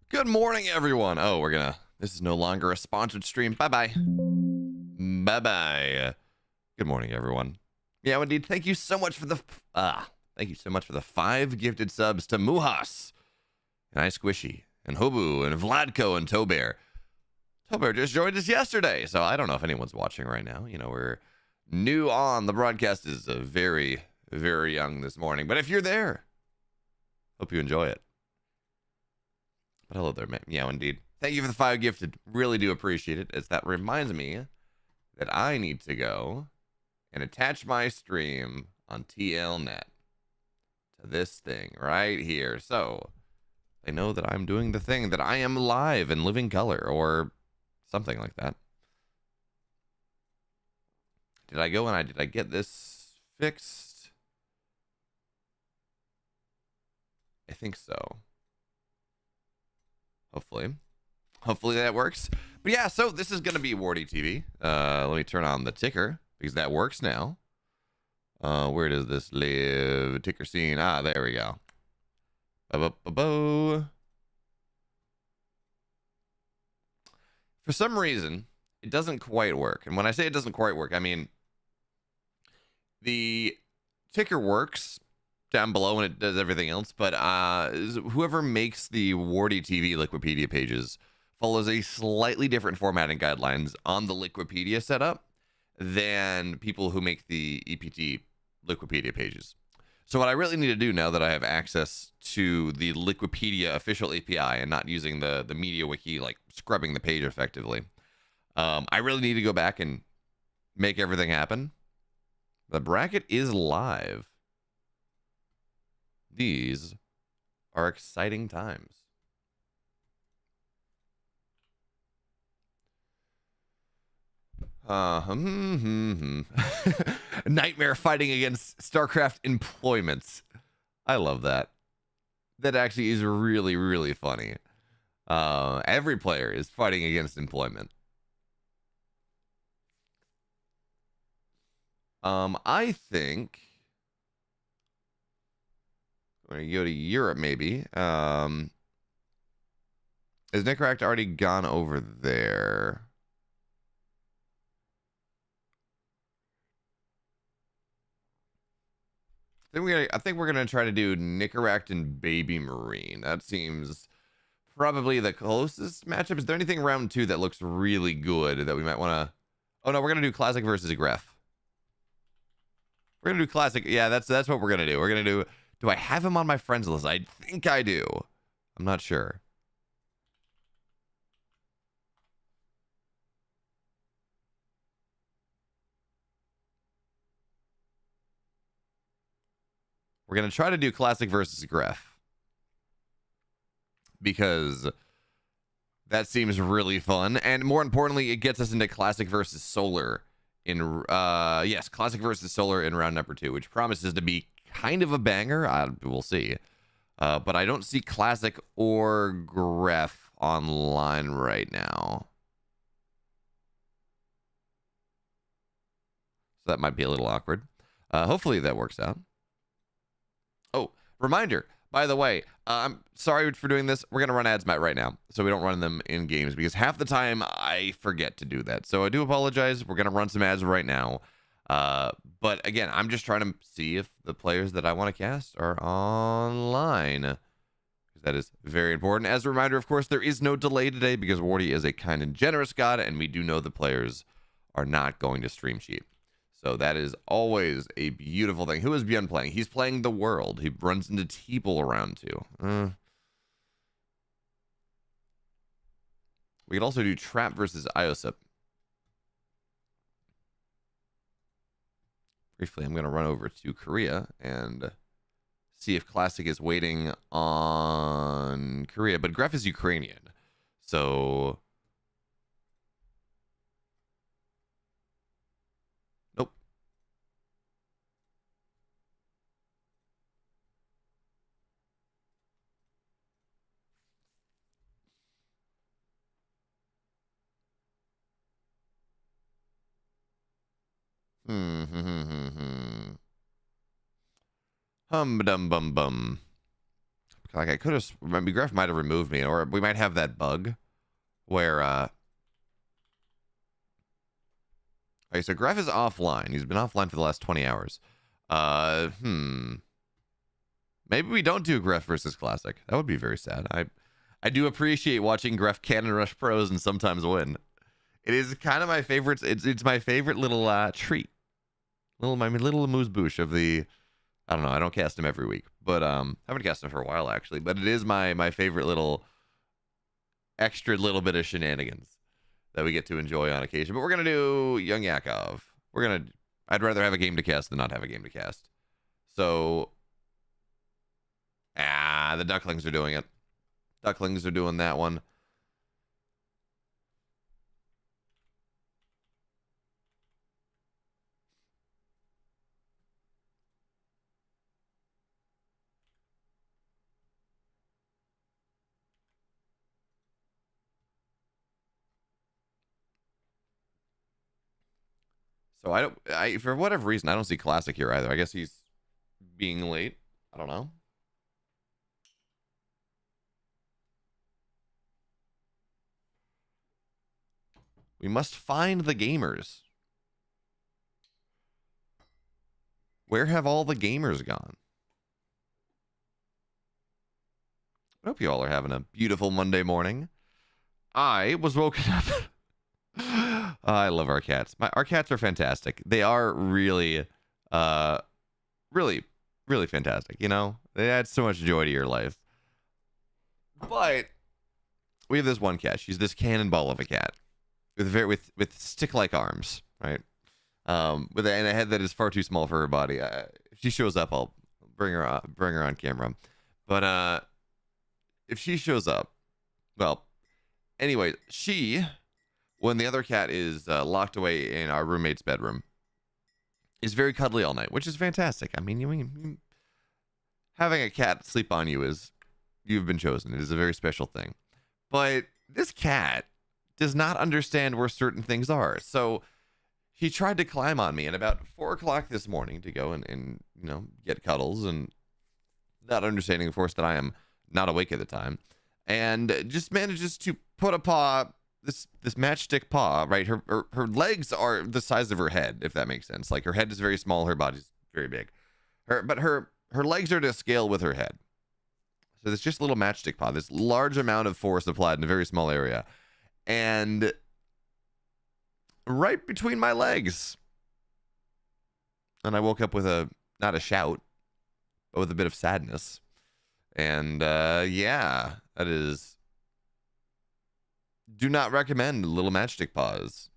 Good morning, everyone. Oh, this is no longer a sponsored stream. Bye-bye. Bye-bye. Good morning, everyone. Yeah, indeed. Thank you so much for the 5 gifted subs to Muhas, and iSquishy, and Hobu, and Vladko, and Tobear. Tobear just joined us yesterday, so I don't know if anyone's watching right now. You know, we're new on. The broadcast is very, very young this morning, but if you're there, hope you enjoy it. But hello there, man. Yeah, indeed. Thank you for the 5 gifted. Really do appreciate it, as that reminds me that I need to go and attach my stream on TLNet to this thing right here. So they know that I'm doing the thing, that I am live in living color or something like that. Did I go and did I get this fixed? I think so. Hopefully that works. But yeah, so this is gonna be WardiTV. Let me turn on the ticker because that works now. Where does this live? Ticker scene. Ah, there we go. For some reason, it doesn't quite work. And when I say it doesn't quite work, I mean the ticker works down below and it does everything else, but whoever makes the WardiTV Liquipedia pages follows a slightly different formatting guidelines on the Liquipedia setup than people who make the EPT Liquipedia pages. So what I really need to do now that I have access to the Liquipedia official API and not using the MediaWiki, like scrubbing the page effectively, I really need to go back and make everything happen. The bracket is live. These are exciting times. Nightmare fighting against Starcraft employments. I love that. That actually is really, really funny. Every player is fighting against employment. I think I'm gonna go to Europe, maybe. Has Nicaract already gone over there? I think we're gonna try to do Nicaract and Baby Marine. That seems probably the closest matchup. Is there anything round 2 that looks really good that we might want to? Oh no, we're gonna do Classic versus Gref. We're gonna do Classic. Yeah, that's what we're gonna do. We're gonna do. Do I have him on my friends list? I think I do. I'm not sure. We're gonna try to do Classic versus Gref because that seems really fun, and more importantly, it gets us into Classic versus Solar in yes, Classic versus Solar in round number 2, which promises to be kind of a banger. We'll see. But I don't see Classic or Gref online right now. So that might be a little awkward. Hopefully that works out. Oh, reminder, by the way, I'm sorry for doing this. We're going to run ads right now, so we don't run them in games, because half the time I forget to do that. So I do apologize. We're going to run some ads right now. But again, I'm just trying to see if the players that I want to cast are online, because that is very important. As a reminder, of course, there is no delay today because Wardy is a kind and generous god, and we do know the players are not going to stream sheet. So that is always a beautiful thing. Who is ByuN playing? He's playing the world. He runs into Teeple around 2. We could also do Trap versus Iosip. Briefly, I'm going to run over to Korea and see if Classic is waiting on Korea. But Gref is Ukrainian. So nope. Hum dum bum bum. Like I could have, maybe Gref might have removed me, or we might have that bug where, okay, so Gref is offline. He's been offline for the last 20 hours. Maybe we don't do Gref versus Classic. That would be very sad. I do appreciate watching Gref Cannon Rush pros and sometimes win. It is kind of my favorite. It's my favorite little treat. My little amuse-bouche of the, I don't know, I don't cast him every week, but I haven't cast him for a while actually, but it is my favorite little extra little bit of shenanigans that we get to enjoy on occasion. But we're gonna do Young Yakov. I'd rather have a game to cast than not have a game to cast. So the Ducklings are doing it. Ducklings are doing that one. So for whatever reason, I don't see Classic here either. I guess he's being late. I don't know. We must find the gamers. Where have all the gamers gone? I hope you all are having a beautiful Monday morning. I was woken up. I love our cats. Our cats are fantastic. They are really, really, really fantastic. You know, they add so much joy to your life. But we have this one cat. She's this cannonball of a cat with stick-like arms, right? And a head that is far too small for her body. If she shows up, I'll bring her on camera. But if she shows up, well, anyway, when the other cat is locked away in our roommate's bedroom, is very cuddly all night, which is fantastic. I mean, having a cat sleep on you you've been chosen. It is a very special thing. But this cat does not understand where certain things are. So he tried to climb on me at about 4 o'clock this morning to go and get cuddles, and not understanding, of course, that I am not awake at the time, and just manages to put a paw, this matchstick paw, right? Her legs are the size of her head, if that makes sense. Like, her head is very small, her body's very big. But her legs are to scale with her head. So there's just a little matchstick paw, this large amount of force applied in a very small area. And right between my legs. And I woke up with not a shout, but with a bit of sadness. And yeah, that is, do not recommend little matchstick paws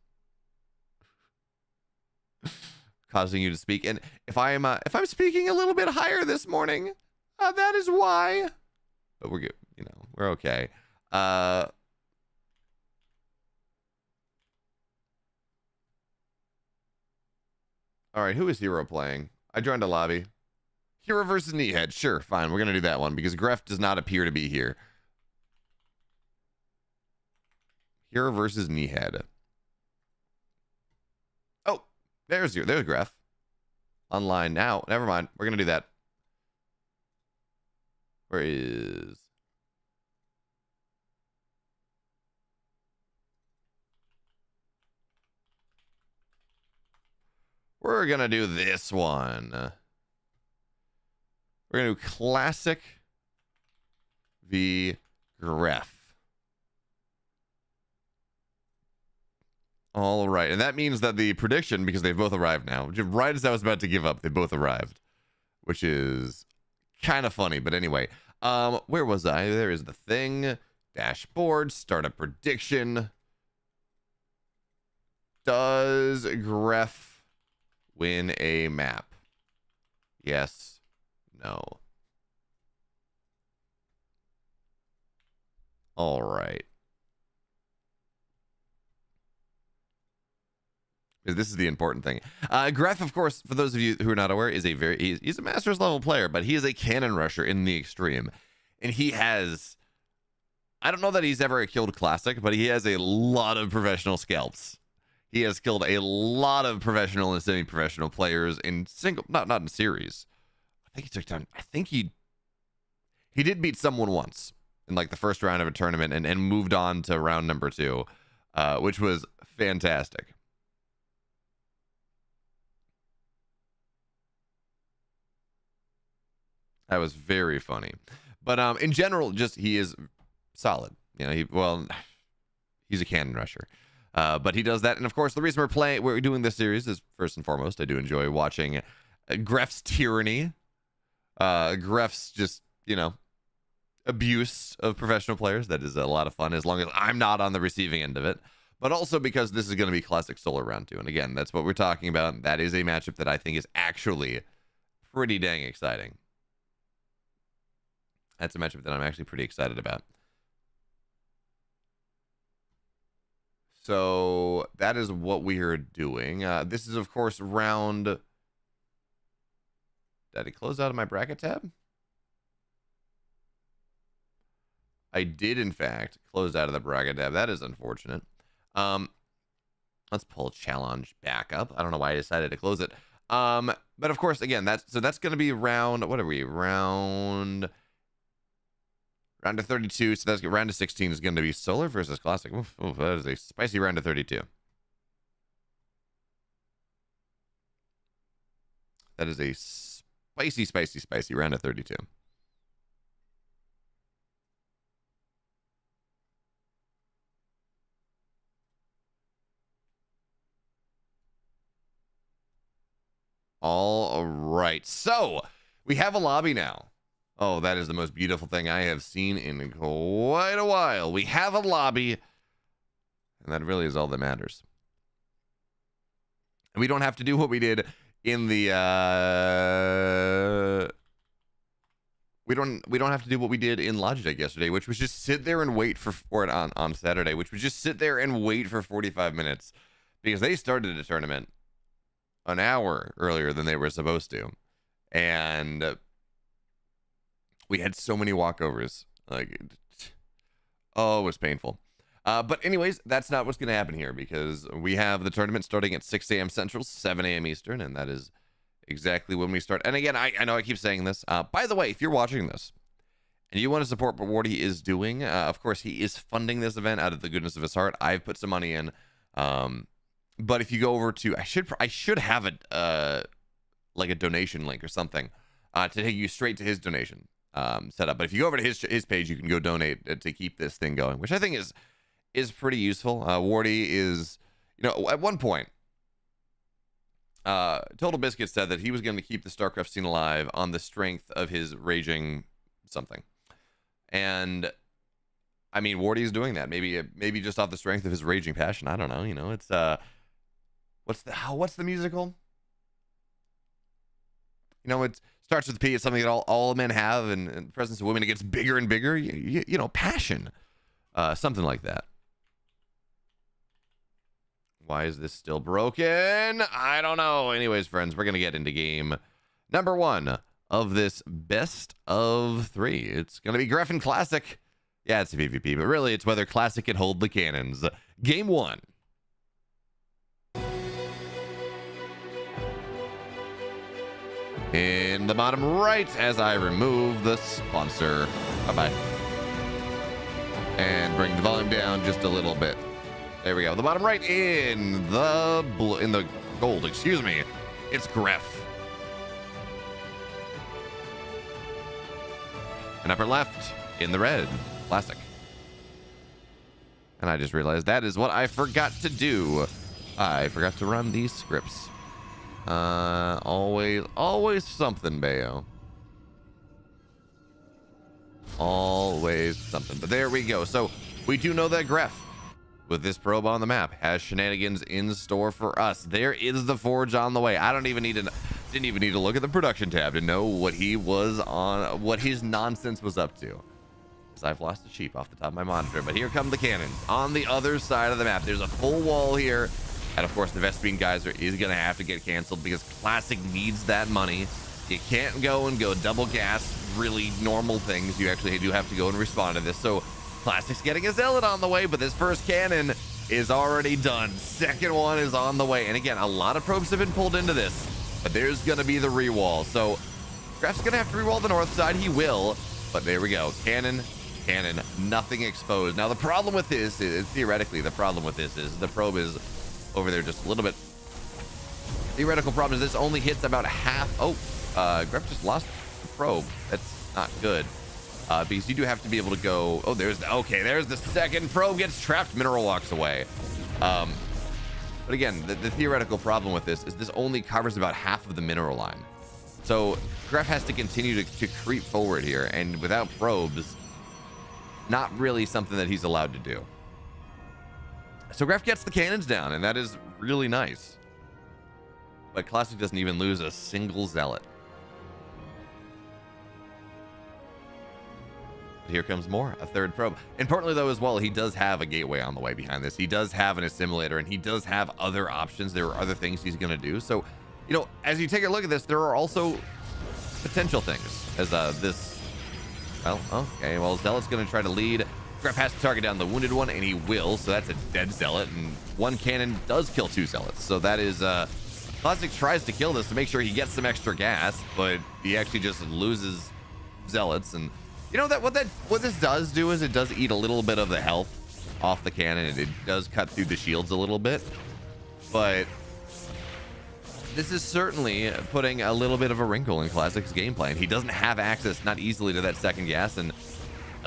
causing you to speak. And if I'm speaking a little bit higher this morning, that is why. But we're good, we're okay. All right, who is herO playing? I joined a lobby. herO versus Kneehead. Sure, fine. We're going to do that one because Gref does not appear to be here. herO versus Kneehead. Oh, there's Gref. Online now. Never mind. We're going to do that. Where is... We're going to do this one. We're going to do Classic v. Gref. All right. And that means that the prediction, because they've both arrived now, right as I was about to give up, they both arrived, which is kind of funny. But anyway, where was I? There is the thing. Dashboard. Start a prediction. Does Gref win a map? Yes. No. All right. This is the important thing. Gref, of course, for those of you who are not aware, is he's a Masters level player, but he is a cannon rusher in the extreme. And he has, I don't know that he's ever killed Classic, but he has a lot of professional scalps. He has killed a lot of professional and semi-professional players in single, not in series. I think he took down, he He did beat someone once in like the first round of a tournament and moved on to round number 2, which was fantastic. That was very funny. But in general, just he is solid. You know, he's a cannon rusher. But he does that. And of course, the reason we're doing this series is first and foremost, I do enjoy watching Gref's tyranny. Gref's just, you know, abuse of professional players. That is a lot of fun as long as I'm not on the receiving end of it. But also because this is going to be Classic Solar Round 2. And again, that's what we're talking about. That is a matchup that I think is actually pretty dang exciting. That's a matchup that I'm actually pretty excited about. So that is what we are doing. This is, of course, round... Did I close out of my bracket tab? I did, in fact, close out of the bracket tab. That is unfortunate. Let's pull challenge back up. I don't know why I decided to close it. But, of course, again, that's going to be round... What are we? Round to 32, so that's round to 16 is going to be Solar versus Classic. Oof, that is a spicy round to 32. That is a spicy round to 32. All right, so we have a lobby now. Oh, that is the most beautiful thing I have seen in quite a while. We have a lobby, and that really is all that matters. And we don't have to do what we did in the we don't have to do what we did in Logitech yesterday, which was just sit there and wait for it on Saturday, which was just sit there and wait for 45 minutes because they started a tournament an hour earlier than they were supposed to, and we had so many walkovers. Like, oh, it was painful. But anyways, that's not what's going to happen here because we have the tournament starting at 6 a.m. Central, 7 a.m. Eastern, and that is exactly when we start. And again, I know I keep saying this. By the way, if you're watching this and you want to support what Wardy is doing, of course, he is funding this event out of the goodness of his heart. I've put some money in. But if you go over to, I should have like a donation link or something to take you straight to his donation set up. But if you go over to his page, you can go donate to keep this thing going, which I think is pretty useful. Wardy is, you know, at one point, Total Biscuit said that he was going to keep the Starcraft scene alive on the strength of his raging something. And I mean, Wardy is doing that. Maybe just off the strength of his raging passion. I don't know. You know, it's what's the musical? You know, it starts with P. It's something that all men have, and the presence of women, it gets bigger and bigger. You know, passion, something like that. Why is this still broken? I don't know. Anyways, friends, we're gonna get into game number 1 of this best of 3. It's gonna be Griffin Classic. Yeah, it's a PvP, but really, it's whether Classic can hold the cannons. Game 1. In the bottom right, as I remove the sponsor. Bye-bye. And bring the volume down just a little bit. There we go. The bottom right in the gold, excuse me. It's Gref. And upper left in the red, Classic. And I just realized that is what I forgot to do. I forgot to run these scripts. Always something, Beo. Always something. But there we go. So we do know that Gref, with this probe on the map, has shenanigans in store for us. There is the forge on the way. I didn't even need to look at the production tab to know what he was on, what his nonsense was up to. Because I've lost the sheep off the top of my monitor. But here come the cannons on the other side of the map. There's a full wall here. And of course, the Vespine Geyser is going to have to get canceled because Classic needs that money. You can't go double gas really normal things. You actually do have to go and respond to this. So Classic's getting a Zealot on the way, but this first cannon is already done. Second one is on the way. And again, a lot of probes have been pulled into this, but there's going to be the rewall. So Gref's going to have to rewall the north side. He will. But there we go. Cannon, nothing exposed. Now the problem with this is, theoretically, the problem with this is the probe is over there just a little bit. Theoretical problem is this only hits about half. Oh, Gref just lost the probe. That's not good. Because you do have to be able to go. Oh, there's the second probe gets trapped. Mineral walks away. But again, the theoretical problem with this is this only covers about half of the mineral line. So Gref has to continue to creep forward here, and without probes, not really something that he's allowed to do. So Gref gets the cannons down, and that is really nice. But Classic doesn't even lose a single zealot. Here comes more, a third probe. Importantly, though, as well, he does have a gateway on the way behind this. He does have an assimilator, and he does have other options. There are other things he's going to do. So, you know, as you take a look at this, there are also potential things as this. Well, okay. Well, Zealot's going to try to lead. Gref has to target down the wounded one, and he will. So that's a dead Zealot, and one cannon does kill 2 Zealots. So that is Classic tries to kill this to make sure he gets some extra gas, but he actually just loses Zealots. And you know that what this does do is it does eat a little bit of the health off the cannon, and it does cut through the shields a little bit. But this is certainly putting a little bit of a wrinkle in Classic's game plan. He doesn't have access, not easily, to that second gas, and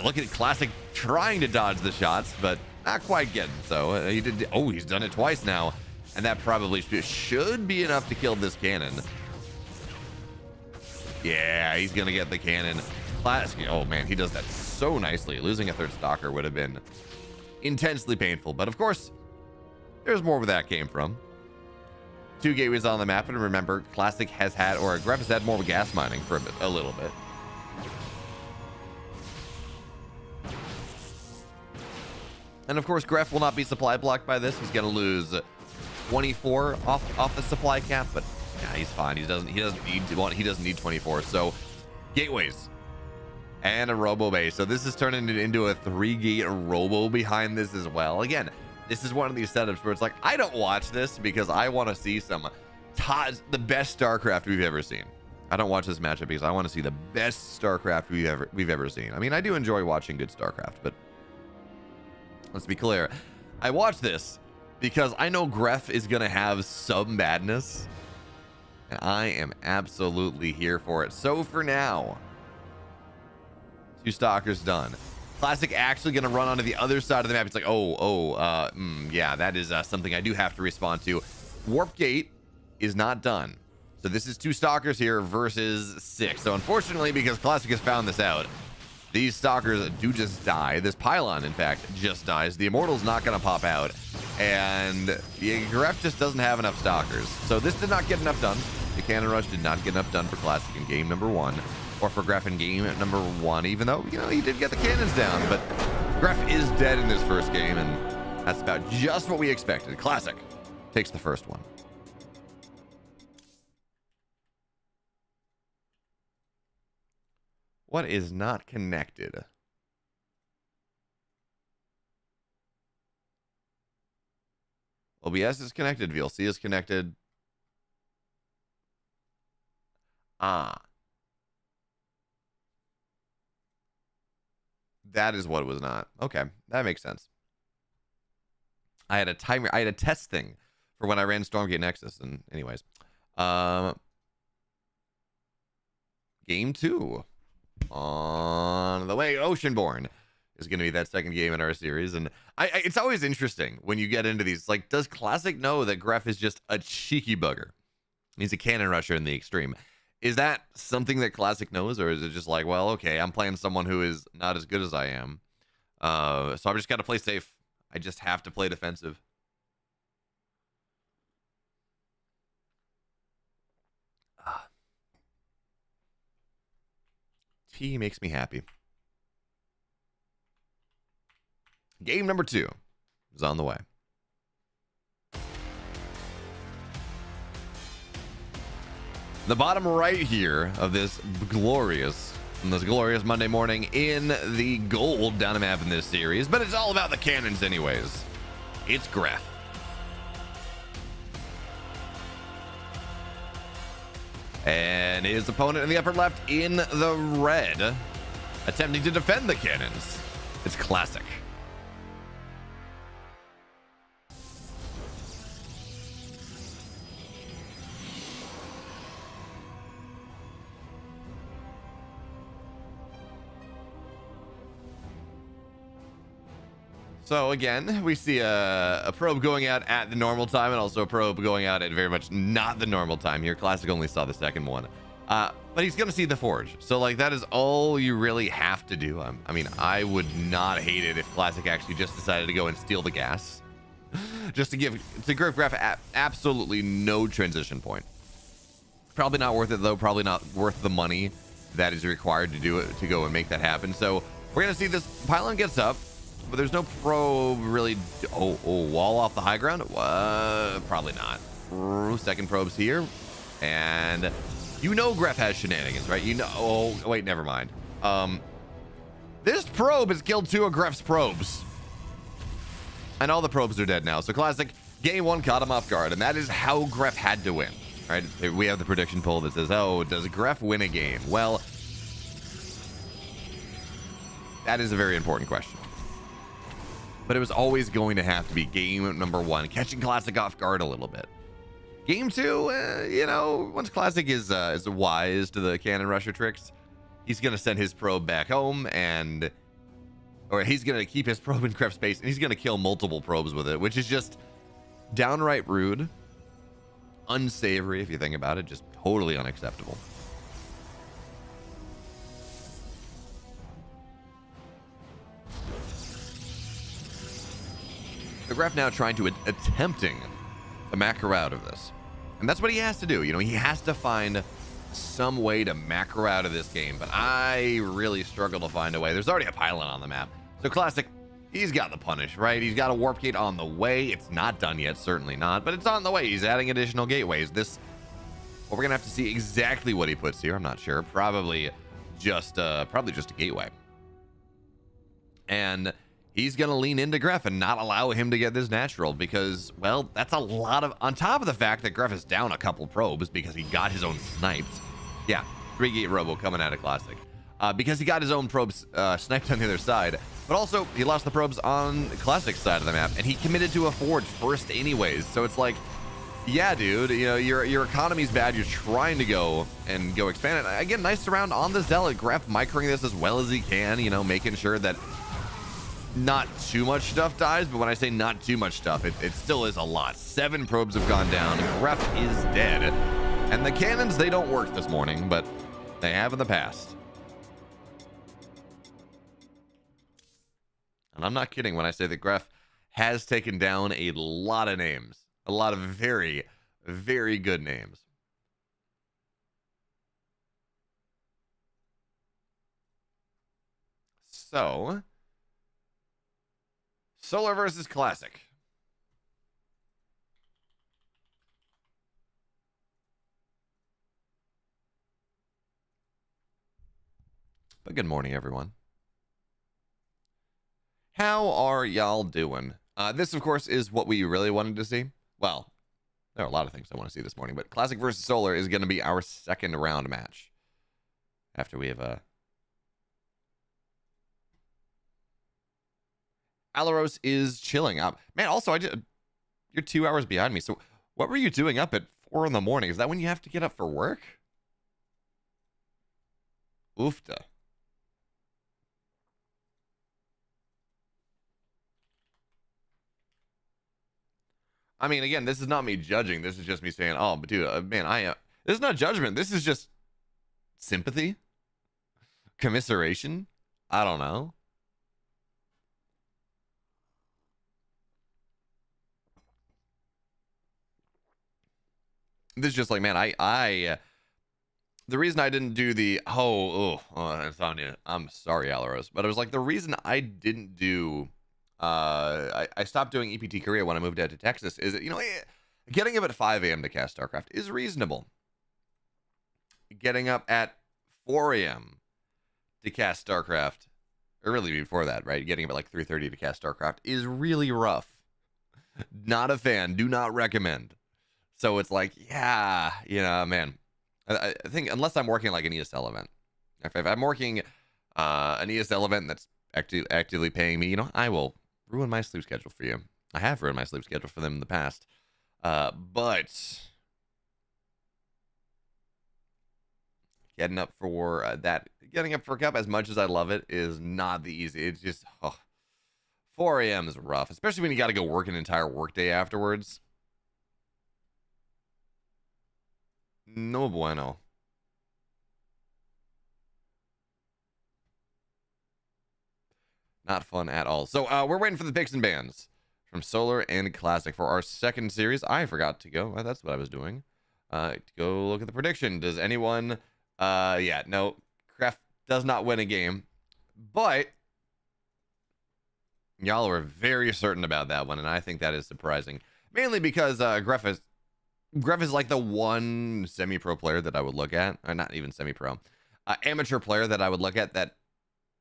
look at Classic trying to dodge the shots, but not quite getting. So he did. Oh, he's done it twice now, and that probably should be enough to kill this cannon. Yeah, he's gonna get the cannon. Classic. Oh man, he does that so nicely. Losing a third stalker would have been intensely painful, but of course, there's more where that came from. 2 gateways on the map, and remember, Classic has had, or Gref has had more gas mining for a little bit. And of course, Gref will not be supply blocked by this. He's going to lose 24 off the supply cap, but yeah, he's fine. He doesn't need 24. So gateways and a robo base. So this is turning it into a 3-gate robo behind this as well. Again, this is one of these setups where it's like, I don't watch this because I want to see the best StarCraft we've ever seen. I don't watch this matchup because I want to see the best StarCraft we've ever seen. I mean, I do enjoy watching good StarCraft, but let's be clear. I watch this because I know Gref is going to have some madness, and I am absolutely here for it. So for now, 2 stalkers done. Classic actually going to run onto the other side of the map. It's like, yeah, that is something I do have to respond to. Warp gate is not done. So this is 2 stalkers here versus 6. So unfortunately, because Classic has found this out, these stalkers do just die. This pylon, in fact, just dies. The immortal's not going to pop out. And the Gref just doesn't have enough stalkers. So this did not get enough done. The cannon rush did not get enough done for Classic in game number 1. Or for Gref in game number 1, even though, you know, he did get the cannons down. But Gref is dead in this first game, and that's about just what we expected. Classic takes the first one. What is not connected? OBS is connected. VLC is connected. That is what it was not. Okay, that makes sense. I had a timer. I had a test thing for when I ran Stormgate Nexus. And anyways, game 2 on the way. Oceanborn is going to be that second game in our series, and it's always interesting when you get into these. Like, does Classic know that Gref is just a cheeky bugger? He's a cannon rusher in the extreme. Is that something that Classic knows, or is it just like, well, okay, I'm playing someone who is not as good as I am, so I've just got to play safe. I just have to play defensive. Tea makes me happy. Game number 2 is on the way. The bottom right here of this glorious Monday morning in the gold down a map in this series, but it's all about the cannons anyways. It's Gref. And his opponent in the upper left in the red attempting to defend the cannons. It's classic. So again, we see a probe going out at the normal time and also a probe going out at very much not the normal time here. Classic only saw the second one. But he's going to see the forge. So like that is all you really have to do. I mean, I would not hate it if Classic actually just decided to go and steal the gas. Just to give Graf absolutely no transition point. Probably not worth it though. Probably not worth the money that is required to do it, to go and make that happen. So we're going to see this pylon gets up. But there's no probe really. Oh, wall off the high ground? Probably not. Second probe's here. And you know Gref has shenanigans, right? You know. Oh, wait, never mind. This probe has killed 2 of Gref's probes. And all the probes are dead now. So Classic, game 1 caught him off guard. And that is how Gref had to win. Right? We have the prediction poll that says, oh, does Gref win a game? Well, that is a very important question. But it was always going to have to be game number 1, catching Classic off guard a little bit. Game 2, you know, once Classic is wise to the cannon rusher tricks, he's going to send his probe back home or he's going to keep his probe in Gref space and he's going to kill multiple probes with it, which is just downright rude, unsavory if you think about it, just totally unacceptable. Gref now trying to attempting to macro out of this, and that's what he has to do. You know, he has to find some way to macro out of this game, but I really struggle to find a way. There's already a pylon on the map, so Classic, he's got the punish, right? He's got a warp gate on the way. It's not done yet, certainly not, but it's on the way. He's adding additional gateways. Well, we're gonna have to see exactly what he puts here. I'm not sure. Probably just a gateway, and he's going to lean into Gref and not allow him to get this natural because, well, that's a lot of, on top of the fact that Gref is down a couple probes because he got his own sniped. Yeah, 3-gate robo coming out of Classic. Because he got his own probes sniped on the other side, but also he lost the probes on the Classic side of the map and he committed to a forge first anyways. So it's like, yeah, dude, you know, your economy's bad. You're trying to go expand it. Again, nice surround on the Zealot. Gref microing this as well as he can, you know, making sure that not too much stuff dies, but when I say not too much stuff, it still is a lot. 7 probes have gone down. Gref is dead. And the cannons, they don't work this morning, but they have in the past. And I'm not kidding when I say that Gref has taken down a lot of names. A lot of very, very good names. So Solar versus Classic. But good morning, everyone. How are y'all doing? This, of course, is what we really wanted to see. Well, there are a lot of things I want to see this morning, but Classic versus Solar is going to be our second round match. After we have Alaros is chilling up. Man, also, you're 2 hours behind me. So what were you doing up at 4 in the morning? Is that when you have to get up for work? Oofta. I mean, again, this is not me judging. This is just me saying, oh, but dude, man, this is not judgment. This is just sympathy, commiseration. I don't know. This is just like, man, the reason I didn't do the, insomnia. I'm sorry, Alaros, but it was like the reason I didn't do, I stopped doing EPT Korea when I moved out to Texas is that, you know, getting up at 5 a.m. to cast Starcraft is reasonable. Getting up at 4 a.m. to cast Starcraft, or really before that, right? Getting up at like 3:30 to cast Starcraft is really rough. Not a fan. Do not recommend. So it's like, yeah, you know, man, I think unless I'm working like an ESL event, if I'm working an ESL event that's actively paying me, you know, I will ruin my sleep schedule for you. I have ruined my sleep schedule for them in the past. But getting up for getting up for a cup, as much as I love it, is not the easy. It's just 4 a.m. is rough, especially when you got to go work an entire workday afterwards. No bueno. Not fun at all. So we're waiting for the picks and bans from Solar and Classic for our second series. I forgot to go. Well, that's what I was doing. Go look at the prediction. Does anyone... yeah, no. Kref does not win a game. But y'all were very certain about that one, and I think that is surprising. Mainly because Gref is like the one semi-pro player that I would look at. Or not even semi-pro. Amateur player that I would look at that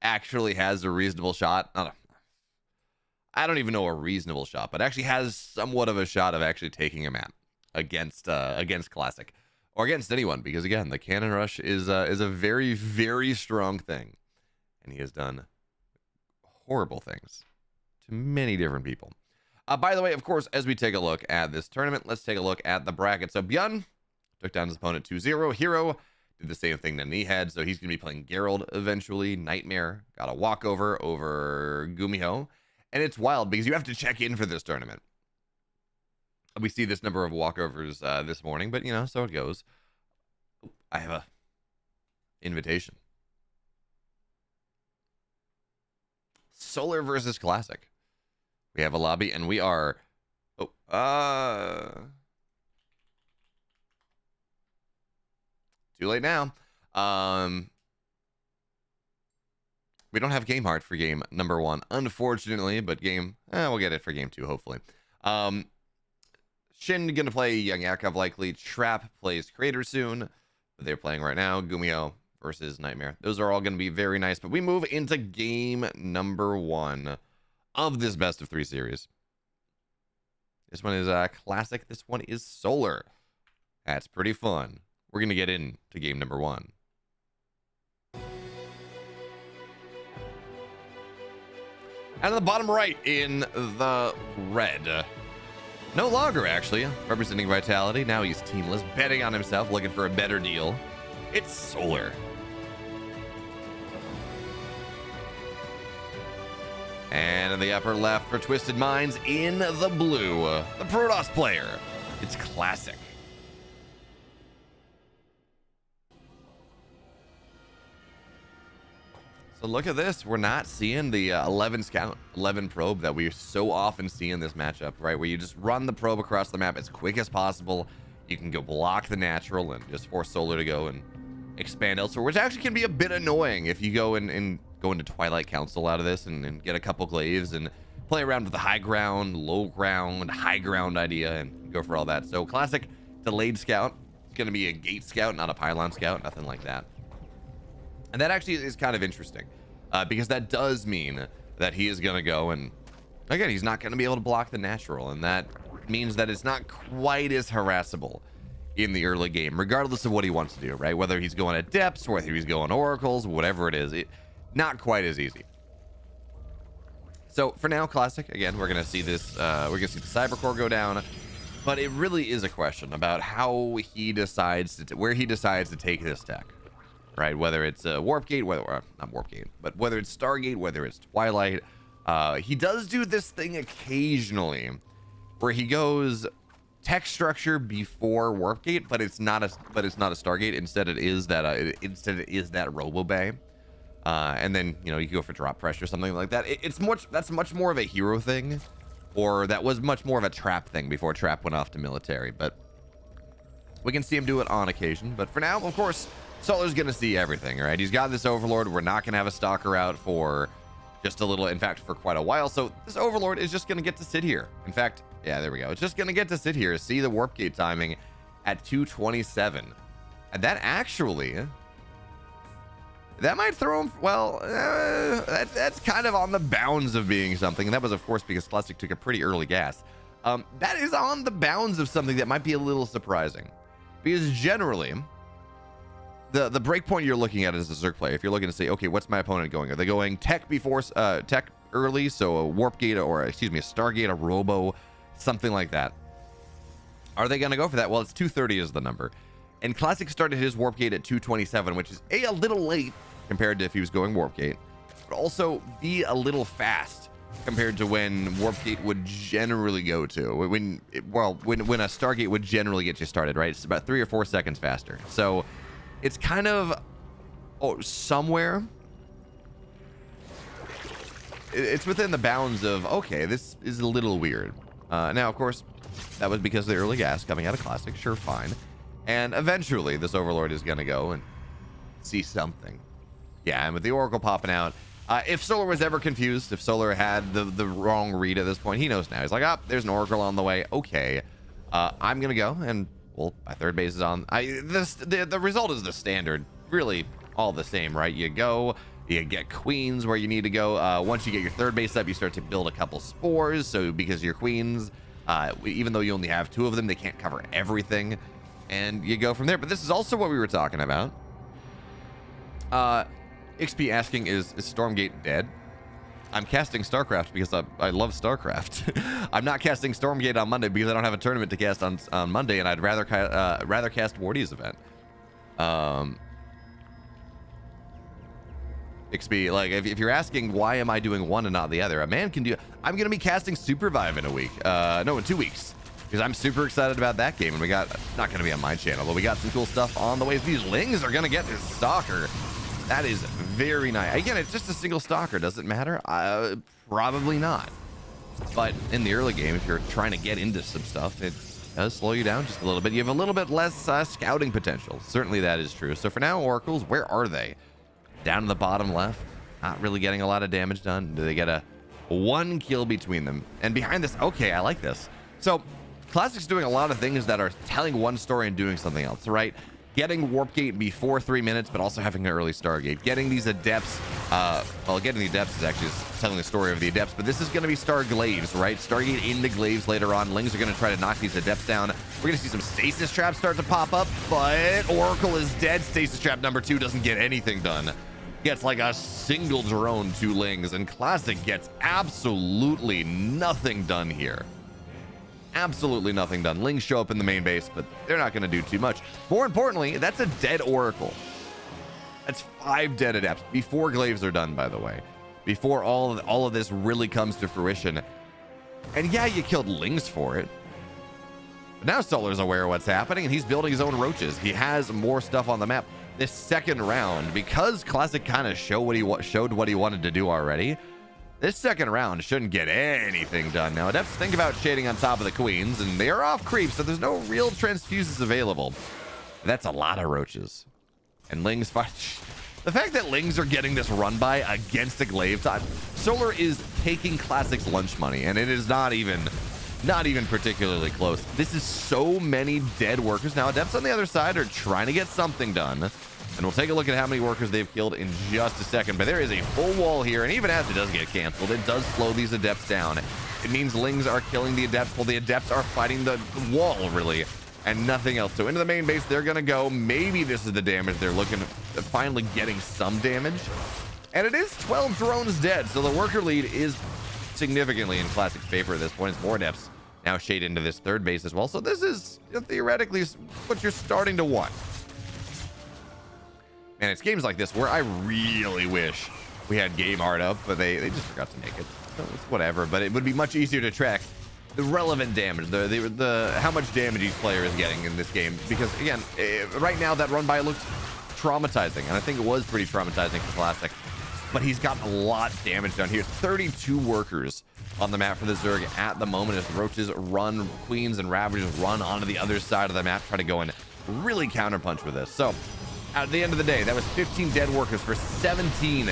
actually has a reasonable shot. I don't even know a reasonable shot, but actually has somewhat of a shot of actually taking a map against Classic or against anyone, because again, the cannon rush is a very, very strong thing, and he has done horrible things to many different people. By the way, of course, as we take a look at this tournament, let's take a look at the bracket. So ByuN took down his opponent 2-0. herO did the same thing that he had, so he's going to be playing Geralt eventually. Nightmare got a walkover over Gumiho. And it's wild because you have to check in for this tournament. We see this number of walkovers this morning, but, you know, so it goes. I have a invitation. Solar versus Classic. We have a lobby, and we are... too late now. We don't have game heart for game number 1, unfortunately, but we'll get it for game 2, hopefully. Shin gonna play Young Yakov likely. Trap plays Crater soon, but they're playing right now. Gumiho versus Nightmare. Those are all gonna be very nice, but we move into game number 1 of this best of 3 series. This one is Classic. This one is Solar. That's pretty fun. We're gonna get into game number 1. And on the bottom right in the red, no longer actually representing Vitality. Now he's teamless, betting on himself, looking for a better deal. It's Solar. And in the upper left for Twisted Minds, in the blue, the Protoss player. It's Classic. So look at this. We're not seeing the 11 scout, 11 probe that we so often see in this matchup, right? Where you just run the probe across the map as quick as possible. You can go block the natural and just force Solar to go and expand elsewhere, which actually can be a bit annoying if you go and go into Twilight Council out of this and get a couple glaives and play around with the high ground, low ground, high ground idea and go for all that. So Classic delayed scout. It's going to be a gate scout, not a pylon scout, nothing like that. And that actually is kind of interesting because that does mean that he is going to go and, again, he's not going to be able to block the natural. And that means that it's not quite as harassable in the early game, regardless of what he wants to do, right? Whether he's going at depths, whether he's going oracles, whatever it is, not quite as easy. So for now, Classic, again, we're going to see this, we're going to see the Cybercore go down. But it really is a question about how he decides to, where he decides to take this tech. Right, whether it's a Warp Gate, not Warp Gate, but whether it's Stargate, whether it's Twilight, he does do this thing occasionally, where he goes tech structure before Warp Gate, but it's not a Stargate. Instead, it is that Robo Bay, and then you can go for drop pressure, something like that. That's much more of a hero thing, or that was much more of a Trap thing before Trap went off to military. But we can see him do it on occasion. But for now, of course, Solar's gonna see everything, right? He's got this Overlord. We're not gonna have a Stalker out for just a little, in fact, for quite a while. So this Overlord is just gonna get to sit here. In fact, yeah, there we go. It's just gonna get to sit here, see the Warp Gate timing at 2:27. And that actually, that might throw him, well, that's kind of on the bounds of being something. And that was, of course, because Classic took a pretty early gas. That is on the bounds of something that might be a little surprising. Because generally, the breakpoint you're looking at as a Zerg player, if you're looking to say, okay, what's my opponent going? Are they going tech before tech early, so a warp gate, or excuse me, a Stargate, a robo, something like that? Are they going to go for that? Well, it's 230 is the number, and Classic started his warp gate at 227, which is a little late compared to if he was going warp gate, but also be a little fast compared to when warp gate would generally go to when a Stargate would generally get you started, right? It's about 3 or 4 seconds faster. So it's kind of somewhere it's within the bounds of, okay, this is a little weird. Now, of course, that was because of the early gas coming out of Classic. Sure, fine. And eventually this Overlord is going to go and see something. Yeah, and with the Oracle popping out, if Solar was ever confused, if Solar had the wrong read at this point, he knows now. He's like, there's an Oracle on the way. Okay, I'm going to go, and, well, my third base is on. The result is the standard. Really all the same, right? You go, you get queens where you need to go. Once you get your third base up, you start to build a couple spores. So because your queens, even though you only have 2 of them, they can't cover everything. And you go from there. But this is also what we were talking about. XP asking, is Stormgate dead? I'm casting Starcraft because I love Starcraft. I'm not casting Stormgate on Monday because I don't have a tournament to cast on Monday, and I'd rather cast Wardy's event. XP, like, if you're asking why am I doing one and not the other, a man can do. I'm gonna be casting Supervive in a week. No, in 2 weeks, because I'm super excited about that game, and we got, not gonna be on my channel, but we got some cool stuff on the way. These Lings are gonna get this Stalker. That is very nice. Again, it's just a single Stalker. Does it matter? Probably not. But in the early game, if you're trying to get into some stuff, it does slow you down just a little bit. You have a little bit less scouting potential. Certainly that is true. So for now, Oracles, where are they? Down in the bottom left. Not really getting a lot of damage done. Do they get a 1 kill between them? And behind this, okay, I like this. So Classic's doing a lot of things that are telling one story and doing something else, right? Getting Warp Gate before 3 minutes, but also having an early Stargate. Getting these Adepts, well, getting the Adepts is actually telling the story of the Adepts, but this is going to be Star Glaives, right? Stargate into Glaives later on. Lings are going to try to knock these Adepts down. We're going to see some Stasis Traps start to pop up, but Oracle is dead. Stasis Trap number 2 doesn't get anything done. Gets like a single drone to Lings, and Classic gets absolutely nothing done here. Absolutely nothing done. Lings show up in the main base, but they're not going to do too much. More importantly, that's a dead Oracle. That's 5 dead Adepts before Glaives are done, by the way. Before all of this really comes to fruition. And yeah, you killed Lings for it. But now Solar's aware of what's happening, and he's building his own roaches. He has more stuff on the map. This second round, because Classic kind of showed what he wanted to do already, this second round shouldn't get anything done. Now, Adepts think about shading on top of the Queens, and they are off creep, so there's no real transfuses available. That's a lot of roaches. And Lings fight. The fact that Lings are getting this run by against the Glaive time, Solar is taking Classic's lunch money, and it is not even particularly close. This is so many dead workers. Now, Adepts on the other side are trying to get something done. And we'll take a look at how many workers they've killed in just a second. But there is a full wall here, and even as it does get canceled, it does slow these Adepts down. It means Lings are killing the Adepts while the Adepts are fighting the wall, really, and nothing else. So into the main base, they're going to go. Maybe this is the damage they're looking at, finally getting some damage. And it is 12 drones dead, so the worker lead is significantly in Classic's favor at this point. It's more Adepts now shade into this third base as well. So this is theoretically what you're starting to want. Man, it's games like this where I really wish we had game art up, but they just forgot to make it. So it's whatever, but it would be much easier to track the relevant damage, the how much damage each player is getting in this game. Because again, right now that run by looks traumatizing, and I think it was pretty traumatizing for Classic. But he's got a lot of damage done here. 32 workers on the map for the Zerg at the moment as the Roaches run, Queens and Ravagers run onto the other side of the map, try to go and really counterpunch with this. So at the end of the day, that was 15 dead workers for 17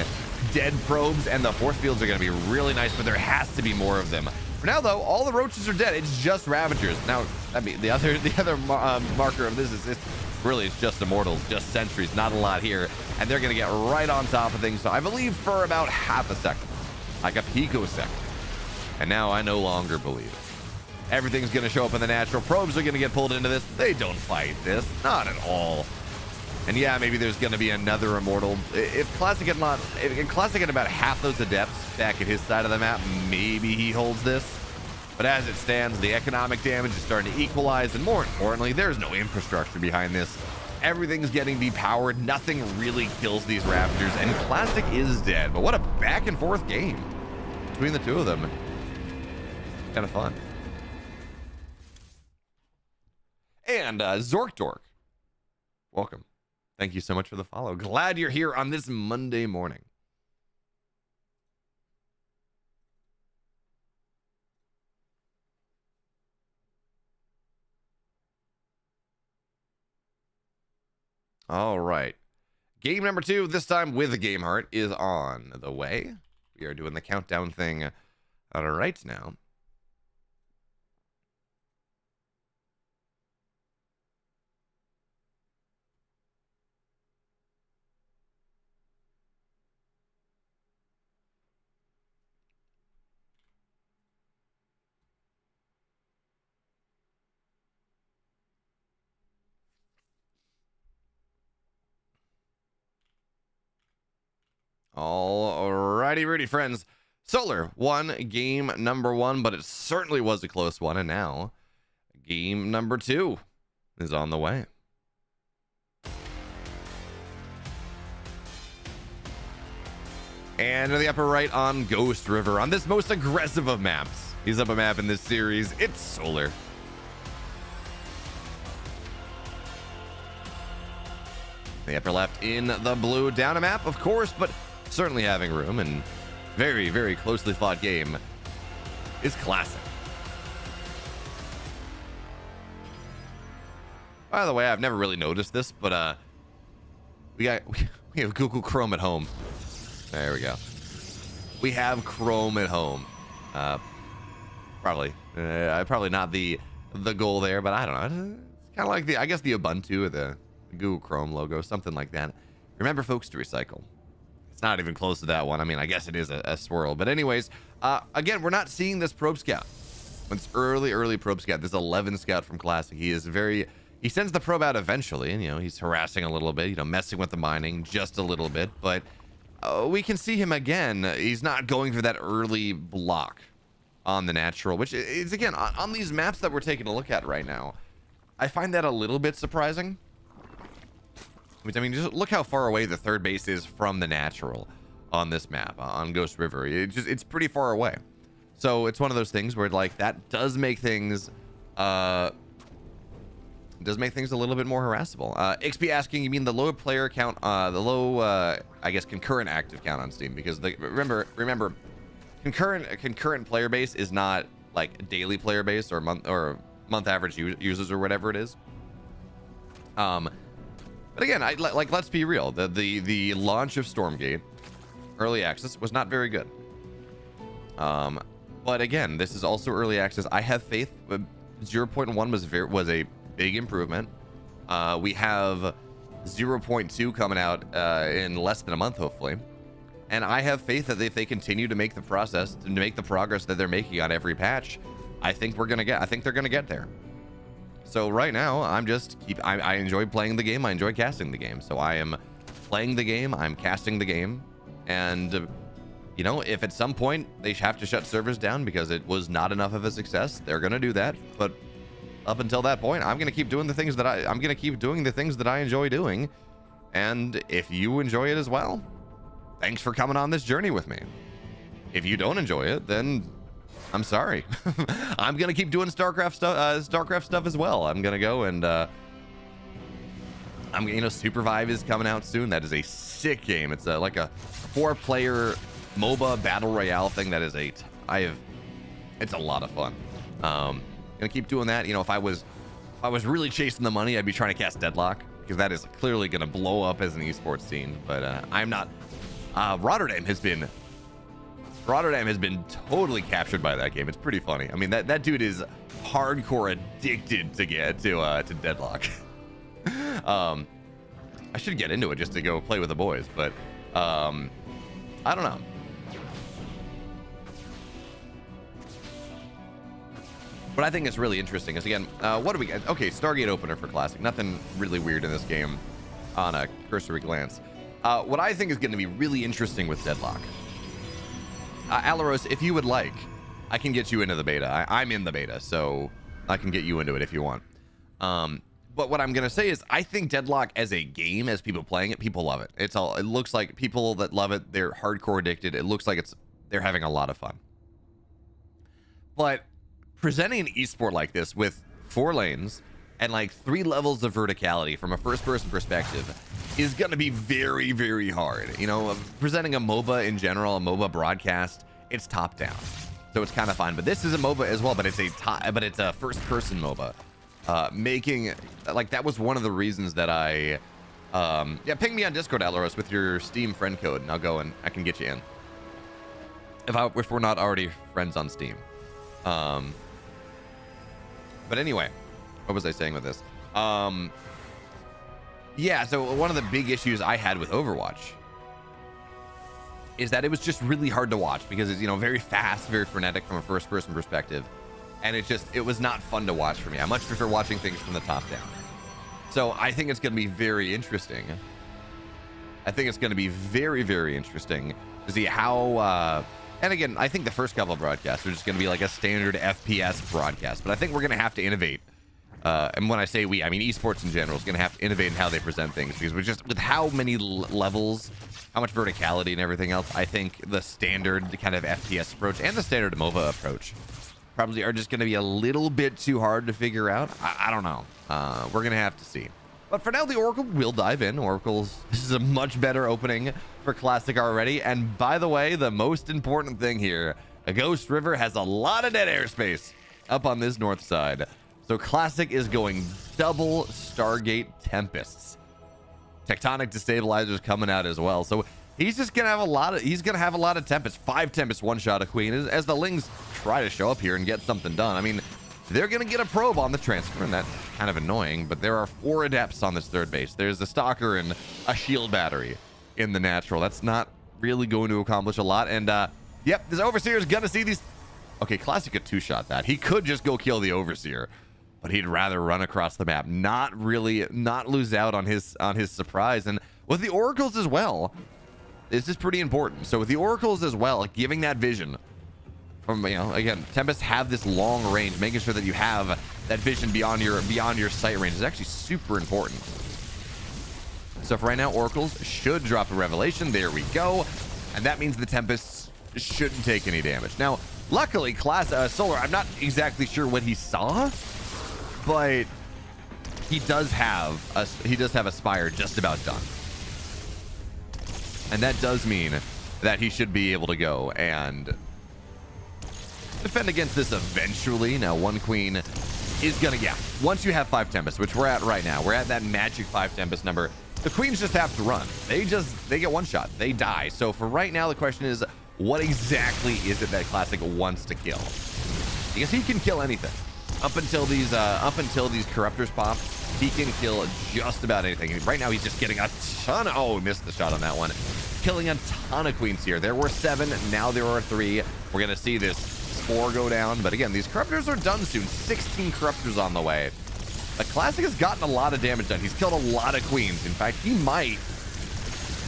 dead probes, and the force fields are going to be really nice, but there has to be more of them. For now, though, all the Roaches are dead. It's just Ravagers. Now, I mean, the other marker of this is it's just Immortals, just Sentries, not a lot here, and they're going to get right on top of things. So I believe for about half a second, like a picosecond, and now I no longer believe. Everything's going to show up in the natural. Probes are going to get pulled into this. They don't fight this, not at all. And yeah, maybe there's going to be another Immortal. If Classic had about half those Adepts back at his side of the map, maybe he holds this. But as it stands, the economic damage is starting to equalize, and more importantly, there's no infrastructure behind this. Everything's getting depowered. Nothing really kills these Raptors, and Classic is dead. But what a back and forth game between the two of them. Kind of fun. And Zorkdork, welcome. Thank you so much for the follow. Glad you're here on this Monday morning. All right. Game number 2, this time with the Game Heart, is on the way. We are doing the countdown thing right now. Alrighty, Rudy friends. Solar won game number 1, but it certainly was a close one, and now game number 2 is on the way. And in the upper right on Ghost River, on this most aggressive of maps. He's up a map in this series. It's Solar. The upper left in the blue, down a map, of course, but certainly having room, and very, very closely fought game is Classic. By the way, I've never really noticed this, but we have Google Chrome at home. There we go. We have Chrome at home. Probably not the goal there, but I don't know. It's kind of like I guess the Ubuntu or the Google Chrome logo, something like that. Remember, folks, to recycle. It's not even close to that one. I mean, I guess it is a swirl, but anyways, again, we're not seeing this probe scout. It's early probe scout. This 11 scout from Classic. He sends the probe out eventually, and he's harassing a little bit, messing with the mining just a little bit, but we can see him again. He's not going for that early block on the natural, which is again on these maps that we're taking a look at right now. I find that a little bit surprising. I mean, just look how far away the third base is from the natural on this map, on Ghost River. It's pretty far away. So it's one of those things where, like, that does make things a little bit more harassable. XP asking, you mean the low player count, the low, I guess, concurrent active count on Steam? Because remember, concurrent player base is not like daily player base or month average users or whatever it is. But again, let's be real. The launch of Stormgate, early access, was not very good. But again, this is also early access. I have faith. 0.1 was a big improvement. We have 0.2 coming out in less than a month, hopefully. And I have faith that if they continue to make the progress that they're making on every patch, I think they're gonna get there. So right now, I enjoy playing the game. I enjoy casting the game. So I am playing the game. I'm casting the game. And, if at some point they have to shut servers down because it was not enough of a success, they're going to do that. But up until that point, I'm going to keep doing the things that I enjoy doing. And if you enjoy it as well, thanks for coming on this journey with me. If you don't enjoy it, then I'm sorry. I'm gonna keep doing Starcraft stuff as well. I'm gonna go and Supervive is coming out soon. That is a sick game. It's like a 4-player MOBA battle royale thing. That is it's a lot of fun. Gonna keep doing that. If I was really chasing the money, I'd be trying to cast Deadlock, because that is clearly gonna blow up as an esports scene. But I'm not. Rotterdam has been totally captured by that game. It's pretty funny. I mean, that dude is hardcore addicted to Deadlock. I should get into it just to go play with the boys, but I don't know. What I think is really interesting is, again, what do we get? Okay, Stargate opener for Classic. Nothing really weird in this game. on a cursory glance. What I think is going to be really interesting with Deadlock. Alaros, if you would like, I can get you into the beta. I'm in the beta, so I can get you into it if you want. But what I'm going to say is I think Deadlock as a game, as people playing it, people love it. It looks like people that love it, they're hardcore addicted. It looks like they're having a lot of fun. But presenting an esport like this with 4 lanes and like 3 levels of verticality from a first-person perspective is going to be very, very hard. You know, presenting a MOBA in general, a MOBA broadcast, it's top-down, so it's kind of fun. But this is a MOBA as well, but it's a first-person MOBA. Making like that was one of the reasons that I yeah, ping me on Discord, Alaros, with your Steam friend code, and I'll go and I can get you in if we're not already friends on Steam. But anyway, what was I saying with this? Yeah, so one of the big issues I had with Overwatch is that it was just really hard to watch because it's, you know, very fast, very frenetic from a first-person perspective. And it was not fun to watch for me. I much prefer watching things from the top down. So I think it's going to be very interesting. I think it's going to be very, very interesting to see how, and again, I think the first couple of broadcasts are just going to be like a standard FPS broadcast, but I think we're going to have to innovate. And when I say we, I mean esports in general is going to have to innovate in how they present things, because with how many levels, how much verticality and everything else, I think the standard kind of FPS approach and the standard MOBA approach probably are just going to be a little bit too hard to figure out. I don't know. We're going to have to see. But for now, the Oracle will dive in. This is a much better opening for Classic already. And by the way, the most important thing here, a Ghost River has a lot of dead airspace up on this north side. So Classic is going double Stargate Tempests. Tectonic Destabilizers coming out as well. So he's just gonna have a lot of Tempests. 5 Tempests, one-shot a Queen as the Lings try to show up here and get something done. I mean, they're gonna get a probe on the transfer, and that's kind of annoying, but there are 4 Adepts on this third base. There's a Stalker and a Shield Battery in the natural. That's not really going to accomplish a lot. And yep, this Overseer is gonna see these. Okay, Classic could 2-shot that. He could just go kill the Overseer, but he'd rather run across the map, not lose out on his surprise. And with the Oracles as well, this is pretty important. So with the Oracles as well, giving that vision from, you know, again, Tempests have this long range, making sure that you have that vision beyond your sight range is actually super important. So for right now, Oracles should drop a Revelation. There we go. And that means the Tempests shouldn't take any damage. Now, luckily, Solar, I'm not exactly sure what he saw, but he does have a Spire just about done. And that does mean that he should be able to go and defend against this eventually. Now, 1 Queen is gonna, yeah, once you have 5 Tempests, which we're at right now, we're at that magic 5 Tempest number. The Queens just have to run. They get 1-shot. They die. So for right now, the question is, what exactly is it that Classic wants to kill? Because he can kill anything. Up until these Corruptors pop, he can kill just about anything. Right now, he's just getting a ton of, oh, missed the shot on that one. Killing a ton of Queens here. There were 7, now there are 3. We're gonna see this Spore go down, but again, these Corruptors are done soon. 16 Corruptors on the way. The Classic has gotten a lot of damage done. He's killed a lot of Queens. In fact, he might.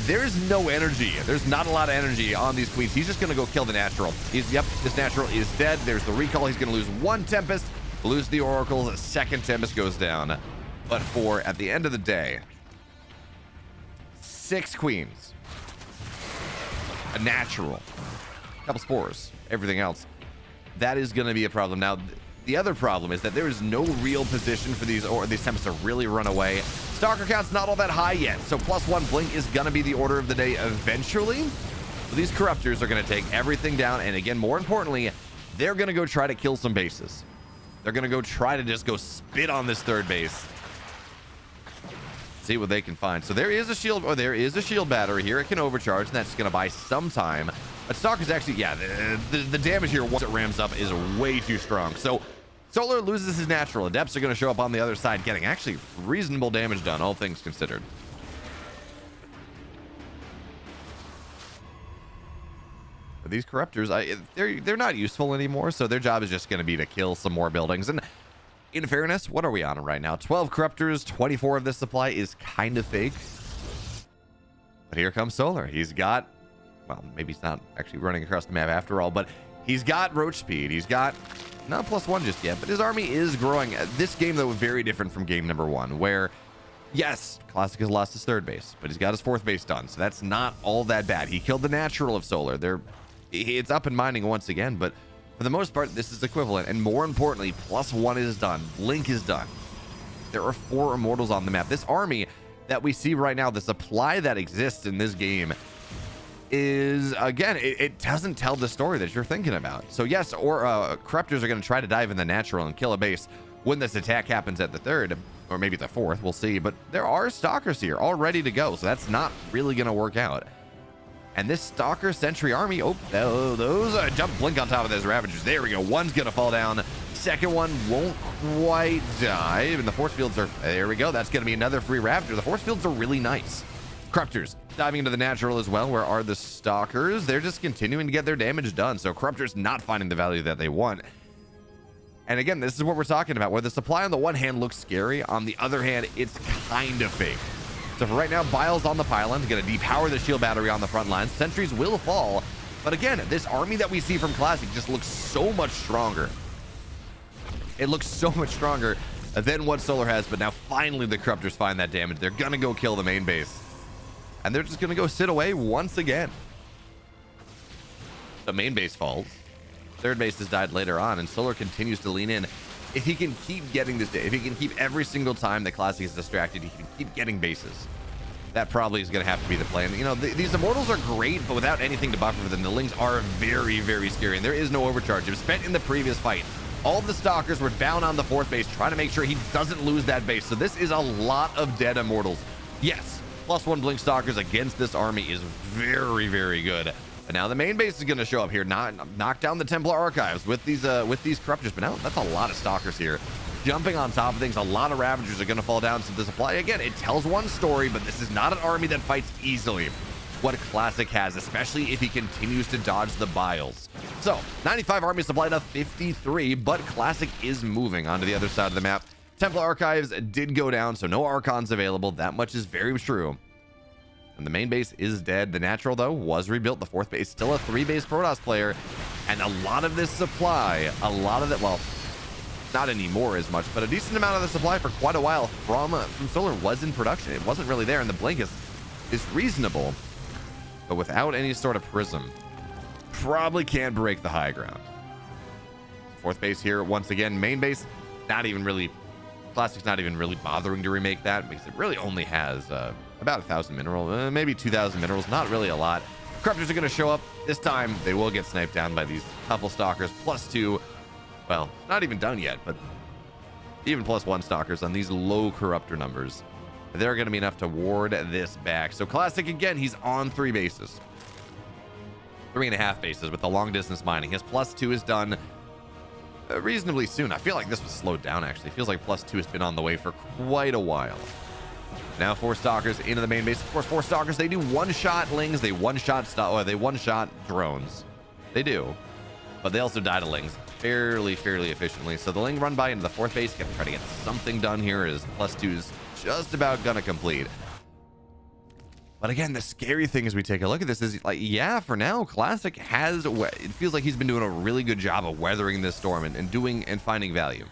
There's no energy. There's not a lot of energy on these Queens. He's just gonna go kill the Natural. Yep, this Natural is dead. There's the recall. He's gonna lose 1 Tempest. Lose the Oracles, a 2nd Tempest goes down. But at the end of the day, 6 Queens, a Natural, a couple Spores, everything else. That is going to be a problem. Now, the other problem is that there is no real position for these Tempests to really run away. Stalker count's not all that high yet, so +1 Blink is going to be the order of the day eventually. But these Corruptors are going to take everything down, and again, more importantly, they're going to go try to kill some bases. They're going to go try to just go spit on this third base. See what they can find. So there is a shield, or there is a shield battery here. It can overcharge, and that's going to buy some time. But Stalker's actually, yeah, the damage here once it rams up is way too strong. So Solar loses his Natural. Adepts are going to show up on the other side, getting actually reasonable damage done, all things considered. But these Corruptors, they're not useful anymore, so their job is just going to be to kill some more buildings. And in fairness, what are we on right now? 12 corruptors, 24 of this supply is kind of fake. But here comes Solar. He's got, well, maybe he's not actually running across the map after all, but he's got roach speed. He's got not +1 just yet, but his army is growing. This game, though, very different from game number 1, where, yes, Classic has lost his 3rd base, but he's got his 4th base done, so that's not all that bad. He killed the natural of Solar. It's up and mining once again, but for the most part, this is equivalent, and more importantly, +1 is done. Blink is done. There are 4 immortals on the map. This army that we see right now, the supply that exists in this game, is, again, it doesn't tell the story that you're thinking about. So yes, corruptors are going to try to dive in the natural and kill a base when this attack happens at the 3rd, or maybe the 4th, we'll see. But there are stalkers here all ready to go, so that's not really going to work out. And this Stalker Sentry army, those jump blink on top of those Ravagers. There we go. One's going to fall down. Second one won't quite die. And the force fields are, there we go. That's going to be another free Ravager. The force fields are really nice. Corruptors diving into the natural as well. Where are the Stalkers? They're just continuing to get their damage done. So Corruptors not finding the value that they want. And again, this is what we're talking about, where the supply on the one hand looks scary. On the other hand, it's kind of fake. So for right now, Bile's on the pylon, going to depower the shield battery on the front lines. Sentries will fall. But again, this army that we see from Classic just looks so much stronger. It looks so much stronger than what Solar has. But now finally the Corruptors find that damage. They're going to go kill the main base. And they're just going to go sit away once again. The main base falls. 3rd base has died later on, and Solar continues to lean in. If he can keep getting this, if he can keep every single time that Classic is distracted, he can keep getting bases. That probably is going to have to be the plan. You know, these immortals are great, but without anything to buffer them, the Lings are very, very scary, and there is no overcharge. It was spent in the previous fight. All the Stalkers were down on the 4th base, trying to make sure he doesn't lose that base. So this is a lot of dead immortals. Yes, +1 Blink Stalkers against this army is very, very good. But now the main base is going to show up here, knock down the Templar Archives with these Corruptors. But now that's a lot of Stalkers here. Jumping on top of things, a lot of Ravagers are going to fall down. So the supply, again, it tells one story, but this is not an army that fights easily. What Classic has, especially if he continues to dodge the Biles. So 95 army supply to 53, but Classic is moving onto the other side of the map. Templar Archives did go down, so no Archons available. That much is very true. And the main base is dead. The natural, though, was rebuilt. The 4th base, still a 3-base Protoss player. And a lot of this supply, a lot of it, well, not anymore as much, but a decent amount of the supply for quite a while from Solar was in production. It wasn't really there, and the blink is reasonable, but without any sort of prism. Probably can't break the high ground. 4th base here, once again. Main base, not even really, Classic's not even really bothering to remake that, because it really only has about 1,000 minerals, maybe 2,000 minerals, not really a lot. Corruptors are going to show up. This time, they will get sniped down by these couple Stalkers, +2. Well, not even done yet, but even +1 Stalkers on these low Corruptor numbers. They're going to be enough to ward this back. So Classic, again, he's on 3 bases. 3.5 bases with the long distance mining. His +2 is done reasonably soon. I feel like this was slowed down, actually. It feels like +2 has been on the way for quite a while. Now 4 Stalkers into the main base. Of course, 4 Stalkers, they do one-shot Lings. They one-shot drones. They do. But they also die to Lings fairly efficiently. So the Ling run by into the 4th base. Gonna try to get something done here as +2 is just about gonna complete. But again, the scary thing as we take a look at this is, like, yeah, for now, Classic has, it feels like he's been doing a really good job of weathering this storm and finding value.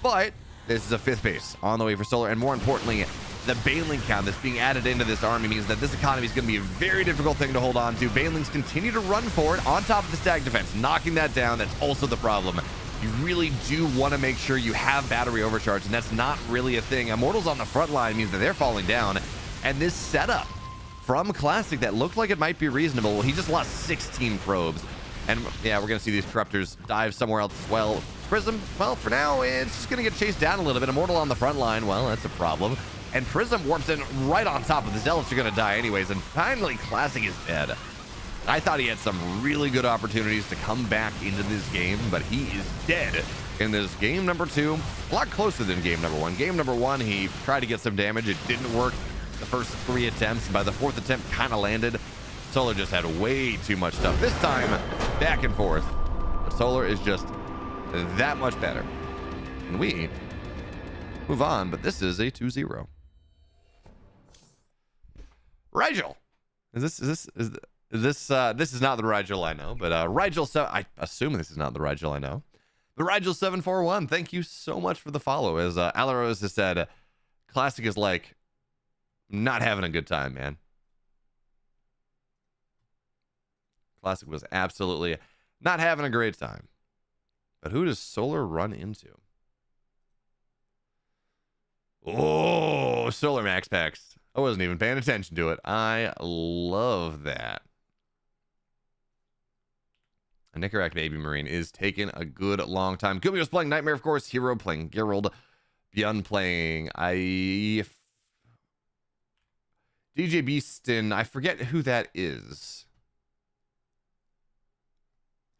But this is a 5th base on the way for Solar, and more importantly, the Baneling count that's being added into this army means that this economy is going to be a very difficult thing to hold on to. Banelings continue to run forward on top of the stag defense, knocking that down. That's also the problem. You really do want to make sure you have battery overcharge, and that's not really a thing. Immortals on the front line means that they're falling down, and this setup from Classic that looked like it might be reasonable, well, he just lost 16 probes. And yeah, we're going to see these Corruptors dive somewhere else as well. Prism, well, for now, it's just going to get chased down a little bit. Immortal on the front line, well, that's a problem. And Prism warps in right on top of the Zealots are going to die anyways. And finally, Classic is dead. I thought he had some really good opportunities to come back into this game, but he is dead in this game number 2. A lot closer than game number 1. Game number 1, he tried to get some damage. It didn't work the first 3 attempts. By the 4th attempt, kind of landed. Solar just had way too much stuff. This time, back and forth. But Solar is just that much better. And we move on, but this is a 2-0. Rigel. This is not the Rigel I know, but Rigel 7, I assume this is not the Rigel I know. The Rigel 741, thank you so much for the follow. As Alaros has said, Classic is like not having a good time, man. Classic was absolutely not having a great time. But who does Solar run into? Oh, Solar Max Packs. I wasn't even paying attention to it. I love that. A Nicarac Baby Marine is taking a good long time. Gumio's playing Nightmare, of course. herO playing Gerald. ByuN playing DJ Beaston. I forget who that is. Is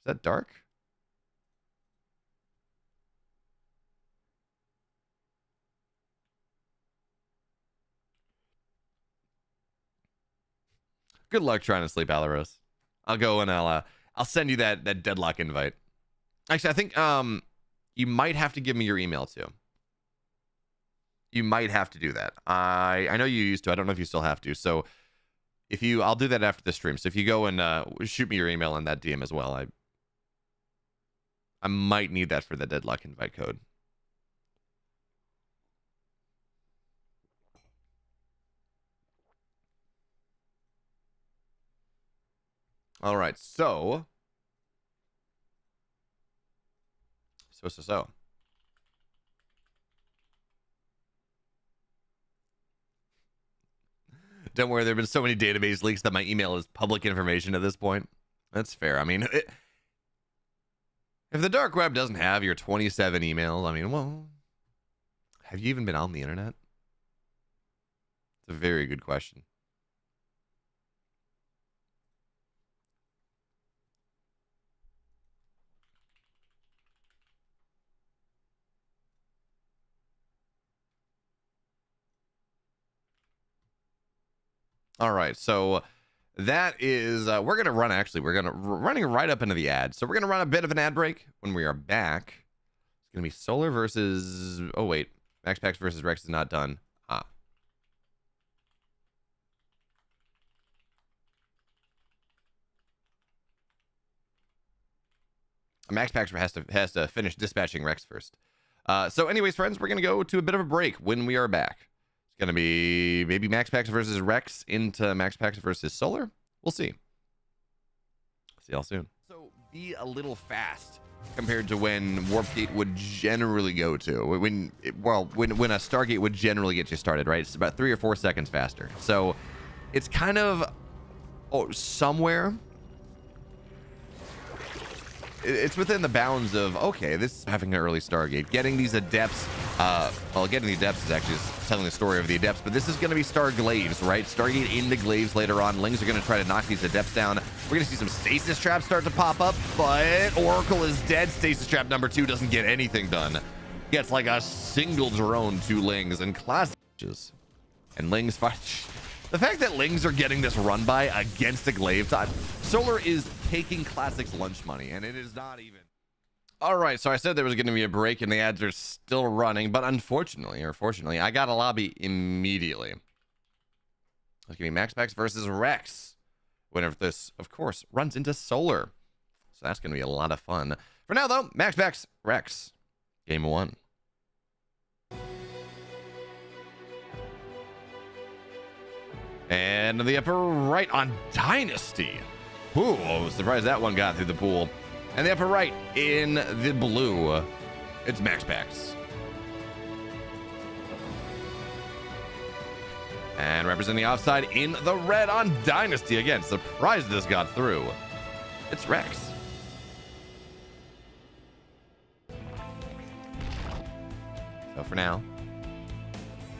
that Dark? Good luck trying to sleep, Alaros. I'll go and I'll send you that deadlock invite. Actually, I think you might have to give me your email too. You might have to do that. I know you used to. I don't know if you still have to. So I'll do that after the stream. So if you go and shoot me your email in that DM as well, I might need that for the deadlock invite code. All right, so. Don't worry, there have been so many database leaks that my email is public information at this point. That's fair. I mean, if the dark web doesn't have your 27 emails, I mean, well, have you even been on the internet? It's a very good question. All right, so that is, we're going to run, actually, running right up into the ad. So we're going to run a bit of an ad break. When we are back, it's going to be Solar versus, oh wait, Max Packs versus Rex is not done. Max Packs has to finish dispatching Rex first. So anyways, friends, we're going to go to a bit of a break when we are back. It's going to be maybe Max Packs versus Rex into Max Packs versus Solar. We'll see. See y'all soon. So be a little fast compared to when Warp Gate would generally go to. When a Stargate would generally get you started, right? It's about 3 or 4 seconds faster. So it's kind of somewhere. It's within the bounds of, okay, this is having an early Stargate. Getting these Adepts, getting the Adepts is actually telling the story of the Adepts, but this is going to be Star Glaives, right? Stargate into Glaives later on. Lings are going to try to knock these Adepts down. We're going to see some Stasis Traps start to pop up, but Oracle is dead. Stasis Trap number 2 doesn't get anything done. Gets like a single drone to Lings and clashes. And Lings fight. The fact that Lings are getting this run by against the Glaive time, Solar is taking Classic's lunch money, and it is not even. All right, so I said there was going to be a break, and the ads are still running, but unfortunately, or fortunately, I got a lobby immediately. It's going to be Max Packs versus Rex. Winner of this, of course, runs into Solar. So that's going to be a lot of fun. For now, though, Max Packs, Rex. Game 1. And in the upper right on Dynasty. Ooh, I was surprised that one got through the pool. And the upper right in the blue, it's Max Packs. And representing the offside in the red on Dynasty. Again, surprised this got through. It's Rex. So for now,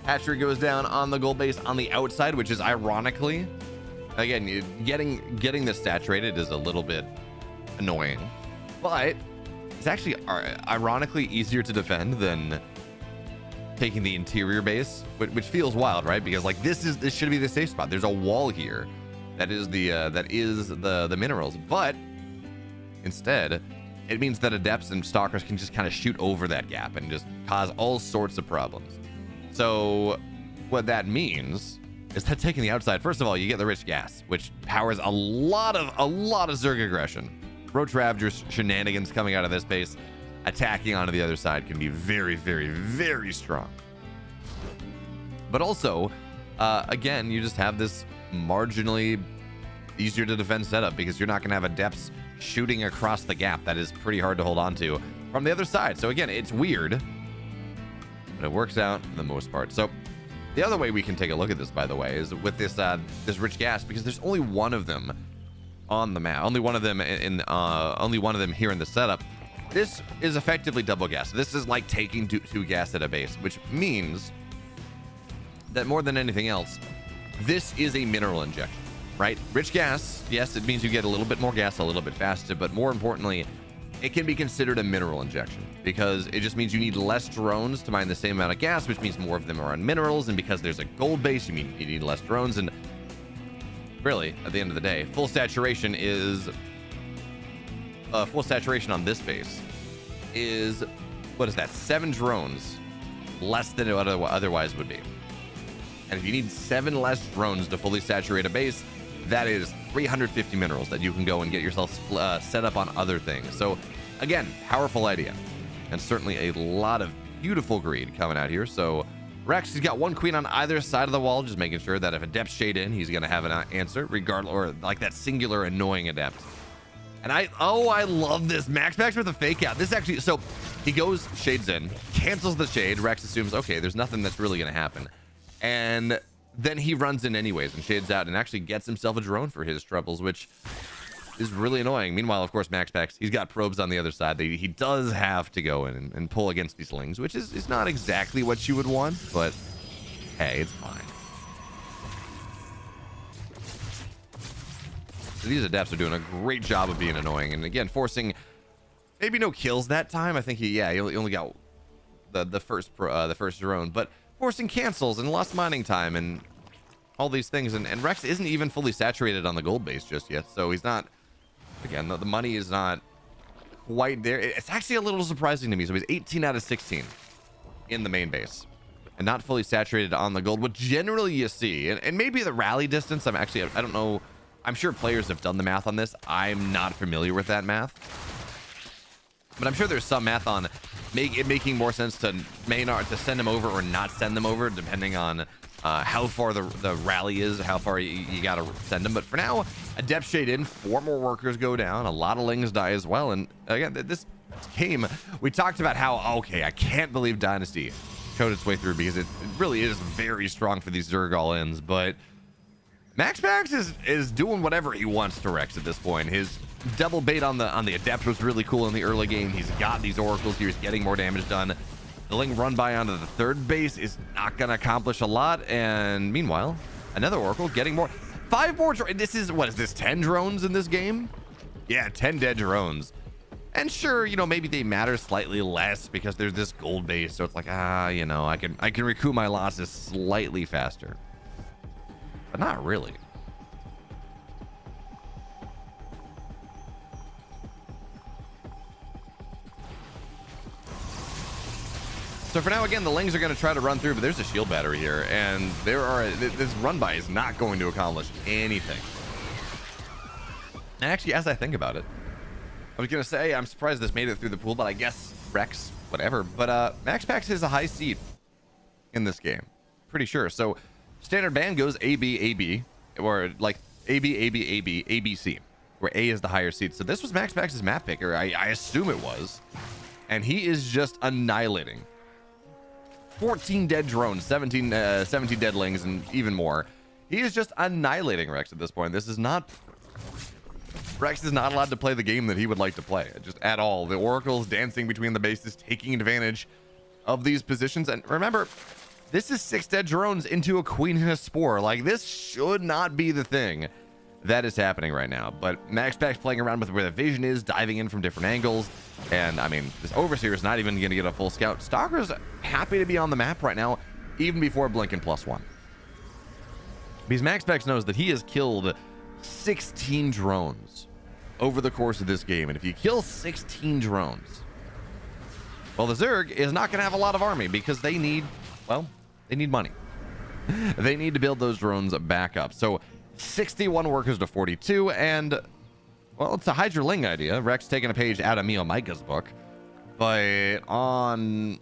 hatchery goes down on the gold base on the outside, which is ironically, again, getting this saturated is a little bit annoying, but it's actually ironically easier to defend than taking the interior base, which feels wild, right? Because like this should be the safe spot. There's a wall here that is the minerals, but instead it means that Adepts and Stalkers can just kind of shoot over that gap and just cause all sorts of problems. So what that means is that taking the outside, first of all, you get the rich gas, which powers a lot of Zerg aggression. Roach Ravager's shenanigans coming out of this base, attacking onto the other side can be very, very, very strong. But also, again, you just have this marginally easier to defend setup because you're not going to have Adepts shooting across the gap. That is pretty hard to hold on to from the other side. So again, it's weird, but it works out for the most part. So the other way we can take a look at this, by the way, is with this this rich gas, because there's only one of them on the map, only one of them only one of them here in the setup. This is effectively double gas. This is like taking two gas at a base, which means that more than anything else, this is a mineral injection, right? Rich gas, yes, it means you get a little bit more gas a little bit faster, but more importantly, it can be considered a mineral injection because it just means you need less drones to mine the same amount of gas, which means more of them are on minerals, and because there's a gold base, you need less drones. And really, at the end of the day, full saturation on this base is, what is that, 7 drones less than it otherwise would be. And if you need 7 less drones to fully saturate a base, that is 350 minerals that you can go and get yourself set up on other things. So again, powerful idea, and certainly a lot of beautiful greed coming out here. So Rex has got 1 queen on either side of the wall, just making sure that if a depth shade in, he's gonna have an answer regardless, or like that singular annoying adept. And I love this Max with a fake out. This actually, so he goes shades in, cancels the shade. Rex assumes, okay, there's nothing that's really gonna happen, and then he runs in anyways and shades out and actually gets himself a drone for his troubles, which is really annoying. Meanwhile, of course, MaxPax, he's got probes on the other side. He does have to go in and pull against these lings, which is not exactly what you would want, but hey, it's fine. So these Adepts are doing a great job of being annoying, and again, forcing maybe no kills that time. I think he only got the first drone, but forcing cancels and lost mining time and all these things, and Rex isn't even fully saturated on the gold base just yet, so he's not, again, the money is not quite there. It's actually a little surprising to me. So he's 18 out of 16 in the main base and not fully saturated on the gold, what generally you see, and maybe the rally distance, I don't know, I'm sure players have done the math on this. I'm not familiar with that math, but I'm sure there's some math on it making more sense to send them over or not send them over, depending on how far the rally is, how far you gotta send them. But for now, a depth shade in, 4 more workers go down, a lot of lings die as well. And again, this game, we talked about how, okay, I can't believe Dynasty showed its way through because it really is very strong for these Zerg all-ins. But MaxPax is doing whatever he wants to Rex at this point. His double bait on the Adept was really cool in the early game. He's got these oracles here. He's getting more damage done. The ling run by onto the 3rd base is not going to accomplish a lot. And meanwhile, another oracle getting more. 5 more. This is, what is this, 10 drones in this game? Yeah, 10 dead drones. And sure, maybe they matter slightly less because there's this gold base. So it's like, I can recoup my losses slightly faster. But not really. So for now, again, the lings are going to try to run through, but there's a shield battery here, and this run by is not going to accomplish anything. And actually, as I think about it, I was going to say I'm surprised this made it through the pool, but I guess Rex, whatever. But MaxPax has a high seed in this game, pretty sure. So standard ban goes A, B, A, B, or like A, B, A, B, A, B, A, B, C, where A is the higher seed. So this was MaxPax's map picker. I assume it was. And he is just annihilating. 14 dead drones, 17 dead lings, and even more. He is just annihilating Rex at this point. Rex is not allowed to play the game that he would like to play, just at all. The oracles dancing between the bases, taking advantage of these positions. And remember, this is 6 dead drones into a queen and a spore. Like, this should not be the thing that is happening right now. But MaxPax playing around with where the vision is, diving in from different angles. And I mean, this Overseer is not even going to get a full scout. Stalker's happy to be on the map right now, even before blinking +1. Because MaxPax knows that he has killed 16 drones over the course of this game. And if you kill 16 drones, well, the Zerg is not going to have a lot of army because they need, well, they need money. They need to build those drones back up. So 61 workers to 42. And, well, it's a Hydra Ling idea. Rex taking a page out of BeoMulf's book. But on...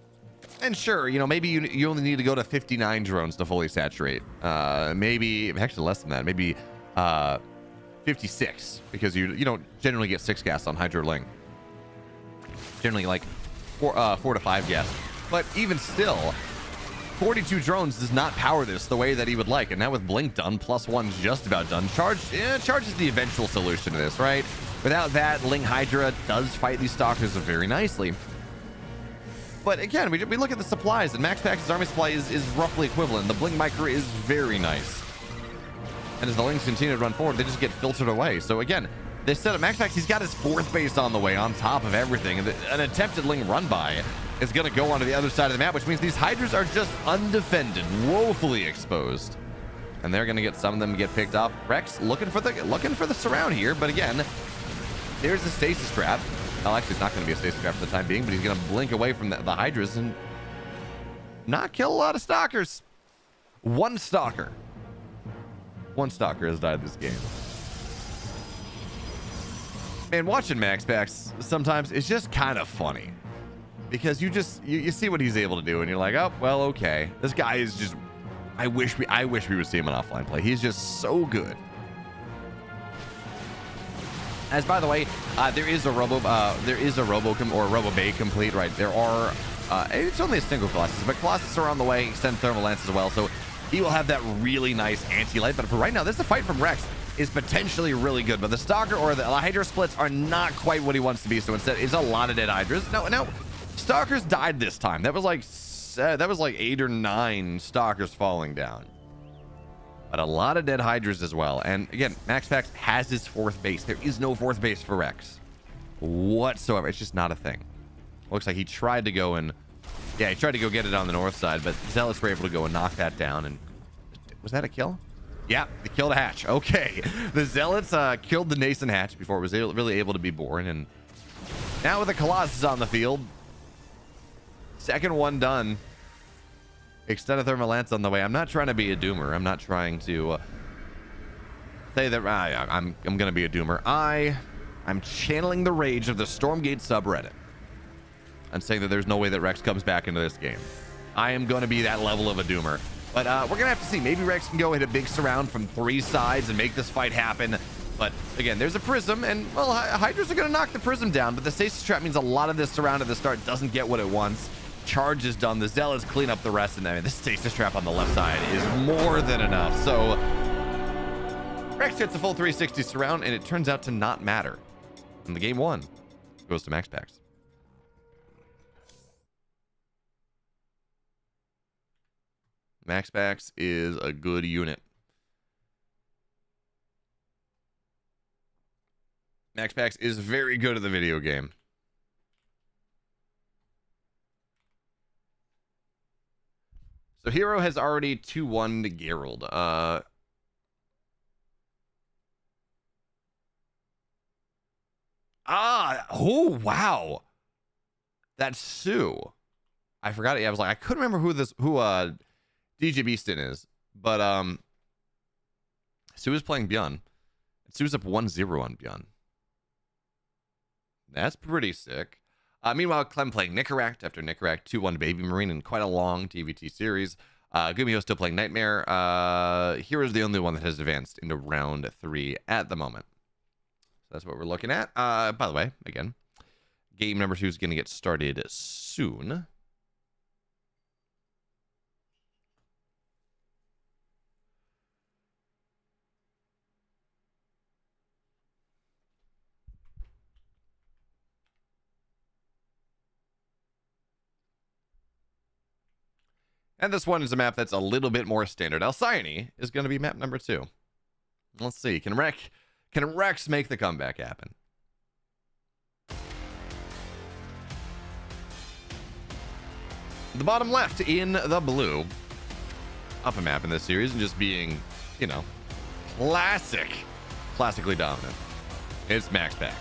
And sure, you know, maybe you only need to go to 59 drones to fully saturate. Maybe, actually less than that. Maybe 56, because you don't generally get 6 gas on Hydra Ling. Generally like 4 to 5 gas. But even still, 42 drones does not power this the way that he would like. And now with Blink done, +1's just about done. Charge is the eventual solution to this, right? Without that, Ling Hydra does fight these stalkers very nicely. But again, we look at the supplies, and MaxPax's army supply is roughly equivalent. The Blink Micro is very nice. And as the Lings continue to run forward, they just get filtered away. So again, they set up MaxPax, he's got his 4th base on the way on top of everything. And an attempted Ling run by is going to go onto the other side of the map, which means these Hydras are just undefended, woefully exposed. And they're going to get some of them get picked off. Rex looking for the surround here, but again, there's the stasis trap. Well, actually, it's not going to be a stasis trap for the time being, but he's going to blink away from the Hydras and not kill a lot of stalkers. One stalker has died this game. Man, watching MaxPax sometimes it's just kind of funny because you see what he's able to do, and you're like, oh well, okay. This guy is just. I wish we would see him in offline play. He's just so good. As by the way, there is a Robo Bay complete, right? There are it's only a single Colossus, but Colossus are on the way, extend thermal lance as well, so he will have that really nice anti-light. But for right now, this is a fight from Rex is potentially really good, but the Stalker or the Hydra splits are not quite what he wants to be. So instead, it's a lot of dead Hydras. Now Stalkers died this time. That was like 8 or 9 Stalkers falling down. But a lot of dead Hydras as well. And again, MaxPax has his 4th base. There is no 4th base for Rex whatsoever. It's just not a thing. Looks like he tried to go and... Yeah, he tried to go get it on the north side, but Zealots were able to go and knock that down. And was that a kill? Yeah, they killed a hatch. Okay. The Zealots killed the nascent hatch before it was really able to be born. And now with the Colossus on the field, 2nd one done. Extended thermal lance on the way. I'm not trying to be a doomer. I'm not trying to say that I'm gonna be a doomer. I'm channeling the rage of the Stormgate subreddit. I'm saying that there's no way that Rex comes back into this game. I am going to be that level of a doomer. But we're gonna have to see. Maybe Rex can go hit a big surround from 3 sides and make this fight happen. But again, there's a prism, and well, Hydras are gonna knock the prism down. But the stasis trap means a lot of this surround at the start doesn't get what it wants. Charge is done. The Zealots clean up the rest, and I mean, the stasis trap on the left side is more than enough. So Rex hits a full 360 surround, and it turns out to not matter. And the game 1 goes to MaxPax. MaxPax is a good unit. MaxPax is very good at the video game. So herO has already 2-1 to Gerald. Oh wow. That's Sue. I forgot it. I was like, I couldn't remember who DJ Beaston is, but Sue is playing ByuN. Sue's up 1-0 on ByuN. That's pretty sick. Meanwhile, Clem playing Nicaract after Nicaract 2-1 Baby Marine in quite a long TVT series. Gumio still playing Nightmare. hero's the only one that has advanced into round 3 at the moment. So that's what we're looking at. By the way, again, game number 2 is going to get started soon. And this one is a map that's a little bit more standard. Alcyone is going to be map number 2. Let's see. Can Rex make the comeback happen? The bottom left in the blue. Up a map in this series and just being, you know, classically dominant. It's MaxPax.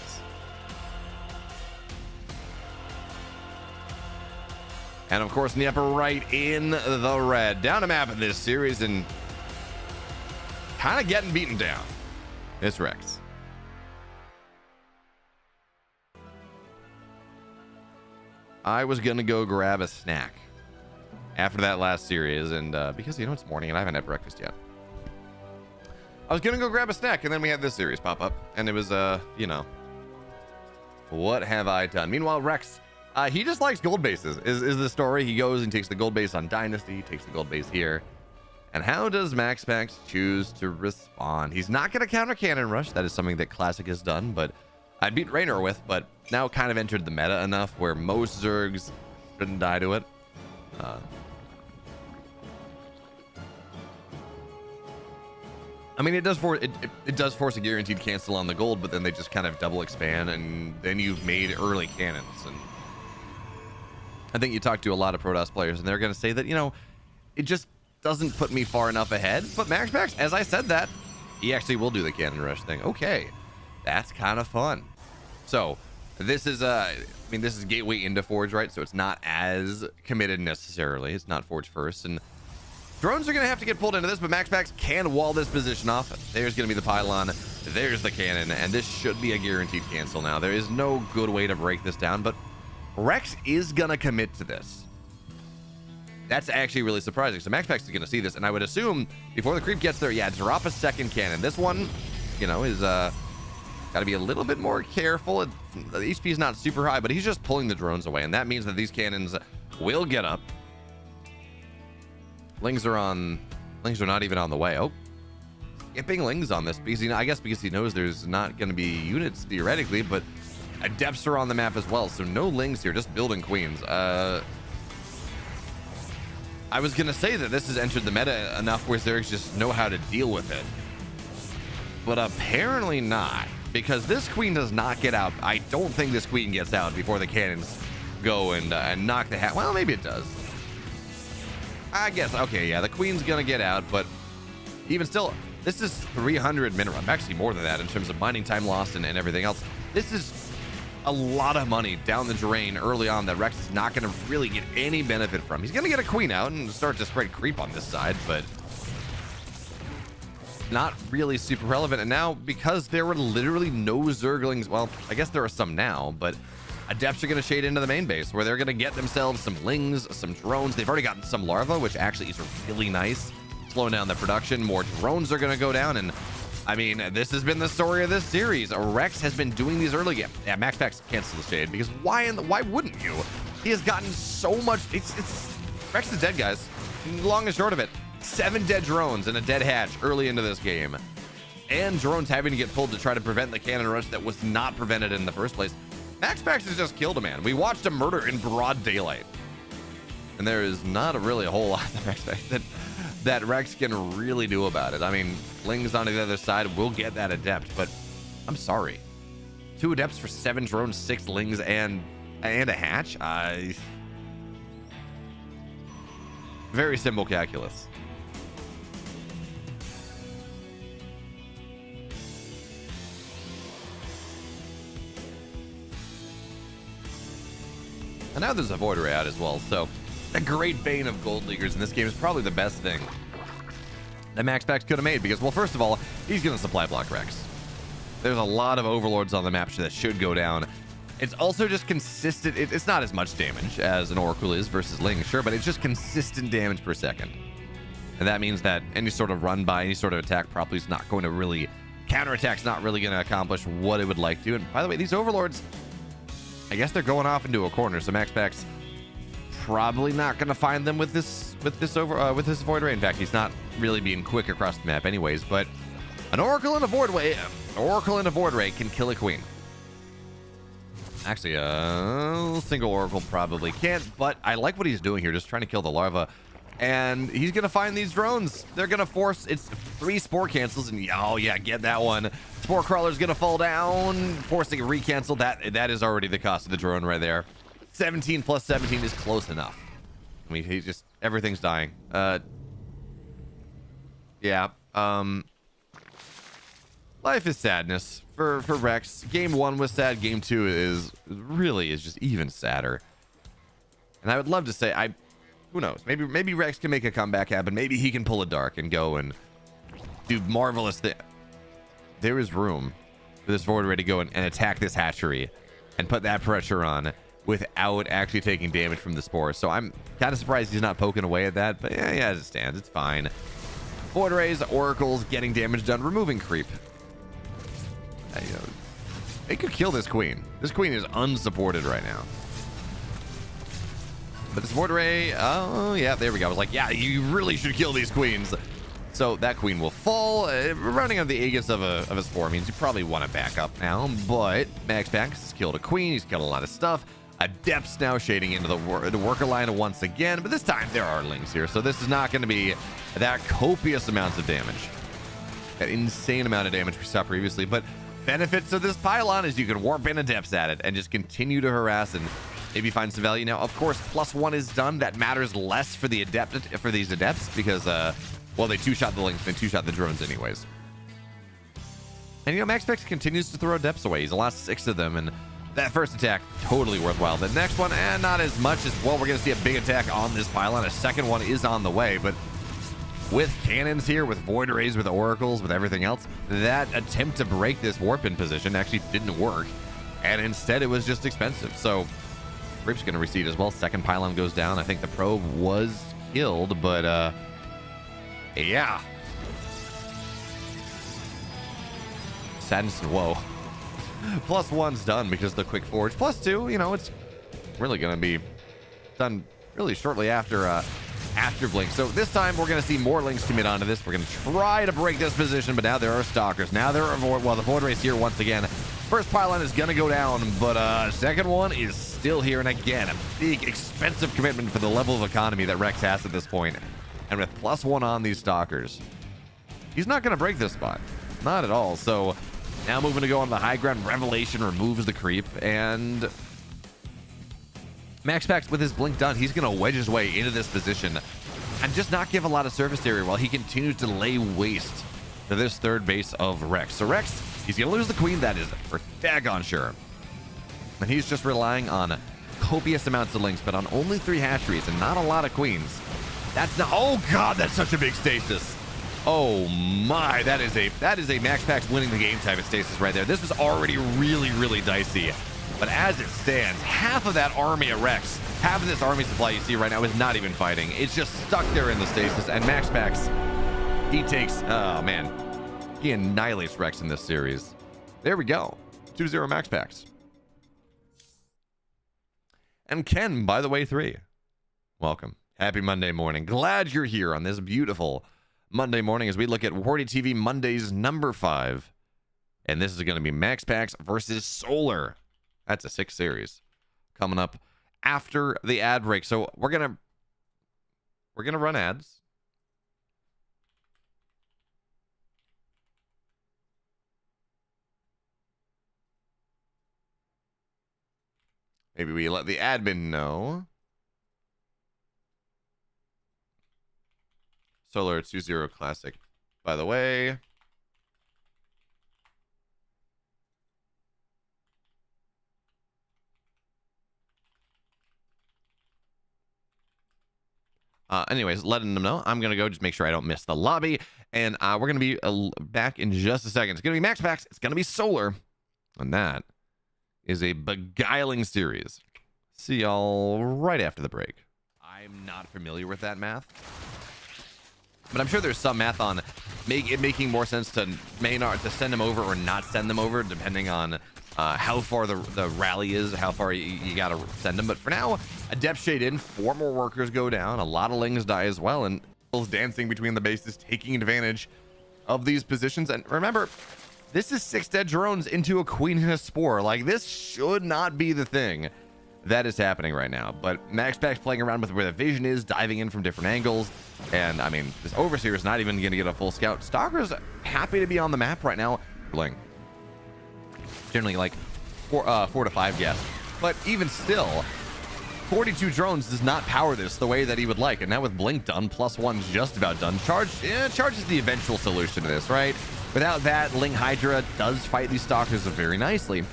And of course, in the upper right, in the red, down a map in this series and kind of getting beaten down. It's Rex. I was gonna go grab a snack after that last series, and because you know it's morning and I haven't had breakfast yet, I was gonna go grab a snack, and then we had this series pop up, and it was you know, what have I done? Meanwhile, Rex, he just likes gold bases. Is the story? He goes and takes the gold base on Dynasty, takes the gold base here. And how does MaxPax choose to respond? He's not going to counter Cannon Rush. That is something that Classic has done, but I'd beat Raynor with, but now kind of entered the meta enough where most Zergs shouldn't die to it. I mean, it does force a guaranteed cancel on the gold, but then they just kind of double expand, and then you've made early cannons. And I think you talk to a lot of Protoss players, and they're going to say that, you know, it just doesn't put me far enough ahead. But MaxPax, as I said that, he actually will do the Cannon Rush thing. Okay, that's kind of fun. So this is I mean, this is gateway into Forge, right? So it's not as committed necessarily. It's not Forge first, and drones are going to have to get pulled into this, but MaxPax can wall this position off. There's going to be the pylon. There's the cannon, and this should be a guaranteed cancel now. There is no good way to break this down, but Rex is going to commit to this. That's actually really surprising. So MaxPax is going to see this, and I would assume before the creep gets there, yeah, drop a second cannon. This one, you know, is got to be a little bit more careful. The HP is not super high, but he's just pulling the drones away, and that means that these cannons will get up. Lings are not even on the way. Oh, skipping Lings on this because I guess because he knows there's not going to be units theoretically, but Adepts are on the map as well, so no Lings here, just building Queens. I was gonna say that this has entered the meta enough where Zergs just know how to deal with it, but apparently not, because this Queen does not get out. I don't think this Queen gets out before the cannons go and knock the hat. Well, maybe it does. I guess. Okay, yeah, the Queen's gonna get out, but even still, this is 300 minimum. Actually, more than that in terms of mining time lost and everything else. This is a lot of money down the drain early on that Rex is not going to really get any benefit from. He's going to get a Queen out and start to spread creep on this side, but not really super relevant. And now, because there were literally no Zerglings, well, I guess there are some now, but Adepts are going to shade into the main base where they're going to get themselves some Lings, some drones. They've already gotten some Larva, which actually is really nice, slowing down the production. More drones are going to go down, and I mean, this has been the story of this series. Rex has been doing these early games. Yeah, MaxPax cancel the shade because why wouldn't you? He has gotten so much. It's Rex is dead, guys. Long and short of it, 7 dead drones and a dead hatch early into this game, and drones having to get pulled to try to prevent the cannon rush that was not prevented in the first place. MaxPax has just killed a man. We watched a murder in broad daylight, and there is not really a whole lot that MaxPax that Rex can really do about it. I mean, Lings on the other side will get that Adept, but I'm sorry. 2 Adepts for 7 drones, 6 Lings, and a hatch? Very simple calculus. And now there's a Void Ray out as well, so the great bane of Gold Leaguers in this game is probably the best thing that MaxPax could have made, because, well, first of all, he's going to supply block Rex. There's a lot of Overlords on the map that should go down. It's also just consistent. It's not as much damage as an Oracle is versus Ling, sure, but it's just consistent damage per second. And that means that any sort of run by, any sort of attack probably is not going to really, counterattack's not really going to accomplish what it would like to. And by the way, these Overlords, I guess they're going off into a corner, so MaxPax probably not going to find them with this Void Ray. In fact, he's not really being quick across the map anyways, but an Oracle and a Void Ray can kill a Queen. Actually, a single Oracle probably can't, but I like what he's doing here, just trying to kill the larva. And he's going to find these drones. They're going to force, it's 3 Spore cancels, and oh yeah, get that one. Spore Crawler's going to fall down, forcing a recancel. That is already the cost of the drone right there. 17 plus 17 is close enough. I mean, he just, everything's dying. Yeah. life is sadness for Rex. Game 1 was sad. Game 2 is just even sadder. And I would love to say, who knows? Maybe Rex can make a comeback happen. Maybe he can pull a dark and go and do marvelous things. There is room for this Void Ray to go and attack this hatchery and put that pressure on without actually taking damage from the spores. So I'm kind of surprised he's not poking away at that. But yeah, as it stands, it's fine. Void Rays, Oracles, getting damage done, removing creep. It could kill this queen. This queen is unsupported right now. But this Void Ray, oh yeah, there we go. I was like, yeah, you really should kill these queens. So that queen will fall. Running on the Aegis of a spore means you probably want to back up now. But MaxPax has killed a queen. He's killed a lot of stuff. Adepts now shading into the worker line once again. But this time there are links here. So this is not going to be that copious amounts of damage. That insane amount of damage we saw previously. But benefits of this pylon is you can warp in Adepts at it and just continue to harass and maybe find some value. Now, of course, +1 is done. That matters less for these Adepts because, well, they two-shot the links, they two-shot the drones anyways. And, MaxPax continues to throw Adepts away. He's lost 6 of them, and that first attack, totally worthwhile. The next one, not as much as, well, we're going to see a big attack on this pylon. A second one is on the way, but with cannons here, with Void Rays, with Oracles, with everything else, that attempt to break this warp-in position actually didn't work, and instead it was just expensive. So Creep's going to recede as well. Second pylon goes down. I think the probe was killed, but yeah. Sadness and woe. +1's done because of the quick forge. +2, it's really going to be done really shortly after Blink. So this time we're going to see more links commit onto this. We're going to try to break this position, but now there are stalkers. Now there are the Void Rays here once again. First pylon is going to go down, but second one is still here. And again, a big, expensive commitment for the level of economy that Rex has at this point. And with +1 on these stalkers, he's not going to break this spot. Not at all. So now moving to go on the high ground. Revelation removes the creep, and MaxPax with his blink done, he's going to wedge his way into this position and just not give a lot of surface area while he continues to lay waste to this third base of Rex. So Rex, he's going to lose the queen, that is for daggone sure. And he's just relying on copious amounts of links, but on only 3 hatcheries and not a lot of queens. That's not, oh god, that's such a big stasis. Oh my, that is a MaxPax winning the game type of stasis right there. This was already really, really dicey. But as it stands, half of that army of Rex, half of this army supply you see right now is not even fighting. It's just stuck there in the stasis, and MaxPax, he takes, oh man, he annihilates Rex in this series. There we go, 2-0 MaxPax. And Ken, by the way, 3. Welcome. Happy Monday morning. Glad you're here on this beautiful Monday morning as we look at WardiTV Mondays number 5. And this is going to be MaxPax versus Solar. That's a 6 series coming up after the ad break. So we're gonna run ads. Maybe we let the admin know. Solar 2-0 Classic, by the way. Anyways, letting them know. I'm going to go just make sure I don't miss the lobby. And we're going to be back in just a second. It's going to be MaxPax. It's going to be Solar. And that is a beguiling series. See y'all right after the break. I'm not familiar with that math. But I'm sure there's some math on it making more sense to send them over or not send them over, depending on how far the rally is, how far you got to send them. But for now, a depth shade in, 4 more workers go down, a lot of lings die as well, and dancing between the bases, taking advantage of these positions. And remember, this is 6 dead drones into a queen and a spore. Like, this should not be the thing that is happening right now. But MaxPax playing around with where the vision is, diving in from different angles. And I mean, this Overseer is not even going to get a full scout. Stalker's happy to be on the map right now. Bling. Generally like 4 to 5 yes. But even still, 42 drones does not power this the way that he would like. And now with Blink done, +1's just about done. Charge is the eventual solution to this, right? Without that, Ling Hydra does fight these Stalkers very nicely.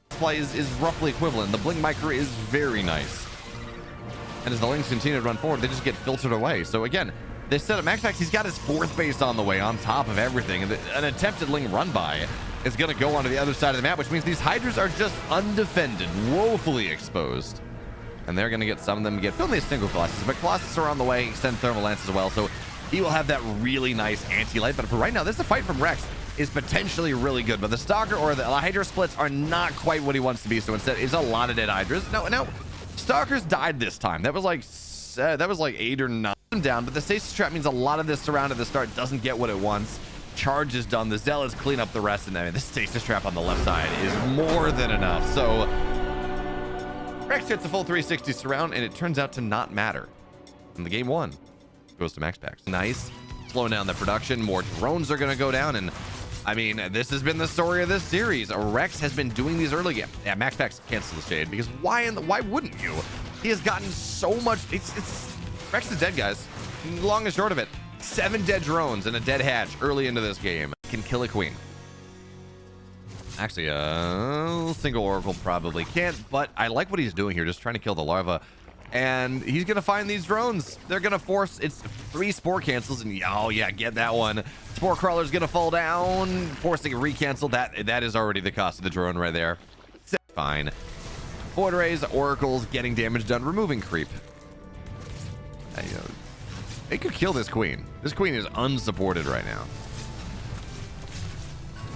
Play is roughly equivalent. The Blink Micro is very nice. And as the Lings continue to run forward, they just get filtered away. So again, they set up MaxPax. He's got his 4th base on the way on top of everything. And an attempted Ling run by is going to go onto the other side of the map, which means these Hydras are just undefended, woefully exposed. And they're going to get some of them get only a single Colossus, but Colossus are on the way, extend Thermal Lance as well. So he will have that really nice anti-light. But for right now, this is a fight from Rex is potentially really good. But the Stalker or the Hydra splits are not quite what he wants to be. So instead, it's a lot of dead Hydras. No, Stalkers died this time. That was like 8 or 9 down. But the Stasis Trap means a lot of this surround at the start doesn't get what it wants. Charge is done. The Zealots clean up the rest. And I mean, the Stasis Trap on the left side is more than enough. So Rex hits a full 360 surround, and it turns out to not matter. And the game 1 goes to MaxPax. Nice. Slowing down the production. More drones are going to go down. And I mean, this has been the story of this series. Rex has been doing these early games. Yeah, MaxPax cancels the shade because why wouldn't you? He has gotten so much. Rex is dead, guys. Long and short of it. 7 dead drones and a dead hatch early into this game. Can kill a queen. Actually, a single Oracle probably can't, but I like what he's doing here, just trying to kill the larva. And he's going to find these drones. They're going to force, it's 3 spore cancels, and oh yeah, get that one. Spore crawler's going to fall down, forcing a recancel. That is already the cost of the drone right there. Fine. Void Rays, Oracles, getting damage done, removing creep. They could kill this queen. This queen is unsupported right now.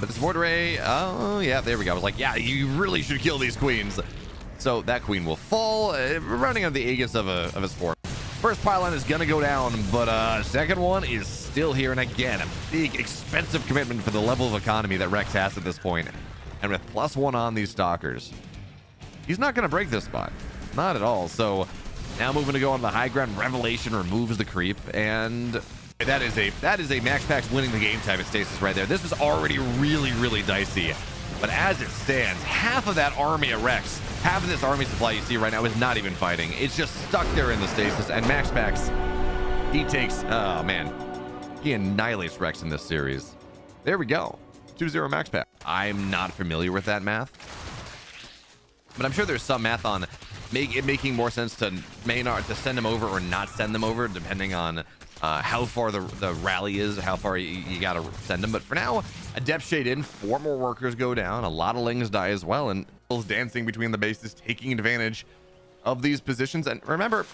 But this Void Ray, oh yeah, there we go. I was like, yeah, you really should kill these queens. So that queen will fall, running on the Aegis of a spore. First pylon is gonna go down, but second one is still here. And again, a big, expensive commitment for the level of economy that Rex has at this point. And with +1 on these Stalkers, he's not gonna break this spot, not at all. So now moving to go on the high ground. Revelation removes the creep, and that is a MaxPax winning the game type of stasis right there. This was already really, really dicey, but as it stands, half of that army of Rex, half of this army supply you see right now is not even fighting. It's just stuck there in the stasis, and MaxPax, he takes, oh man, he annihilates Rex in this series. There we go. 2-0 MaxPax. I'm not familiar with that math, but I'm sure there's some math on it making more sense to to send them over or not send them over, depending on how far the rally is, how far you gotta send them. But for now, a depth shade in, 4 more workers go down, a lot of Lings die as well, and dancing between the bases, taking advantage of these positions. And remember,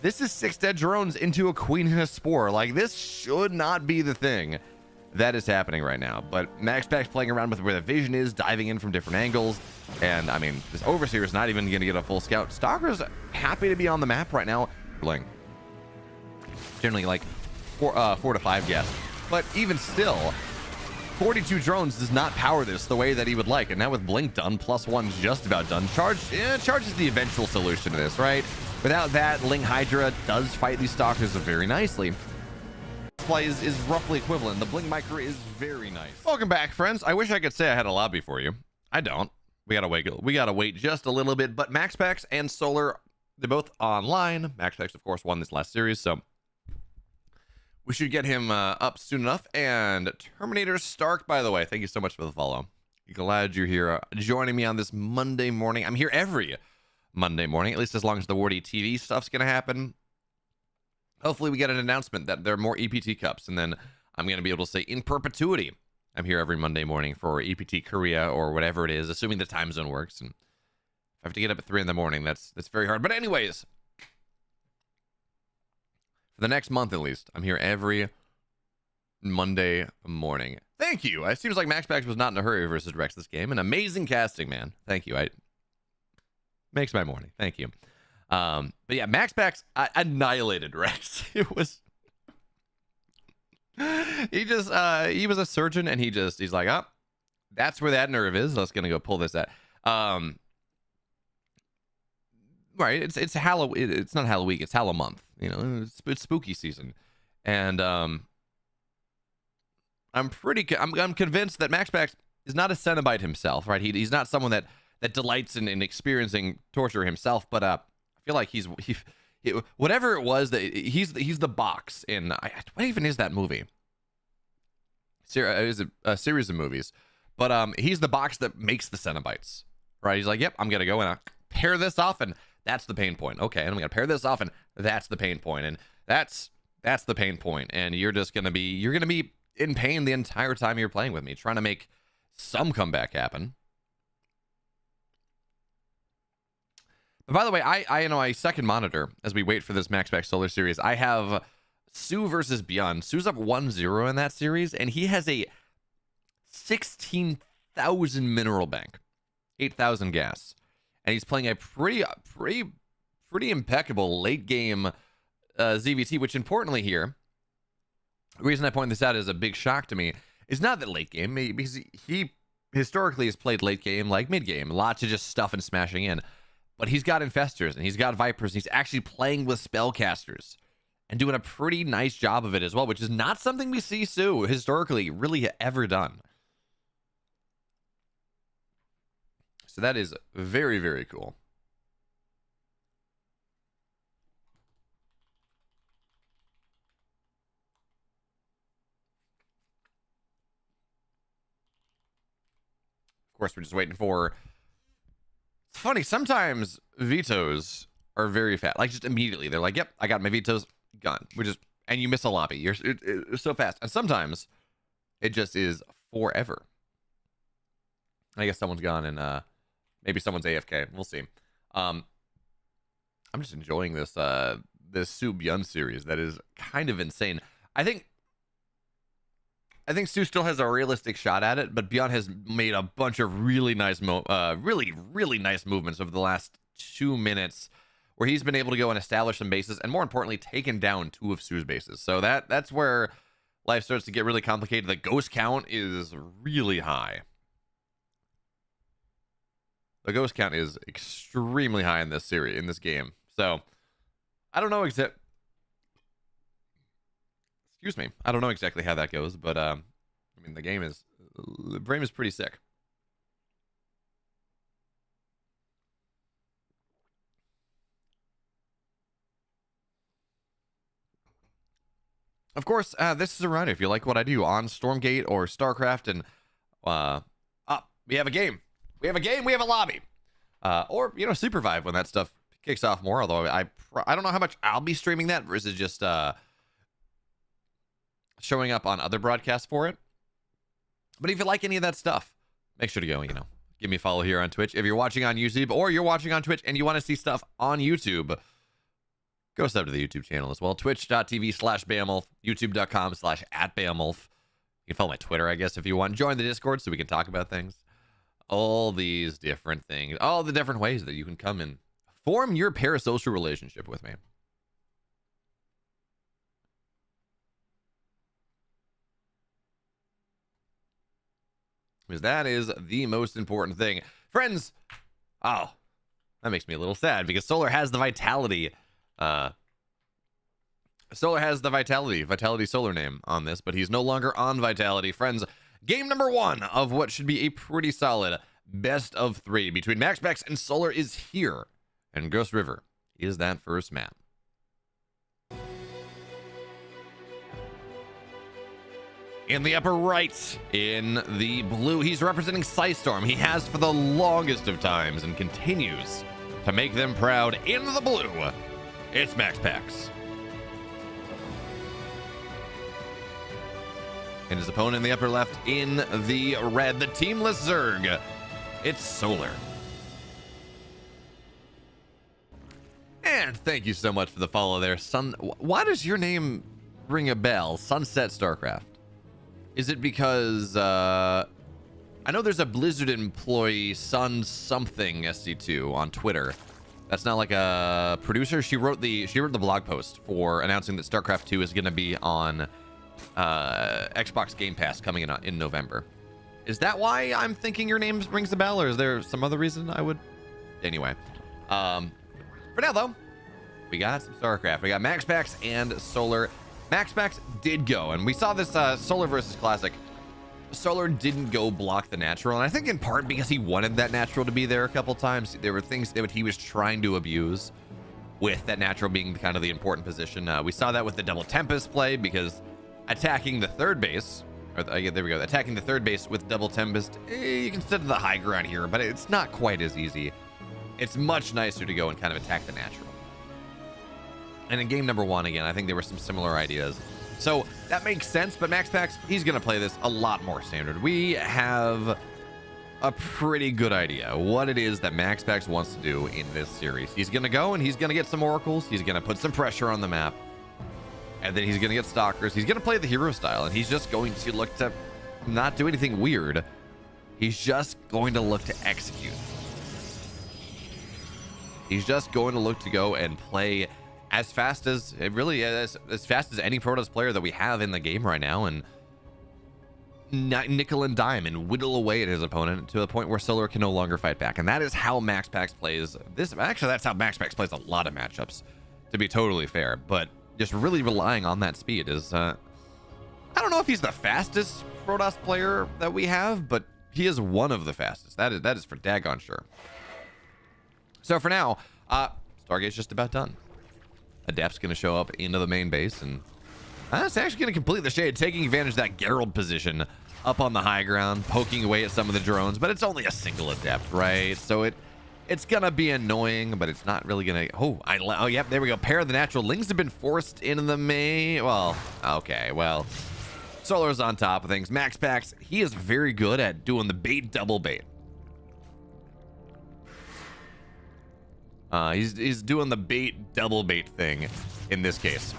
this is 6 dead drones into a queen and a spore. Like, this should not be the thing that is happening right now. But MaxPax playing around with where the vision is, diving in from different angles. And I mean, this Overseer is not even going to get a full scout. Stalker's happy to be on the map right now. Generally like 4 to 5 guess. But even still, 42 drones does not power this the way that he would like. And now with Blink done, +1's just about done. Charge is the eventual solution to this, right? Without that, Ling Hydra does fight these Stalkers very nicely. Play is roughly equivalent. The Blink Micro is very nice. Welcome back, friends. I wish I could say I had a lobby for you. I don't. We gotta wait just a little bit. But MaxPax and Solar, they're both online. MaxPax, of course, won this last series, so we should get him up soon enough. And Terminator Stark, by the way, thank you so much for the follow. Glad you're here joining me on this Monday morning. I'm here every Monday morning, at least as long as the WardiTV stuff's gonna happen. Hopefully we get an announcement that there are more EPT Cups, and then I'm going to be able to say in perpetuity, I'm here every Monday morning for EPT Korea or whatever it is, assuming the time zone works. And if I have to get up at 3 in the morning, that's very hard. But anyways, for the next month at least, I'm here every Monday morning. Thank you. It seems like MaxPax was not in a hurry versus Rex this game. An amazing casting, man. Thank you. Makes my morning. Thank you. But yeah, MaxPax annihilated Rex. It was he was a surgeon, and he's like, oh, that's where that nerve is. Let's gonna go pull this out. Right, it's Halloween. It's not Halloween, it's Hallow month. You know, it's spooky season. And I'm convinced that MaxPax is not a Cenobite himself, right? He's not someone that delights in experiencing torture himself, but I feel like whatever it was, that he's the box in what even is that movie? a series of movies, but he's the box that makes the Cenobites, right? He's like, yep, I'm gonna go and pair this off, and that's the pain point. Okay, and I'm gonna pair this off, and that's the pain point, and that's the pain point, and you're gonna be in pain the entire time you're playing with me, trying to make some comeback happen. But by the way, I second monitor as we wait for this Max Pack Solar series. I have Sue versus ByuN. Sue's up 1-0 in that series, and he has a 16,000 mineral bank, 8,000 gas, and he's playing a pretty impeccable late game ZVT. Which, importantly here, the reason I point this out as a big shock to me is not that late game, because he historically has played late game like mid game, lots of just stuff and smashing in. But he's got Infestors, and he's got Vipers, and he's actually playing with Spellcasters and doing a pretty nice job of it as well, which is not something we see Sue historically really ever done. So that is very, very cool. Of course, we're just waiting for... It's funny, sometimes vetoes are very fast. Like, just immediately. They're like, yep, I got my vetoes, gone. And you miss a lobby. It's so fast. And sometimes it just is forever. I guess someone's gone, and maybe someone's AFK. We'll see. I'm just enjoying this Sue ByuN series. That is kind of insane. I think Sue still has a realistic shot at it, but ByuN has made a bunch of really nice, really nice movements over the last 2 minutes, where he's been able to go and establish some bases, and more importantly, taken down 2 of Sue's bases. So that's where life starts to get really complicated. The ghost count is really high. The ghost count is extremely high in this series, in this game. So I don't know exactly. Excuse me. I don't know exactly how that goes, but I mean, the game is pretty sick. Of course, this is a reminder. If you like what I do on Stormgate or Starcraft, and we have a game. We have a lobby. Or, Supervive when that stuff kicks off more. Although I don't know how much I'll be streaming that versus just showing up on other broadcasts for it. But if you like any of that stuff, make sure to go, give me a follow here on Twitch. If you're watching on YouTube or you're watching on Twitch and you want to see stuff on YouTube, go sub to the YouTube channel as well. Twitch.tv/BeoMulf, YouTube.com/@BeoMulf. You can follow my Twitter, I guess, if you want. Join the Discord so we can talk about things. All these different things, all the different ways that you can come and form your parasocial relationship with me. Because that is the most important thing. Friends, that makes me a little sad because Solar has the Vitality. Solar has the Vitality Solar name on this, but he's no longer on Vitality. Friends, game number 1 of what should be a pretty solid best of 3 between MaxPax and Solar is here. And Ghost River is that first map. In the upper right, in the blue, he's representing Psystorm. He has for the longest of times and continues to make them proud. In the blue, it's MaxPax. And his opponent in the upper left, in the red, the teamless Zerg, it's Solar. And thank you so much for the follow there, Sun. Why does your name ring a bell? Sunset Starcraft. Is it because I know there's a Blizzard employee, Sun something SC2 on Twitter. That's not like a producer. She wrote the blog post for announcing that StarCraft 2 is going to be on Xbox Game Pass coming in November. Is that why I'm thinking your name rings a bell, or is there some other reason I would? Anyway, for now though, we got some StarCraft. We got MaxPax and Solar. MaxPax did go, and we saw this Solar versus Classic. Solar didn't go block the natural, and I think in part because he wanted that natural to be there a couple times. There were things that he was trying to abuse, with that natural being kind of the important position. We saw that with the double Tempest play, because attacking the third base Yeah, there we go. Attacking the third base with double Tempest. You can sit to the high ground here, but it's not quite as easy. It's much nicer to go and kind of attack the natural. And in game number 1, again, I think there were some similar ideas. So that makes sense, but MaxPax, he's going to play this a lot more standard. We have a pretty good idea what it is that MaxPax wants to do in this series. He's going to go and he's going to get some oracles. He's going to put some pressure on the map. And then he's going to get stalkers. He's going to play the hero style, and he's just going to look to not do anything weird. He's just going to look to execute. He's just going to look to go and play as fast as as fast as any Protoss player that we have in the game right now, and nickel and dime and whittle away at his opponent to the point where Solar can no longer fight back. And that is how MaxPax plays this. Actually, that's how MaxPax plays a lot of matchups, to be totally fair. But just really relying on that speed is I don't know if he's the fastest Protoss player that we have, but he is one of the fastest. That is for daggone sure. So for now, Stargate's just about done. Adept's going to show up into the main base, and it's actually going to complete the shade, taking advantage of that Geralt position up on the high ground, poking away at some of the drones, but it's only a single Adept, right? So it's going to be annoying, but it's not really going to... Oh, yep, there we go. Pair of the natural. Lings have been forced into the main... Well, okay, well... Solar's on top of things. MaxPax, he is very good at doing the bait double bait. He's doing the bait double bait thing in this case,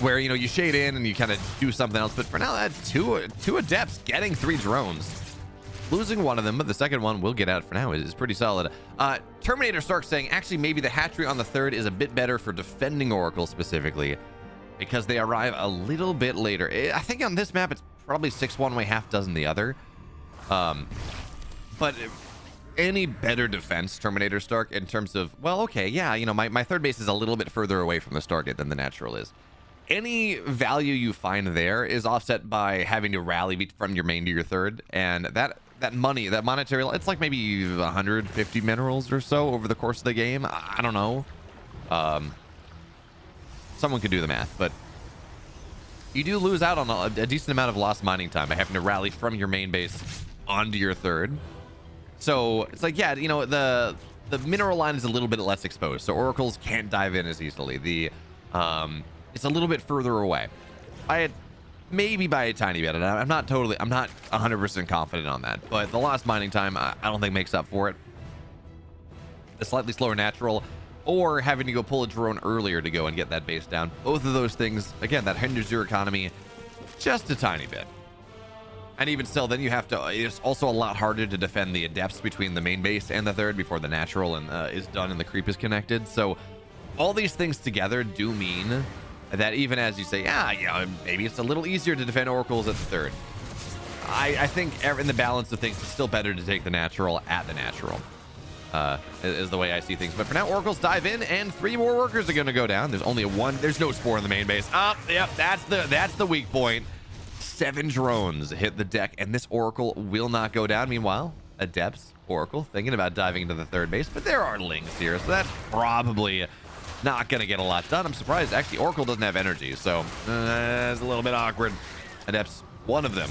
where you shade in and you kind of do something else. But for now, that's two Adepts getting 3 drones, losing one of them, but the second one will get out for now. Is pretty solid. Terminator Stark saying actually maybe the hatchery on the third is a bit better for defending Oracle specifically, because they arrive a little bit later. I think on this map it's probably 6 one way, half dozen the other. But any better defense, Terminator Stark, in terms of, well, okay, yeah, my third base is a little bit further away from the Stargate than the natural is. Any value you find there is offset by having to rally from your main to your third, and that money, that monetary, it's like maybe 150 minerals or so over the course of the game. I don't know. Someone could do the math, but you do lose out on a decent amount of lost mining time by having to rally from your main base onto your third. So it's like, yeah, the mineral line is a little bit less exposed, so oracles can't dive in as easily. It's a little bit further away, maybe by a tiny bit. And I'm not 100% confident on that, but the lost mining time I don't think makes up for it. The slightly slower natural, or having to go pull a drone earlier to go and get that base down. Both of those things, again, that hinders your economy just a tiny bit. And even still, then you have to... It's also a lot harder to defend the Adepts between the main base and the third before the natural is done and the creep is connected. So all these things together do mean that even as you say, maybe it's a little easier to defend oracles at the third, I think in the balance of things, it's still better to take the natural at the natural. Is the way I see things. But for now, oracles dive in, and 3 more workers are going to go down. There's only there's no spore in the main base. Yep, that's the weak point. 7 drones hit the deck, and this oracle will not go down. Meanwhile, Adepts, oracle, thinking about diving into the third base, but there are Lings here, so that's probably not going to get a lot done. I'm surprised. Actually, oracle doesn't have energy, so it's a little bit awkward. Adepts, one of them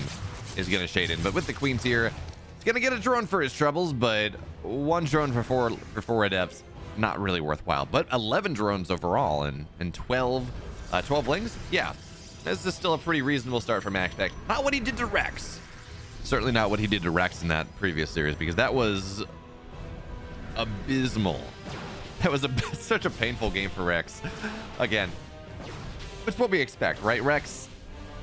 is going to shade in, but with the queens here, it's going to get a drone for his troubles, but 1 drone for four Adepts, not really worthwhile. But 11 drones overall, and 12 Lings, yeah. This is still a pretty reasonable start for MaxPax. Not what he did to Rex. Certainly not what he did to Rex in that previous series, because that was abysmal. That was such a painful game for Rex. Again, it's what we expect, right? Rex,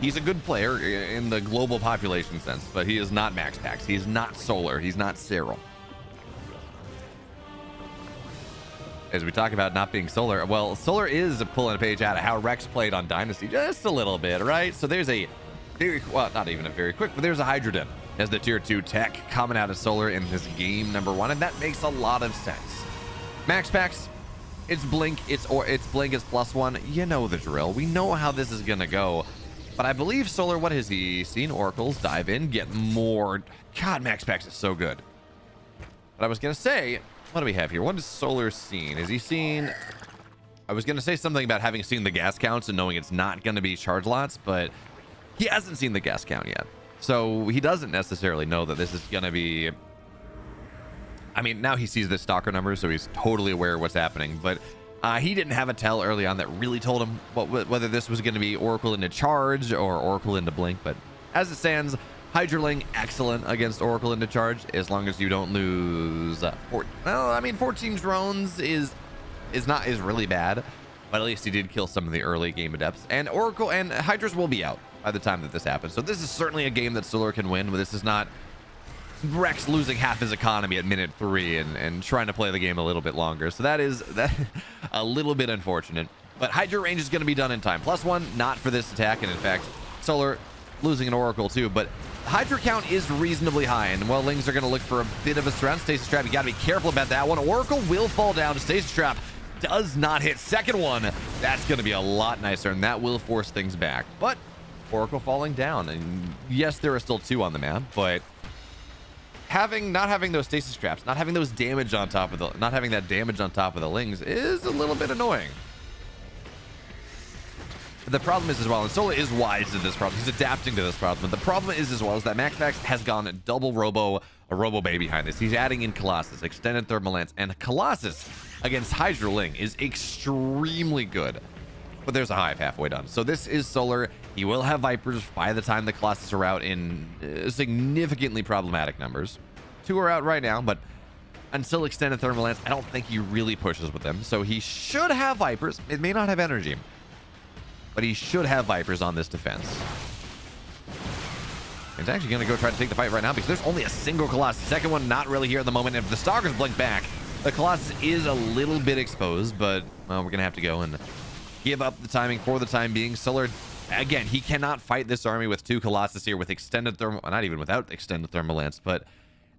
he's a good player in the global population sense, but he is not MaxPax. He's not Solar. He's not herO. As we talk about not being Solar, well, Solar is pulling a page out of how Rex played on Dynasty just a little bit, right? So there's a not even a very quick, but there's a Hydroden as the tier 2 tech coming out of Solar in this game number 1, and that makes a lot of sense. MaxPax, it's Blink, it's Blink, it's +1. You know the drill. We know how this is gonna go. But I believe Solar, what has he seen? Oracles dive in, get more. God, MaxPax is so good. But I was gonna say, what do we have here? What has Solar seen? Has he seen... I was going to say something about having seen the gas counts and knowing it's not going to be charge lots, but he hasn't seen the guest count yet. So he doesn't necessarily know that this is going to be... I mean, now he sees the stalker numbers, so he's totally aware of what's happening. But he didn't have a tell early on that really told him whether this was going to be Oracle into Charge or Oracle into Blink. But as it stands, Hydraling, excellent against Oracle into Charge, as long as you don't lose... 14 drones is really bad. But at least he did kill some of the early game adepts. And Oracle and Hydras will be out by the time that this happens. So this is certainly a game that Solar can win, but this is not Rex losing half his economy at minute 3 and trying to play the game a little bit longer. So that a little bit unfortunate. But Hydra range is going to be done in time. +1, not for this attack. And in fact, Solar losing an Oracle too. But Hydra count is reasonably high. And while Lings are going to look for a bit of a surround, Stasis Trap, you got to be careful about that one. Oracle will fall down. Stasis Trap does not hit. Second one, that's going to be a lot nicer. And that will force things back. But Oracle falling down. And yes, there are still 2 on the map. But not having those stasis traps, not having those damage on top of not having that damage on top of the Lings is a little bit annoying. The problem is as well, and Solar is wise to this problem. He's adapting to this problem. The problem is as well is that MaxPax has gone double a Robo Bay behind this. He's adding in Colossus, extended Thermal Lance, and Colossus against Hydra Ling is extremely good. But there's a hive halfway done. So this is Solar. He will have Vipers by the time the Colossus are out in significantly problematic numbers. 2 are out right now, but until extended Thermal Lance, I don't think he really pushes with them. So he should have Vipers. It may not have energy, but he should have Vipers on this defense. He's actually going to go try to take the fight right now because there's only a single Colossus. Second one not really here at the moment. If the Stalkers blink back, the Colossus is a little bit exposed, but well, we're going to have to go and give up the timing for the time being. Solar, again, he cannot fight this army with 2 Colossus here with extended thermal, not even without extended Thermal Lance, but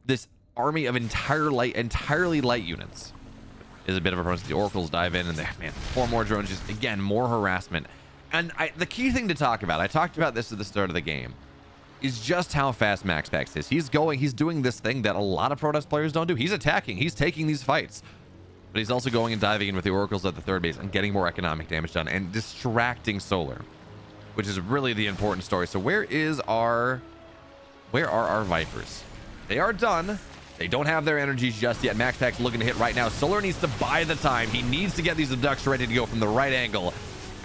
this army of entirely light units is a bit of a problem. The Oracles dive in and man, 4 more drones, just again, more harassment. And the key thing to talk about, I talked about this at the start of the game, is just how fast MaxPax is. He's doing this thing that a lot of Protoss players don't do. He's attacking, he's taking these fights. But he's also going and diving in with the Oracles at the third base and getting more economic damage done and distracting Solar, which is really the important story. So where are our Vipers? They are done. They don't have their energies just yet. MaxPax looking to hit right now. Solar needs to buy the time. He needs to get these abducts ready to go from the right angle.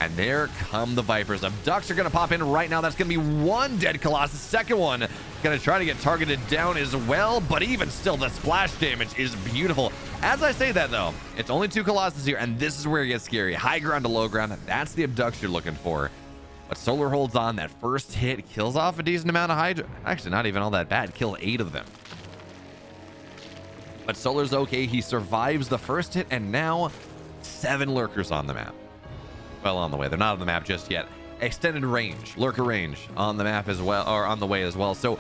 And there come the Vipers. Abducts are going to pop in right now. That's going to be 1 dead Colossus. Second one going to try to get targeted down as well. But even still, the splash damage is beautiful. As I say that, though, it's only 2 Colossus here. And this is where it gets scary. High ground to low ground. That's the abducts you're looking for. But Solar holds on. That first hit kills off a decent amount of Hydra. Actually, not even all that bad. Kill 8 of them. But Solar's okay. He survives the first hit. And now 7 lurkers on the map. Well, on the way. They're not on the map just yet. Extended range, lurker range on the map as well, or on the way as well. So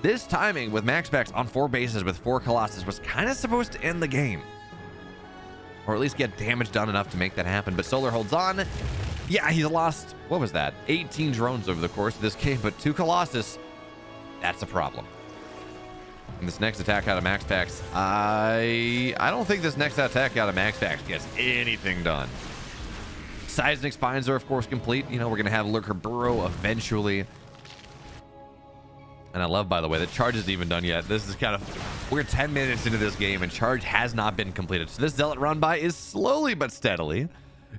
this timing with MaxPax on 4 bases with 4 Colossus was kind of supposed to end the game, or at least get damage done enough to make that happen. But Solar holds on. Yeah, he's lost, what was that, 18 drones over the course of this game, but 2 Colossus, that's a problem. And this next attack out of MaxPax, I don't think this next attack out of MaxPax gets anything done. Seismic spines are, of course, complete. You know, we're going to have Lurker Burrow eventually. And I love, by the way, that Charge isn't even done yet. This is kind of... We're 10 minutes into this game, and Charge has not been completed. So this Zealot run-by is slowly but steadily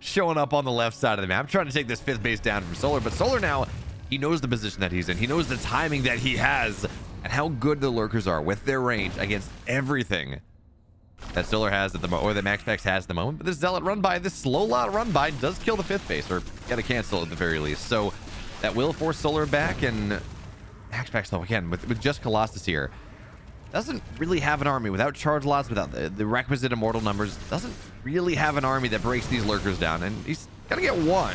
showing up on the left side of the map, trying to take this 5th base down from Solar. But Solar now, he knows the position that he's in. He knows the timing that he has and how good the Lurkers are with their range against everything that Solar has at the moment, or that MaxPax has at the moment. But this Zealot run-by, this slow lot run-by does kill the 5th base, or gotta cancel at the very least. So that will force Solar back, and MaxPax, though, again, with just Colossus here, doesn't really have an army without charge lots, without the requisite immortal numbers, doesn't really have an army that breaks these Lurkers down, and he's gonna get 1.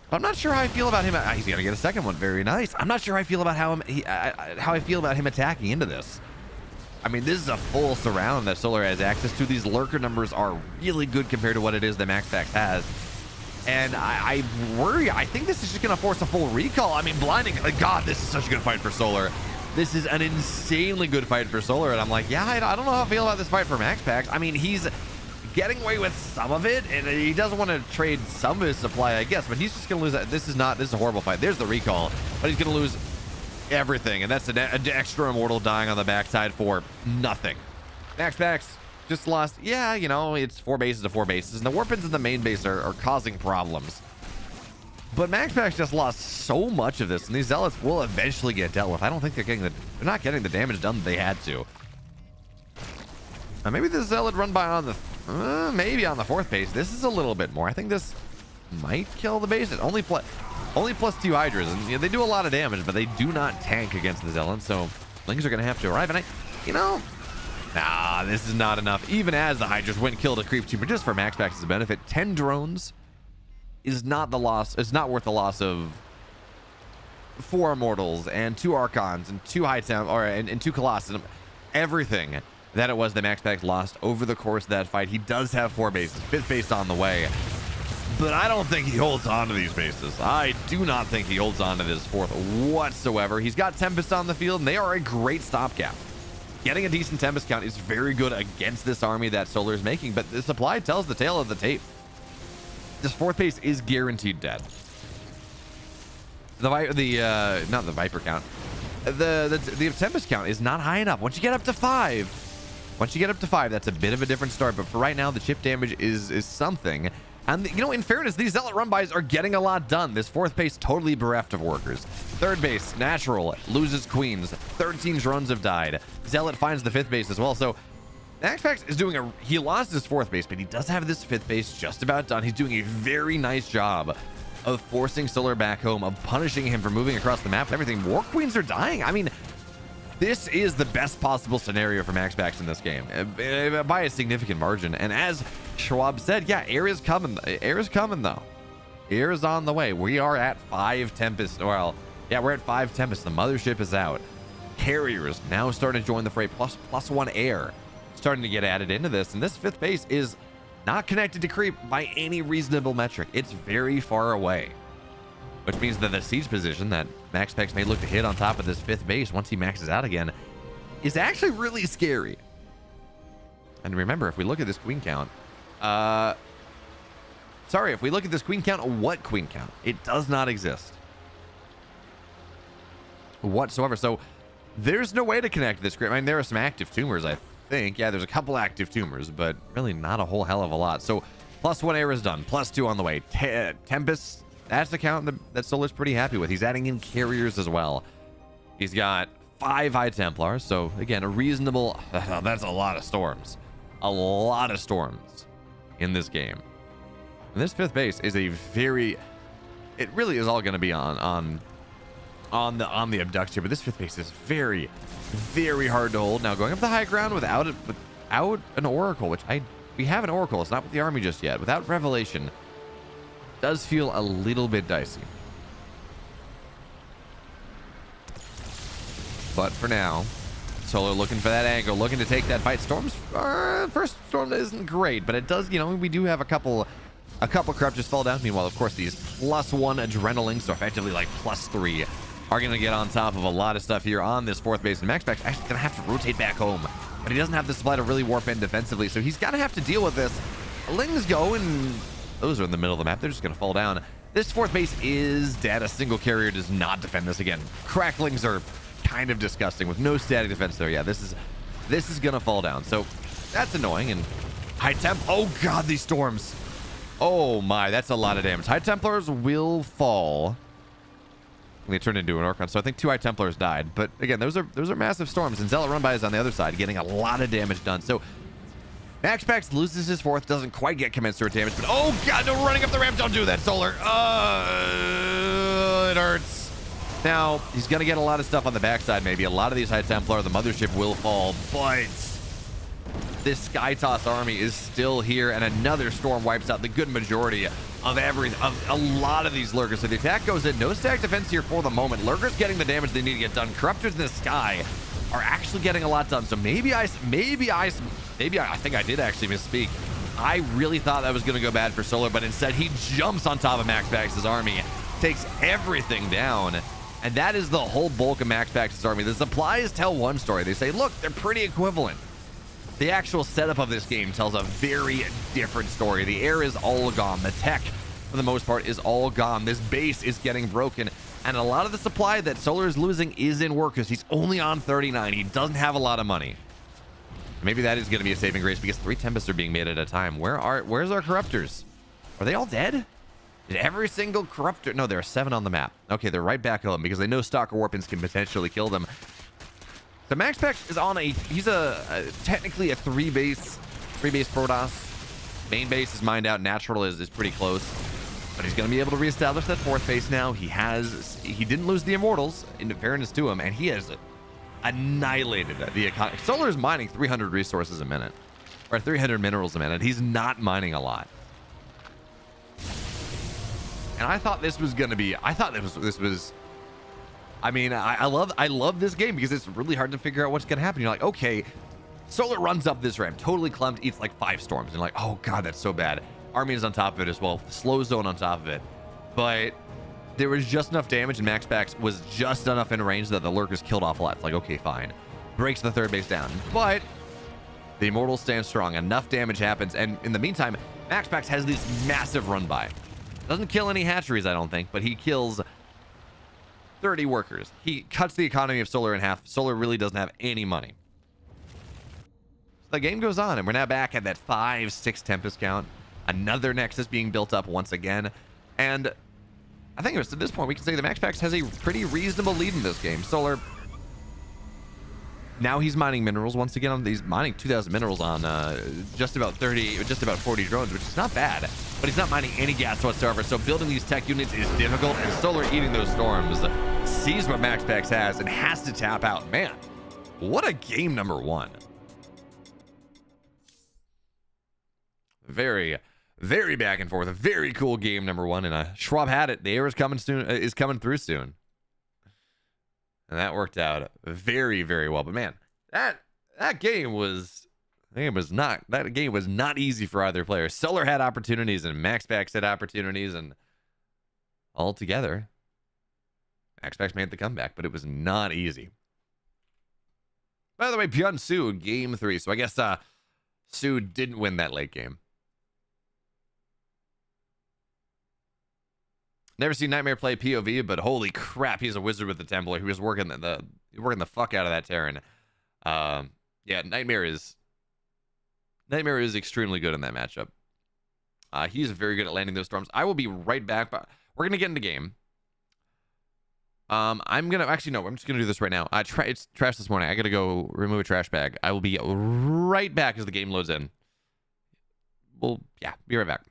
But I'm not sure how I feel about him. He's gonna get a second one. Very nice. I'm not sure how I feel about how I feel about him attacking into this. I mean, this is a full surround that Solar has access to. These lurker numbers are really good compared to what it is that MaxPax has. And I worry, I think this is just going to force a full recall. I mean, blinding, God, this is such a good fight for Solar. This is an insanely good fight for Solar. And I'm like, yeah, I don't know how I feel about this fight for MaxPax. I mean, he's getting away with some of it, and he doesn't want to trade some of his supply, I guess, but he's just going to lose that. This is a horrible fight. There's the recall, but he's going to lose everything, and that's an extra immortal dying on the backside for nothing. MaxPax just lost, yeah, you know, it's 4 bases to 4 bases, and the warpins in the main base are causing problems. But MaxPax just lost so much of this, and these zealots will eventually get dealt with. I don't think they're not getting the damage done that they had to. Now maybe the zealot run by on the maybe on the 4th base. This is a little bit more. I think this might kill the base. It only plus 2 hydras, and you know, they do a lot of damage, but they do not tank against the zealot. So lings are going to have to arrive, and nah, this is not enough. Even as the hydras went kill the creep team, but just for MaxPax's benefit, 10 drones is not the loss. It's not worth the loss of 4 immortals and 2 archons and 2 high temp and 2 colossus. Everything that it was that MaxPax lost over the course of that fight. He does have 4 bases, 5th base on the way, but I don't think he holds on to these bases. I do not think he holds on to this 4th whatsoever. He's got Tempest on the field, and they are a great stopgap. Getting a decent Tempest count is very good against this army that Solar is making, but the supply tells the tale of the tape. This 4th base is guaranteed dead. Not the Viper count. The Tempest count is not high enough. Once you get up to 5, that's a bit of a different start. But for right now, the chip damage is something. And you know, in fairness, these zealot run-bys are getting a lot done. This 4th base totally bereft of workers. 3rd base, natural, loses queens. 13 drones have died. Zealot finds the 5th base as well. So MaxPax is doing he lost his 4th base, but he does have this 5th base just about done. He's doing a very nice job of forcing Solar back home, of punishing him for moving across the map and everything. War queens are dying. I mean, this is the best possible scenario for MaxPax in this game by a significant margin. And as Schwab said, yeah, air is coming. Air is coming, though. Air is on the way. We are at 5 Tempest. Well, yeah, we're at 5 Tempest. The mothership is out. Carriers now starting to join the fray. Plus 1 air starting to get added into this. And this 5th base is not connected to creep by any reasonable metric. It's very far away, which means that the siege position that MaxPax may look to hit on top of this 5th base once he maxes out again is actually really scary. And remember, if we look at this queen count, if we look at this queen count, what queen count? It does not exist whatsoever. So there's no way to connect this creep. I mean, there are some active tumors, I think. Yeah, there's a couple active tumors, but really not a whole hell of a lot. So plus 1 air is done, plus 2 on the way. Tempest, that's the count that Solar's pretty happy with. He's adding in carriers as well. He's got 5 high templars, so again, a reasonable that's a lot of storms. A lot of storms in this game. And this 5th base is a very, it really is all going to be on the abduction, but this 5th base is very, very hard to hold. Now going up the high ground without an oracle, which we have an oracle, it's not with the army just yet, without revelation, does feel a little bit dicey. But for now, Solar looking for that angle, looking to take that fight. Storm's first storm isn't great, but it does, you know, we do have a couple corruptors fall down. Meanwhile, of course, these plus 1 adrenaline, so effectively like plus 3, are going to get on top of a lot of stuff here on this 4th base. And MaxPax actually going to have to rotate back home, but he doesn't have the supply to really warp in defensively, so he's going to have to deal with this. Lings go, and those are in the middle of the map. They're just going to fall down. This 4th base is dead. A single carrier does not defend this again. Cracklings are kind of disgusting with no static defense there. Yeah, this is going to fall down. So that's annoying. And high temp. Oh, God, these storms. Oh, my. That's a lot of damage. High Templars will fall. They turned into an Orcon, so I think 2 High Templars died. But again, those are massive storms, and Zealot Run-By is on the other side, getting a lot of damage done. So MaxPax loses his 4th, doesn't quite get commensurate damage, but oh God, no, running up the ramp, don't do that, Solar. It hurts. Now, he's gonna get a lot of stuff on the backside, maybe. A lot of these High Templar, the mothership will fall, but this Sky Toss army is still here, and another storm wipes out the good majority of a lot of these lurkers. So the attack goes in, no stack defense here for the moment. Lurkers getting the damage they need to get done. Corruptors in the sky are actually getting a lot done. So maybe I think I did actually misspeak. I really thought that was going to go bad for Solar, but instead he jumps on top of MaxPax's army, takes everything down, and that is the whole bulk of MaxPax's army. The supplies tell one story. They say, look, they're pretty equivalent. the actual setup of this game tells a very different story. The air is all gone. The tech, for the most part, is all gone. This base is getting broken. And a lot of the supply that Solar is losing is in workers. He's only on 39. He doesn't have a lot of money. Maybe that is going to be a saving grace because 3 Tempests are being made at a time. Where's our Corruptors? Are they all dead? Did every single Corruptor... No, there are 7 on the map. Okay, they're right back home because they know Stalker Warpins can potentially kill them. So MaxPax is on he's technically a 3-base Protoss. Main base is mined out. Natural is pretty close. But he's going to be able to reestablish that 4th base now. He didn't lose the Immortals, in fairness to him, and he has annihilated the economy. Solar is mining 300 resources a minute, or 300 minerals a minute. He's not mining a lot. And I thought this was going to be, I mean, I love this game because it's really hard to figure out what's going to happen. You're like, okay, Solar runs up this ramp, totally clumped, eats like 5 storms. And like, oh God, that's so bad. Army is on top of it as well. Slow Zone on top of it. But there was just enough damage and MaxPax was just enough in range that the Lurkers killed off a lot. It's like, okay, fine. Breaks the 3rd base down. But the Immortals stand strong. Enough damage happens. And in the meantime, MaxPax has this massive run by. Doesn't kill any hatcheries, I don't think, but he kills 30 workers. He cuts the economy of Solar in half. Solar really doesn't have any money. So the game goes on, and we're now back at that 5-6 Tempest count. Another Nexus being built up once again. And I think at this point, we can say the MaxPax has a pretty reasonable lead in this game. Solar, now he's mining minerals once again. He's mining 2,000 minerals on just about 40 drones, which is not bad. But he's not mining any gas whatsoever. So building these tech units is difficult. And Solar eating those storms sees what MaxPax has and has to tap out. Man, what a game number 1. Very, very back and forth. A very cool game number 1. And Schwab had it. The air is coming soon. Is coming through soon. And that worked out very, very well. But man, that game was not easy for either player. Solar had opportunities and MaxPax had opportunities, and all together, MaxPax made the comeback, but it was not easy. By the way, ByuN Su game 3. So I guess Su didn't win that late game. Never seen Nightmare play POV, but holy crap, he's a wizard with the Templar. He was working the fuck out of that Terran. Yeah, Nightmare is extremely good in that matchup. He's very good at landing those storms. I will be right back, but we're gonna get into game. I'm just gonna do this right now. It's trash this morning. I gotta go remove a trash bag. I will be right back as the game loads in. Well, yeah, be right back.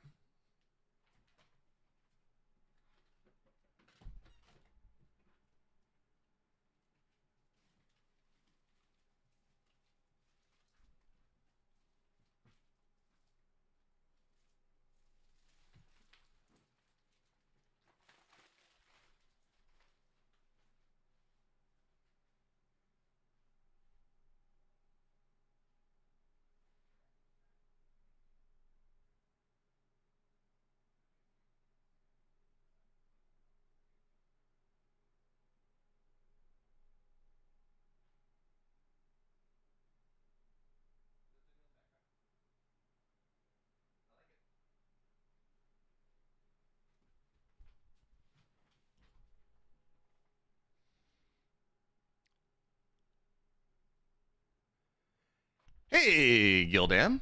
Hey, Gildam.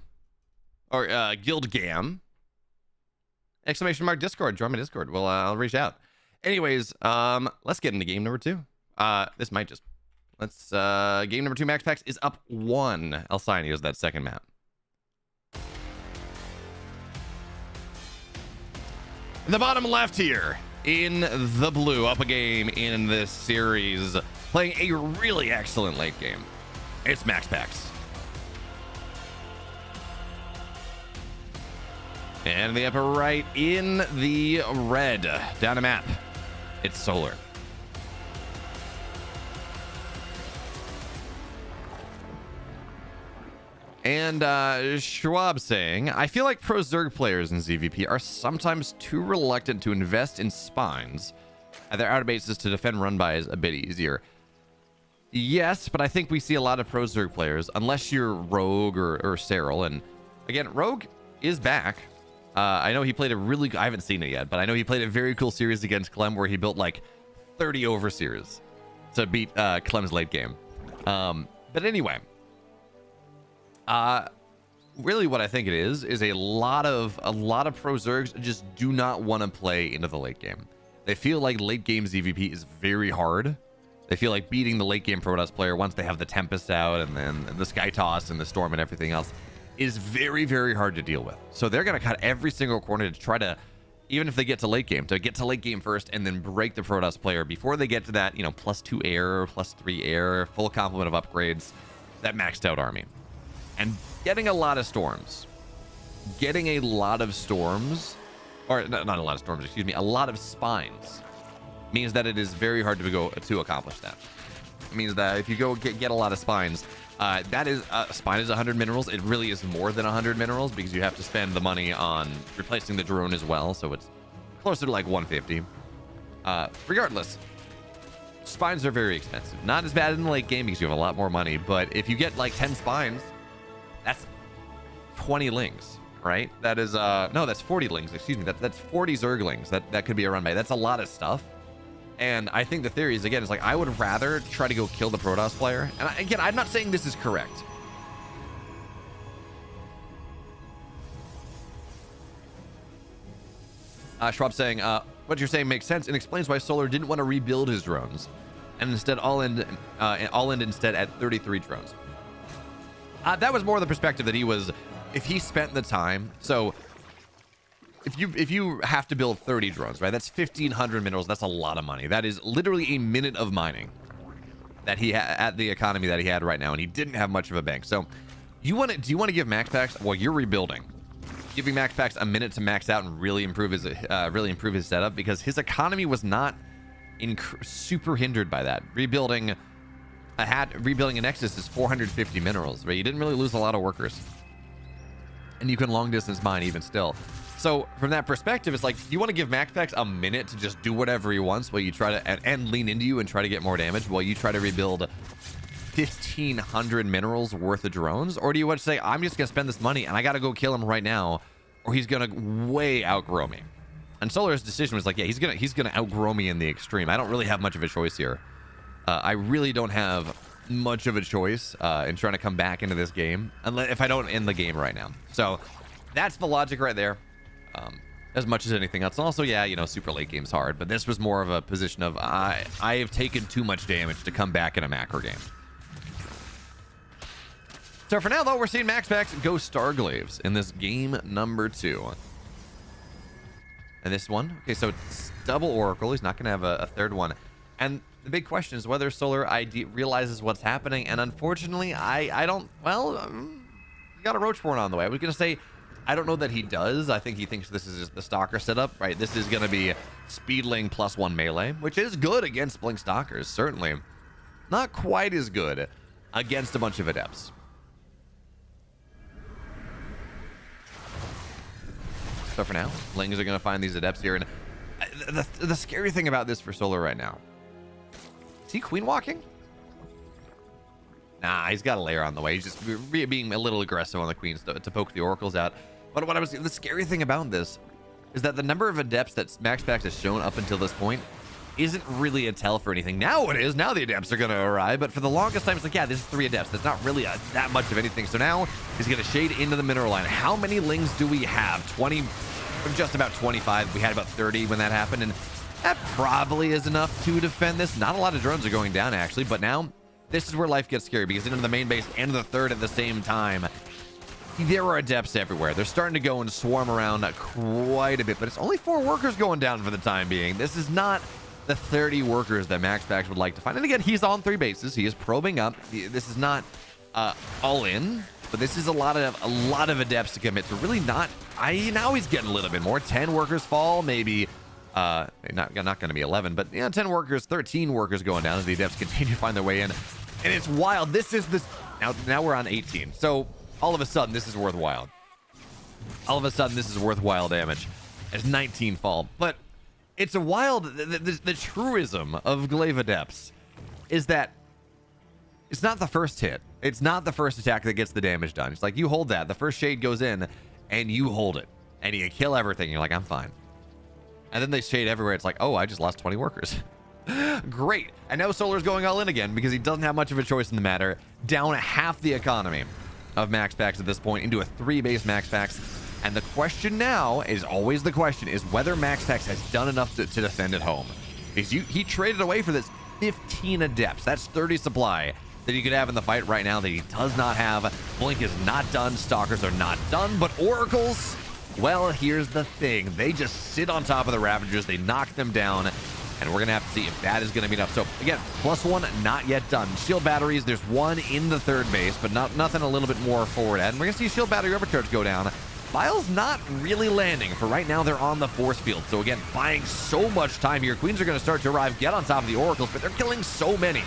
Or Guildgam. Exclamation mark Discord. Join my Discord. Well, I'll reach out. Anyways, let's get into game number 2. This might just... game number 2, MaxPax is up 1. Alcyone is that second map. In the bottom left here, in the blue, up a game in this series, playing a really excellent late game. It's MaxPax. And in the upper right, in the red, down a map, it's Solar. And Schwab saying, I feel like pro Zerg players in ZVP are sometimes too reluctant to invest in spines at their outer bases to defend run-bys a bit easier. Yes, but I think we see a lot of pro Zerg players, unless you're Rogue or herO. And again, Rogue is back. I know he played I haven't seen it yet, but I know he played a very cool series against Clem where he built like 30 overseers to beat Clem's late game. But anyway, really what I think it is a lot of pro Zergs just do not want to play into the late game. They feel like late game ZVP is very hard. They feel like beating the late game Protoss player once they have the Tempest out and then the Sky Toss and the Storm and everything else is very, very hard to deal with. So they're going to cut every single corner to try to, even if they get to late game, first and then break the Protoss player before they get to that, you know, +2 air, +3 air, full complement of upgrades, that maxed out army. And getting a lot of storms, or not a lot of storms, excuse me, a lot of spines means that it is very hard to accomplish that. It means that if you go get a lot of spines, that is spine is 100 minerals. It really is more than 100 minerals because you have to spend the money on replacing the drone as well, so it's closer to like 150. Regardless, spines are very expensive. Not as bad in the late game because you have a lot more money, but if you get like 10 spines, that's 20 lings, right? That is no, that's 40 lings, excuse me. That's 40 zerglings that could be a run by. That's a lot of stuff. And I think the theory is, again, is like I would rather try to go kill the Protoss player. And again, I'm not saying this is correct. Schwab saying, what you're saying makes sense and explains why Solar didn't want to rebuild his drones and instead all in instead at 33 drones. That was more the perspective that he was, if he spent the time. So if you have to build 30 drones, right? That's 1,500 minerals. That's a lot of money. That is literally a minute of mining that he had at the economy that he had right now, and he didn't have much of a bank. So do you want to give Max Packs? Well, you're rebuilding. Giving Max Packs a minute to max out and really improve his setup because his economy was not super hindered by that. Rebuilding a Nexus is 450 minerals, right? You didn't really lose a lot of workers, and you can long distance mine even still. So from that perspective, it's like you want to give Max Packs a minute to just do whatever he wants while you try to and lean into you and try to get more damage while you try to rebuild 1,500 minerals worth of drones? Or do you want to say, I'm just gonna spend this money and I gotta go kill him right now, or he's gonna way outgrow me? And Solar's decision was like, yeah, he's gonna outgrow me in the extreme. I don't really have much of a choice here. I really don't have much of a choice in trying to come back into this game unless if I don't end the game right now. So that's the logic right there. As much as anything else. Also, yeah, you know, super late game's hard, but this was more of a position of I have taken too much damage to come back in a macro game. So for now, though, we're seeing Max Packs go Starglaves in this game number 2. And this one, okay, so it's double Oracle. He's not going to have a third one. And the big question is whether Solar ID realizes what's happening. And unfortunately, I don't, well, you got a Roachborn on the way. I was going to say, I don't know that he does. I think he thinks this is the Stalker setup, right? This is going to be Speedling +1 melee, which is good against Blink Stalkers, certainly. Not quite as good against a bunch of Adepts. So for now, Lings are going to find these Adepts here. And the scary thing about this for Solar right now, is he Queen walking? Nah, he's got a layer on the way. He's just being a little aggressive on the Queens to poke the Oracles out. But the scary thing about this is that the number of Adepts that Max Packs has shown up until this point isn't really a tell for anything. Now it is. Now the Adepts are going to arrive. But for the longest time, it's like, yeah, this is 3 Adepts. That's not really that much of anything. So now he's going to shade into the mineral line. How many Lings do we have? 20, just about 25. We had about 30 when that happened. And that probably is enough to defend this. Not a lot of drones are going down, actually. But now this is where life gets scary because into the main base and the third at the same time, there are Adepts everywhere. They're starting to go and swarm around quite a bit, but it's only 4 workers going down for the time being. This is not the 30 workers that Max Packs would like to find. And again, he's on 3 bases. He is probing up. This is not all in, but this is a lot of Adepts to commit to. Really not. Now he's getting a little bit more. 10 workers fall, maybe. Not going to be 11, but yeah, 10 workers, 13 workers going down as the Adepts continue to find their way in. And it's wild. This is this. Now we're on 18. So all of a sudden, this is worthwhile. All of a sudden, this is worthwhile damage as 19 fall. But it's a wild, the truism of Glaive Adepts is that It's not the first hit. It's not the first attack that gets the damage done. It's like you hold that. The first shade goes in and you hold it and you kill everything. You're like, I'm fine. And then they shade everywhere. It's like, oh, I just lost 20 workers. Great. And now Solar's going all in again because he doesn't have much of a choice in the matter. Down half the economy of max packs at this point into a 3 base max packs. And the question now is always the question is whether max packs has done enough to defend at home. Because he traded away for this 15 adepts. That's 30 supply that he could have in the fight right now that he does not have. Blink is not done. Stalkers are not done. But Oracles, well, here's the thing. They just sit on top of the Ravagers. They knock them down. And we're going to have to see if that is going to be enough. So, again, +1 not yet done. Shield batteries, there's one in the third base, but nothing a little bit more forward at. And we're going to see shield battery overcharge go down. Bile's not really landing. For right now, they're on the force field. So, again, buying so much time here. Queens are going to start to arrive, get on top of the Oracles, but they're killing so many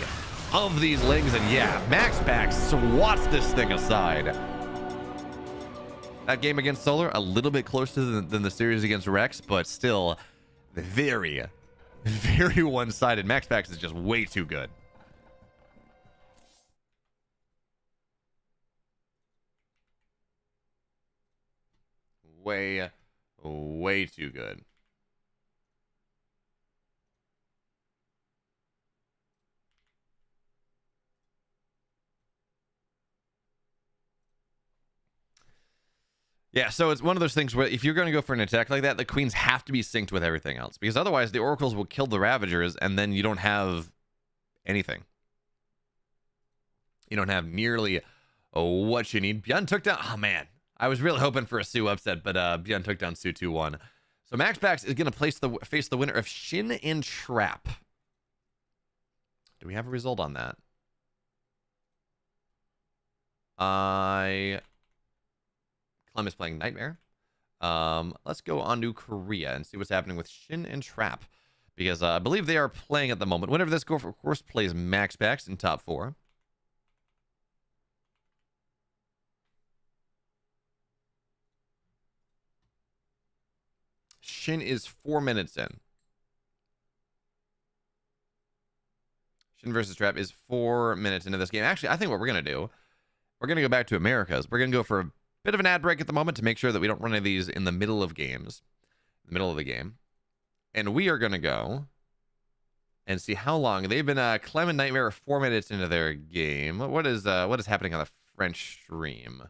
of these Lings. And, yeah, Max Pack swats this thing aside. That game against Solar, a little bit closer than the series against Rex, but still very one-sided. Max Packs is just way too good. Way too good. Yeah, so it's one of those things where if you're going to go for an attack like that, the Queens have to be synced with everything else. Because otherwise, the Oracles will kill the Ravagers, and then you don't have anything. You don't have nearly what you need. ByuN took down... Oh, man. I was really hoping for a Sue upset, but ByuN took down Sue 2-1. So Max Pax is going to face the winner of Shin and Trap. Do we have a result on that? Clem is playing Nightmare. Let's go on to Korea and see what's happening with Shin and Trap. Because I believe they are playing at the moment. Whenever this of course, plays Max Pax in top 4. Shin is 4 minutes in. Shin versus Trap is 4 minutes into this game. Actually, I think what we're going to do, we're going to go back to Americas. We're going to go for a bit of an ad break at the moment to make sure that we don't run any of these in the middle of games. The middle of the game. And we are going to go and see how long. They've been, Clem and Nightmare are 4 minutes into their game. What is happening on the French stream?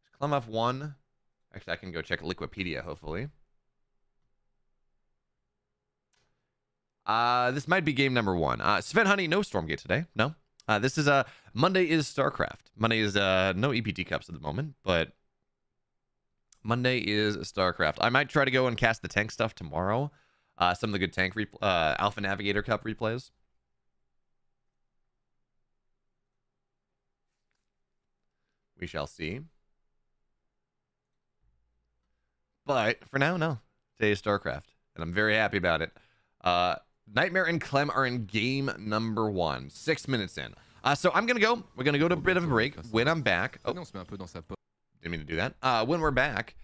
Is Clem up 1? Actually, I can go check Liquipedia, hopefully. This might be game number 1. Sven Honey, no Stormgate today. No. This is Monday is Starcraft. Monday is no EPT Cups at the moment, but Monday is Starcraft. I might try to go and cast the tank stuff tomorrow. Some of the good tank Alpha Navigator Cup replays. We shall see. But for now, no. Today is Starcraft, and I'm very happy about it. Nightmare and Clem are in game number 1, 6 minutes in. So I'm gonna go. We're gonna go to a bit of a break. When I'm back, oh, didn't mean to do that. When we're back,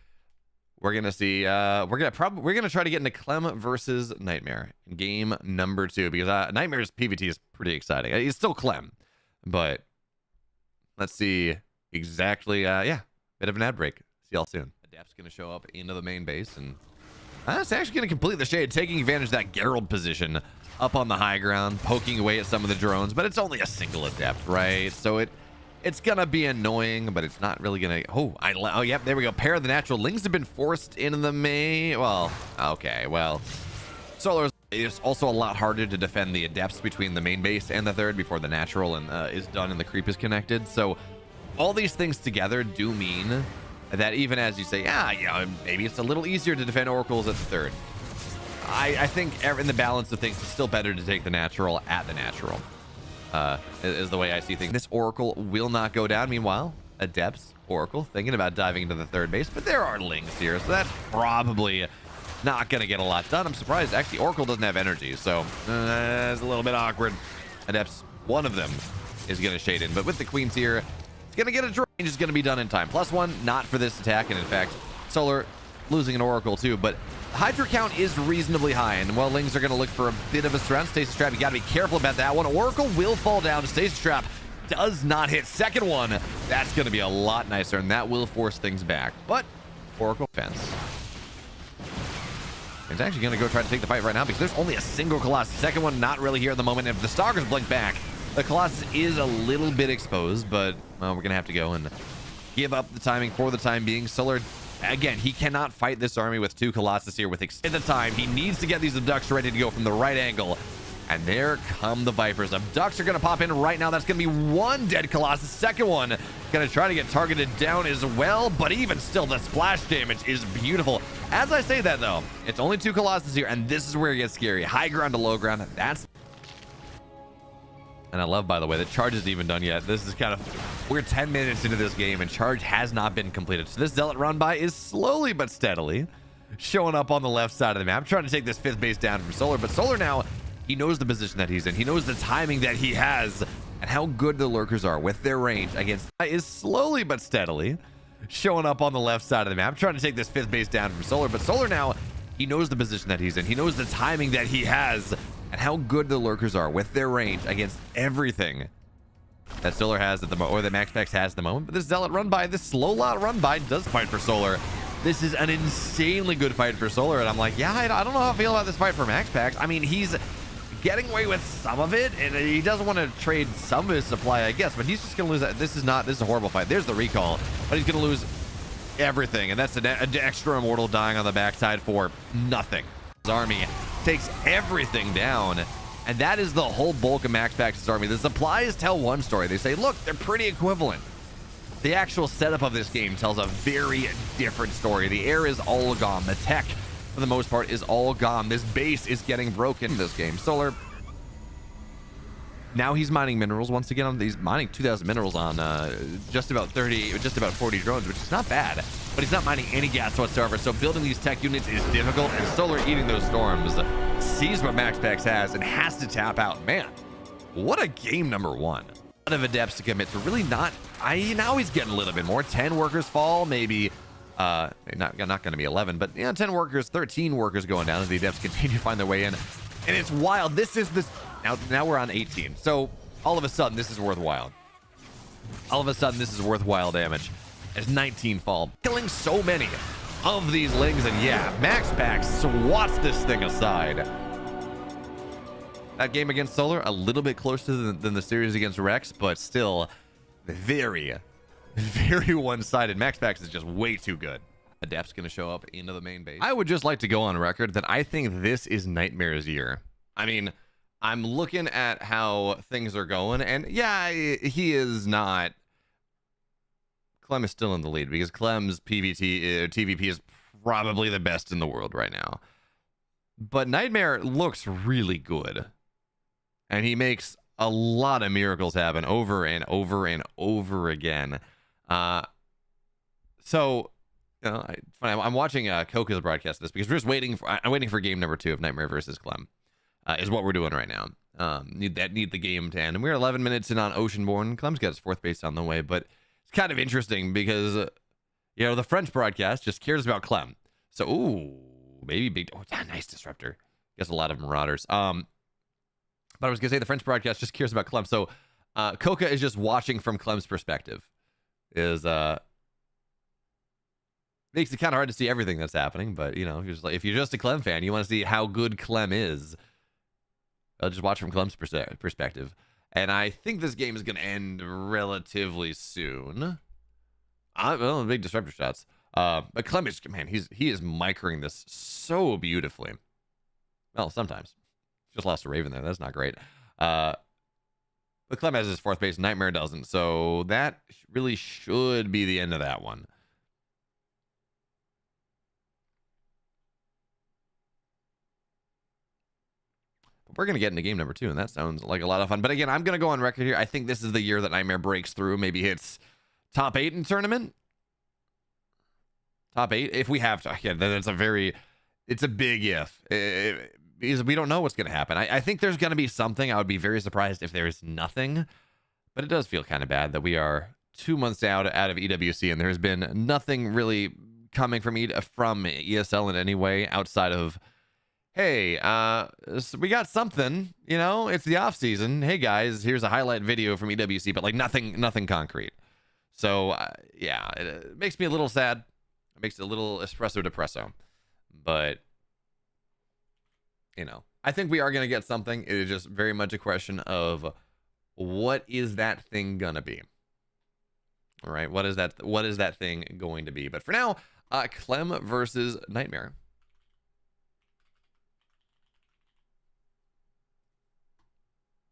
we're gonna see. We're gonna try to get into Clem versus Nightmare in game number 2 because Nightmare's PvT is pretty exciting. He's still Clem, but let's see exactly. Yeah, bit of an ad break. See y'all soon. Adapt's gonna show up into the main base and. It's actually going to complete the shade, taking advantage of that Geralt position up on the high ground, poking away at some of the drones, but it's only a single adept, right? So it's going to be annoying, but it's not really going to... Oh, yep, there we go. Pair of the natural Lings have been forced into the main... Well, okay, well... Solar is also a lot harder to defend the adepts between the main base and the third before the natural is done and the creep is connected. So all these things together do mean... that even as you say, maybe it's a little easier to defend Oracles at the third. I think in the balance of things, it's still better to take the natural at the natural, is the way I see things. This Oracle will not go down. Meanwhile, Adepts, Oracle, thinking about diving into the third base, but there are Lings here, so that's probably not going to get a lot done. I'm surprised. Actually, Oracle doesn't have energy, so it's a little bit awkward. Adepts, one of them is going to shade in, but with the Queens here, gonna get a drain, is going to be done in time. +1, not for this attack, and in fact, Solar losing an Oracle too, but Hydra count is reasonably high, and while Lings are going to look for a bit of a surround, Stasis Trap, you got to be careful about that one. Oracle will fall down. Stasis Trap does not hit. Second one, that's going to be a lot nicer, and that will force things back. But Oracle fence. It's actually going to go try to take the fight right now because there's only a single Colossus. Second one not really here at the moment. If the Stalkers blink back, the Colossus is a little bit exposed, but well, we're going to have to go and give up the timing for the time being. Solar, again, he cannot fight this army with two Colossus here with extended time. He needs to get these Abducts ready to go from the right angle. And there come the Vipers. Abducts are going to pop in right now. That's going to be one dead Colossus. Second one going to try to get targeted down as well. But even still, the splash damage is beautiful. As I say that, though, it's only two Colossus here. And this is where it gets scary. High ground to low ground. That's... And I love, by the way, that charge isn't even done yet. This is kind of... We're 10 minutes into this game, and charge has not been completed. So this Zealot run by is slowly but steadily showing up on the left side of the map, trying to take this 5th base down from Solar. But Solar now... He knows the position that he's in. He knows the timing that he has and how good the lurkers are with their range against is slowly but steadily showing up on the left side of the map, trying to take this 5th base down from Solar. But Solar now, he knows the position that he's in. He knows the timing that he has and how good the lurkers are with their range against everything that Solar has at the moment, or that MaxPax has at the moment. But this Zealot run by, this slow lot run by does fight for Solar. This is an insanely good fight for Solar, and I'm like, yeah, I don't know how I feel about this fight for MaxPax. I mean, he's getting away with some of it, and he doesn't want to trade some of his supply, I guess, but he's just gonna lose that. This is a horrible fight. There's the recall, but he's gonna lose everything, and that's an extra immortal dying on the backside for nothing. His army takes everything down, and that is the whole bulk of MaxPax's army. The supplies tell one story. They say, look, they're pretty equivalent. The actual setup of this game tells a very different story. The air is all gone. The tech, for the most part, is all gone. This base is getting broken in this game. Solar, now he's mining minerals once again. He's mining 2,000 minerals on just about 40 drones, which is not bad, but he's not mining any gas whatsoever. So building these tech units is difficult, and Solar, eating those storms, sees what MaxPax has and has to tap out. Man, what a game number one. A lot of adepts to commit to really not. Now he's getting a little bit more. 10 workers fall, maybe. Not going to be 11, but yeah, 10 workers, 13 workers going down as the adepts continue to find their way in. And it's wild. Now we're on 18. So all of a sudden, this is worthwhile. All of a sudden, this is worthwhile damage as 19 fall, killing so many of these Lings. And yeah, MaxPax swats this thing aside. That game against Solar, a little bit closer than the series against Rex, but still very one-sided. MaxPax is just way too good. Adept's going to show up into the main base. I would just like to go on record that I think this is Nightmare's year. I mean, I'm looking at how things are going, and yeah, he is not... Clem is still in the lead because Clem's TVP is probably the best in the world right now. But Nightmare looks really good, and he makes a lot of miracles happen over and over and over again. So, you know, I'm watching Coca's broadcast of this because we're just waiting for game number 2 of Nightmare versus Clem, is what we're doing right now. Need the game to end, and we're 11 minutes in on Oceanborn. Clem's got his 4th base on the way, but it's kind of interesting because you know, the French broadcast just cares about Clem. So, ooh, maybe big. Oh, nice disruptor. Guess a lot of marauders. But I was gonna say the French broadcast just cares about Clem. So, Coca is just watching from Clem's perspective. Makes it kind of hard to see everything that's happening, but you know, if you're just a Clem fan, you want to see how good Clem is. I'll just watch from Clem's perspective, and I think this game is going to end relatively soon. Well, big disruptor shots, but Clem is, man, he is microing this so beautifully. Well, sometimes just lost a Raven there. That's not great. But Clem has his 4th base. Nightmare doesn't, so that really should be the end of that one. We're going to get into game number 2, and that sounds like a lot of fun. But again, I'm going to go on record here. I think this is the year that Nightmare breaks through, maybe hits top 8 in tournament. Top 8, if we have to. Again, it's a big if. Because we don't know what's going to happen. I think there's going to be something. I would be very surprised if there is nothing. But it does feel kind of bad that we are 2 months out of EWC, and there's been nothing really coming from ESL in any way outside of, hey, so we got something, you know, it's the off season. Hey guys, here's a highlight video from EWC, but like nothing concrete. So yeah, it makes me a little sad. It makes it a little espresso depresso, but you know, I think we are going to get something. It is just very much a question of what is that thing gonna be? All right, what is that thing going to be? But for now, Clem versus Nightmare.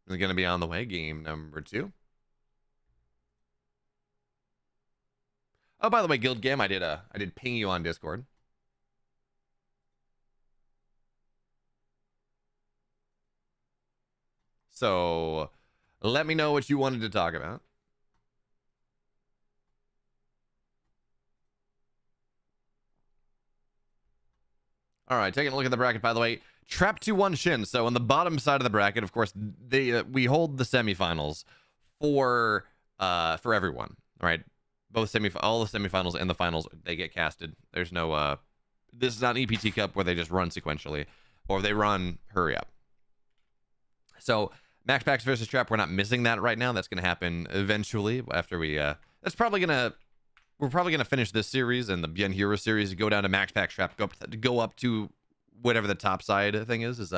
Is going to be on the way. Game number 2. Oh, by the way, Guild Gam, I did ping you on Discord. So let me know what you wanted to talk about. All right, taking a look at the bracket, by the way. Trap 2-1 Shin. So on the bottom side of the bracket, of course, we hold the semifinals for everyone. All right, all the semifinals and the finals, they get casted. There's no this is not an EPT Cup where they just run sequentially, or they run hurry up. So Max Packs versus Trap, we're not missing that right now. That's going to happen eventually after we we're probably gonna finish this series and the ByuN Hero series, go down to Max Pack Trap, go up to whatever the top side thing is.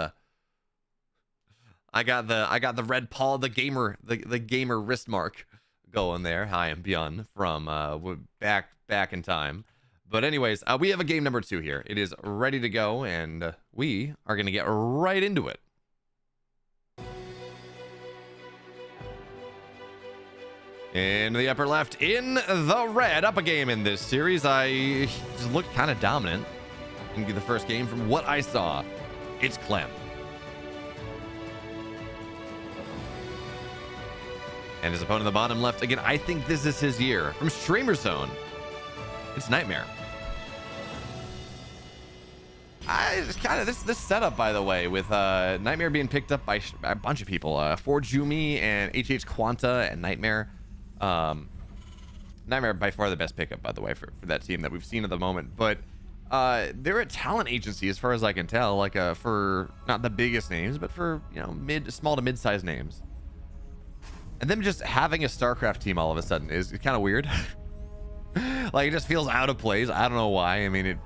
I got the red paw, the gamer wrist mark going there. Hi, I'm ByuN from back in time. But anyways, we have a game number 2 here. It is ready to go, and we are gonna get right into it. In the upper left, in the red, up a game in this series. I just looked kind of dominant in the first game from what I saw. It's Clem. And his opponent in the bottom left, again, I think this is his year. From Streamer Zone, it's Nightmare. It's kind of this setup, by the way, with Nightmare being picked up by a bunch of people. Forjumi and HH Quanta and Nightmare. Nightmare by far the best pickup, by the way, for that team that we've seen at the moment. But they're a talent agency, as far as I can tell, like for not the biggest names, but for, you know, small to mid-sized names. And them just having a Starcraft team all of a sudden is kind of weird. Like, it just feels out of place. I don't know why. I mean,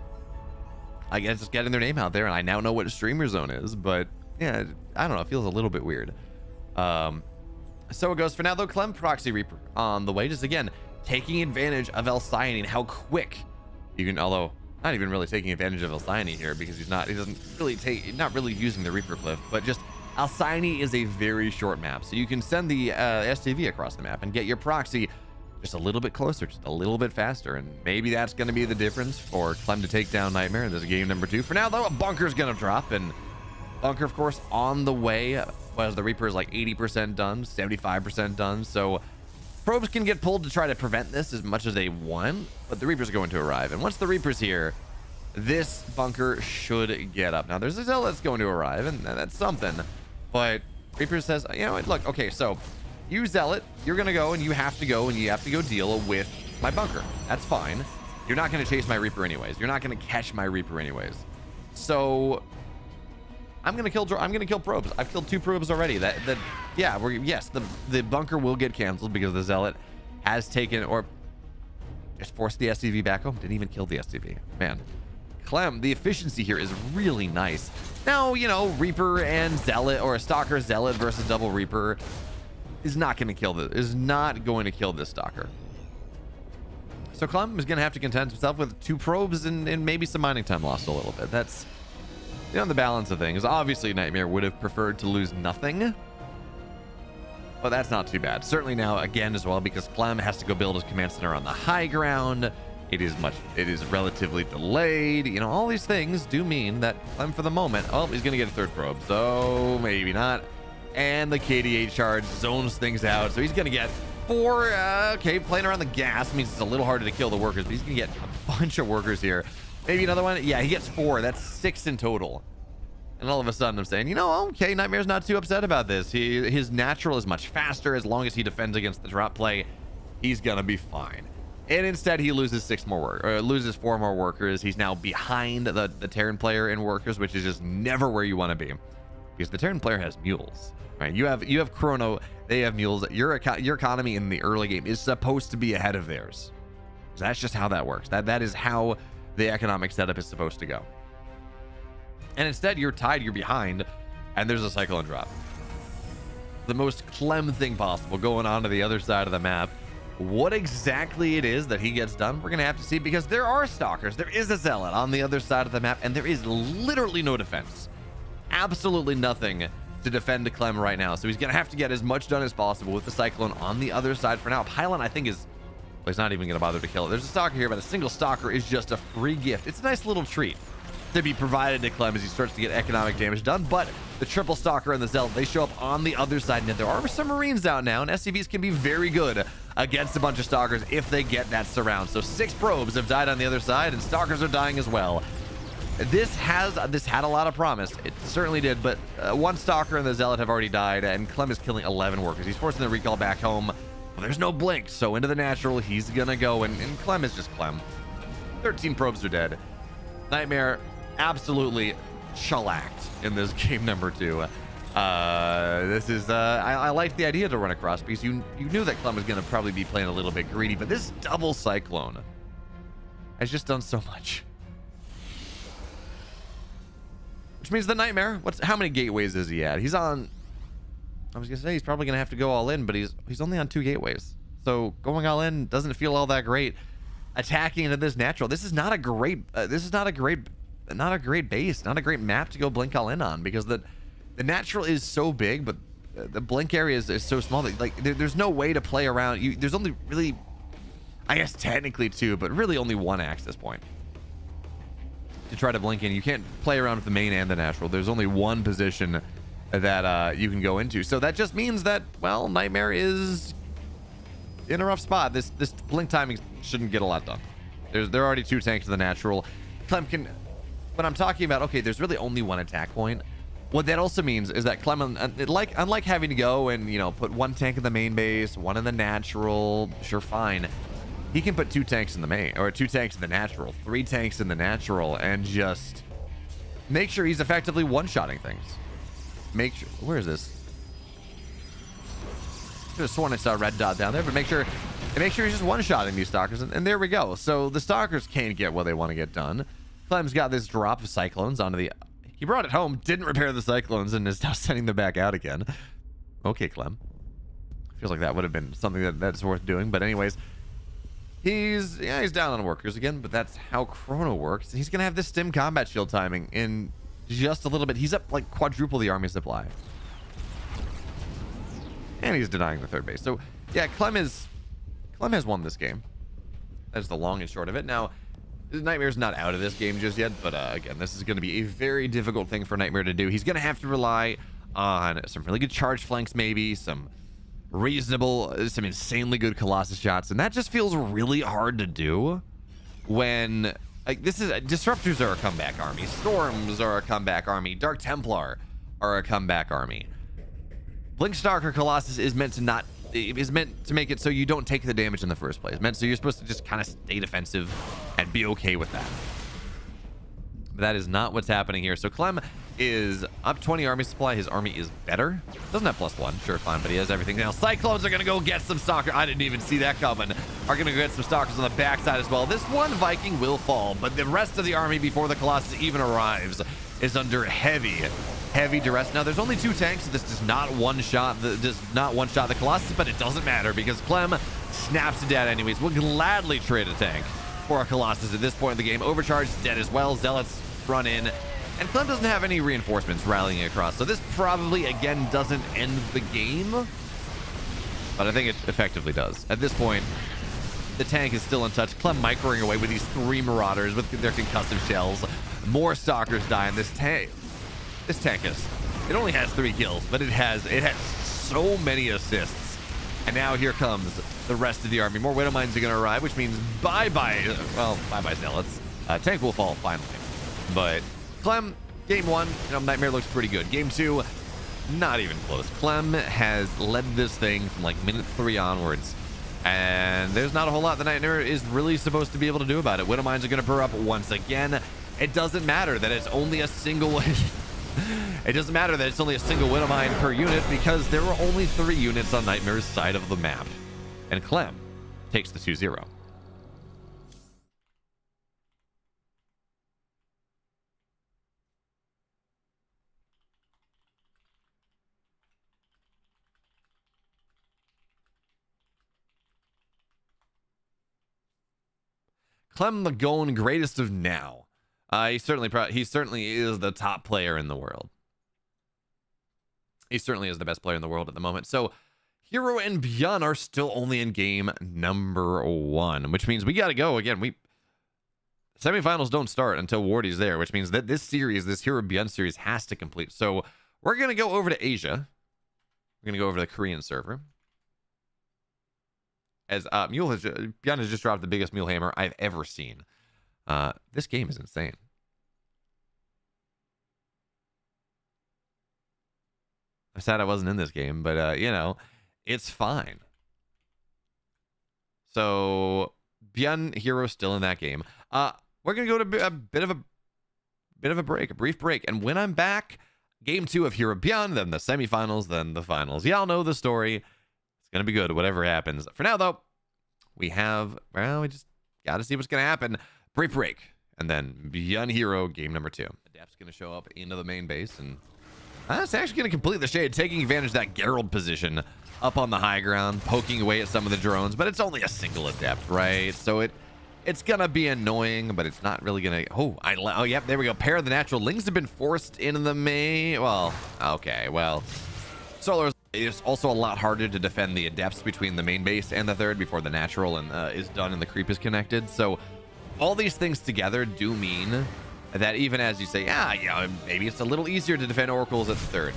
I guess just getting their name out there, and I now know what Streamer Zone is, but yeah, I don't know. It feels a little bit weird. So it goes for now, though. Clem Proxy Reaper on the way, just again taking advantage of Alcyone and how quick you can, although not even really taking advantage of Alcyone here, because he doesn't really not really using the Reaper Cliff, but just Alcyone is a very short map, so you can send the STV across the map and get your proxy just a little bit closer, just a little bit faster, and maybe that's going to be the difference for Clem to take down Nightmare. This is game number 2. For now, though, a bunker's going to drop, and bunker, of course, on the way. Whereas the Reaper is like 80% done, 75% done, so probes can get pulled to try to prevent this as much as they want, but the Reaper's going to arrive, and once the Reaper's here, this bunker should get up. Now, there's a Zealot that's going to arrive, and that's something, but Reaper says, you know what, look, okay, so you Zealot, you're going to go, and you have to go deal with my bunker. That's fine. You're not going to chase my Reaper anyways. You're not going to catch my Reaper anyways. So I'm gonna kill probes. I've killed 2 probes already. Yeah, the bunker will get canceled because the Zealot has taken, or just forced the STV back home. Didn't even kill the STV. Man, Clem, the efficiency here is really nice. Now, you know, Reaper and Zealot, or a Stalker Zealot versus double Reaper is not going to kill this Stalker. So Clem is going to have to content himself with 2 probes and maybe some mining time lost a little bit. That's, you know, the balance of things. Obviously, Nightmare would have preferred to lose nothing, but that's not too bad. Certainly now, again, as well, because Clem has to go build his command center on the high ground. It is relatively delayed. You know, all these things do mean that Clem, for the moment, oh, he's going to get a 3rd probe, so maybe not. And the KD8 charge zones things out, so he's going to get 4. Okay, playing around the gas means it's a little harder to kill the workers, but he's going to get a bunch of workers here. Maybe another one. Yeah, he gets 4. That's 6 in total. And all of a sudden I'm saying, you know, okay, Nightmare's not too upset about this. His natural is much faster. As long as he defends against the drop play, he's gonna be fine. And instead, he loses 6 more work, or loses 4 more workers. He's now behind the Terran player in workers, which is just never where you want to be, because the Terran player has mules, right? You have Chrono, they have mules. Your economy in the early game is supposed to be ahead of theirs. So that's just how that works. That is how the economic setup is supposed to go. And instead, you're tied, you're behind, and there's a cyclone drop. The most Clem thing possible going on to the other side of the map. What exactly it is that he gets done, we're gonna have to see, because there are stalkers, there is a zealot on the other side of the map, and there is literally no defense, absolutely nothing to defend Clem right now. So he's gonna have to get as much done as possible with the cyclone on the other side for now. Pylon, I think, is, well, he's not even gonna bother to kill it. There's a stalker here, but a single stalker is just a free gift. It's a nice little treat to be provided to Clem as he starts to get economic damage done. But the triple stalker and the zealot, they show up on the other side, and there are some marines out now, and SCVs can be very good against a bunch of stalkers if they get that surround. So 6 probes have died on the other side, and stalkers are dying as well. This had a lot of promise. It certainly did, but 1 stalker and the zealot have already died, and Clem is killing 11 workers. He's forcing the recall back home. Well, there's no blink, so into the natural he's gonna go, and Clem is just Clem. 13 probes are dead. Nightmare absolutely shellacked in this game number 2. This is I liked the idea to run across, because you knew that Clem was going to probably be playing a little bit greedy, but this double cyclone has just done so much. Which means the Nightmare, how many gateways is he at? He's on, I was gonna say he's probably gonna have to go all in, but he's only on 2 gateways, so going all in doesn't feel all that great. Attacking into this natural, this is not a great base, not a great map to go blink all in on, because the natural is so big, but the blink area is so small that, like, there's no way to play around. There's only really, I guess technically 2, but really only 1 access point to try to blink in. You can't play around with the main and the natural. There's only 1 position that you can go into. So that just means that, well, Nightmare is in a rough spot. This blink timing shouldn't get a lot done. There are already 2 tanks in the natural. Clem can, when I'm talking about, okay, there's really only 1 attack point. What that also means is that Clem, unlike having to go and, put 1 tank in the main base, 1 in the natural, sure, fine. He can put 2 tanks in the main, or 2 tanks in the natural, 3 tanks in the natural, and just make sure he's effectively one-shotting things. Make sure, where is this? Could have sworn I saw a red dot down there, but make sure he's just one-shotting these stalkers, and there we go. So the stalkers can't get what they want to get done. Clem's got this drop of cyclones onto the, he brought it home, didn't repair the cyclones, and is now sending them back out again. Okay, Clem. Feels like that would have been something that's worth doing, but anyways, he's down on workers again, but that's how Chrono works. He's gonna have this stim combat shield timing in just a little bit. He's up like quadruple the army supply, and he's denying the 3rd base. So yeah, Clem has won this game. That's the long and short of it. Now, Nightmare's not out of this game just yet, but again, this is going to be a very difficult thing for Nightmare to do. He's going to have to rely on some really good charge flanks, maybe some insanely good Colossus shots, and that just feels really hard to do when, like, Disruptors are a comeback army, Storms are a comeback army, Dark Templar are a comeback army. Blink Stalker Colossus is meant to make it so you don't take the damage in the first place. So you're supposed to just kind of stay defensive and be okay with that. But that is not what's happening here. So Clem is up 20 army supply. His army is better. Doesn't have +1, sure, fine, but he has everything now. Cyclones are gonna go get some stalker. I didn't even see that coming. Are gonna go get some stalkers on the backside as well. This one Viking will fall, but the rest of the army before the Colossus even arrives is under heavy duress. Now there's only 2 tanks, so this does not one-shot the Colossus, but it doesn't matter because Clem snaps it dead anyways. We'll gladly trade a tank for a Colossus at this point in the game. Overcharge is dead as well. Zealots run in, and Clem doesn't have any reinforcements rallying across, so this probably again doesn't end the game, but I think it effectively does. At this point, the tank is still in touch. Clem microing away with these 3 marauders with their concussive shells. More stalkers die, and this tank it only has 3 kills, but it has so many assists. And now here comes the rest of the army. More Widow Mines are going to arrive, which means bye-bye Zealots. Tank will fall finally. But Clem, game 1, Nightmare looks pretty good. Game 2, not even close. Clem has led this thing from like minute 3 onwards. And there's not a whole lot the Nightmare is really supposed to be able to do about it. Widow Mines are going to burr up once again. It doesn't matter that it's only a single... It doesn't matter that it's only a single Widow Mine per unit because there were only 3 units on Nightmare's side of the map. And Clem takes the 2-0. Clem the Goan, greatest of now. He certainly is the top player in the world. He certainly is the best player in the world at the moment. So herO and ByuN are still only in game number 1, which means we got to go again. Semifinals don't start until Wardy's there, which means that this series, this herO ByuN series, has to complete. So we're gonna go over to Asia. We're gonna go over to the Korean server. As ByuN has just dropped the biggest mule hammer I've ever seen. This game is insane. I'm sad I wasn't in this game, but you know, it's fine. So ByuN herO still in that game. We're gonna go to a bit of a break, a brief break, and when I'm back, game 2 of herO ByuN, then the semifinals, then the finals. Y'all know the story. It's gonna be good, whatever happens. For now, though, we just gotta see what's gonna happen. Brief break, and then ByuN herO game number 2. Adept's gonna show up into the main base, and it's actually gonna complete the shade, taking advantage of that Geralt position up on the high ground, poking away at some of the drones, but it's only a single Adept, right? So it's gonna be annoying, but it's not really gonna... Oh, yep, there we go. Pair of the natural. Lings have been forced into the main... Well, okay, well... Solar is also a lot harder to defend the Adepts between the main base and the third before the natural and is done and the creep is connected. So all these things together do mean that even as you say, yeah, maybe it's a little easier to defend oracles at the third.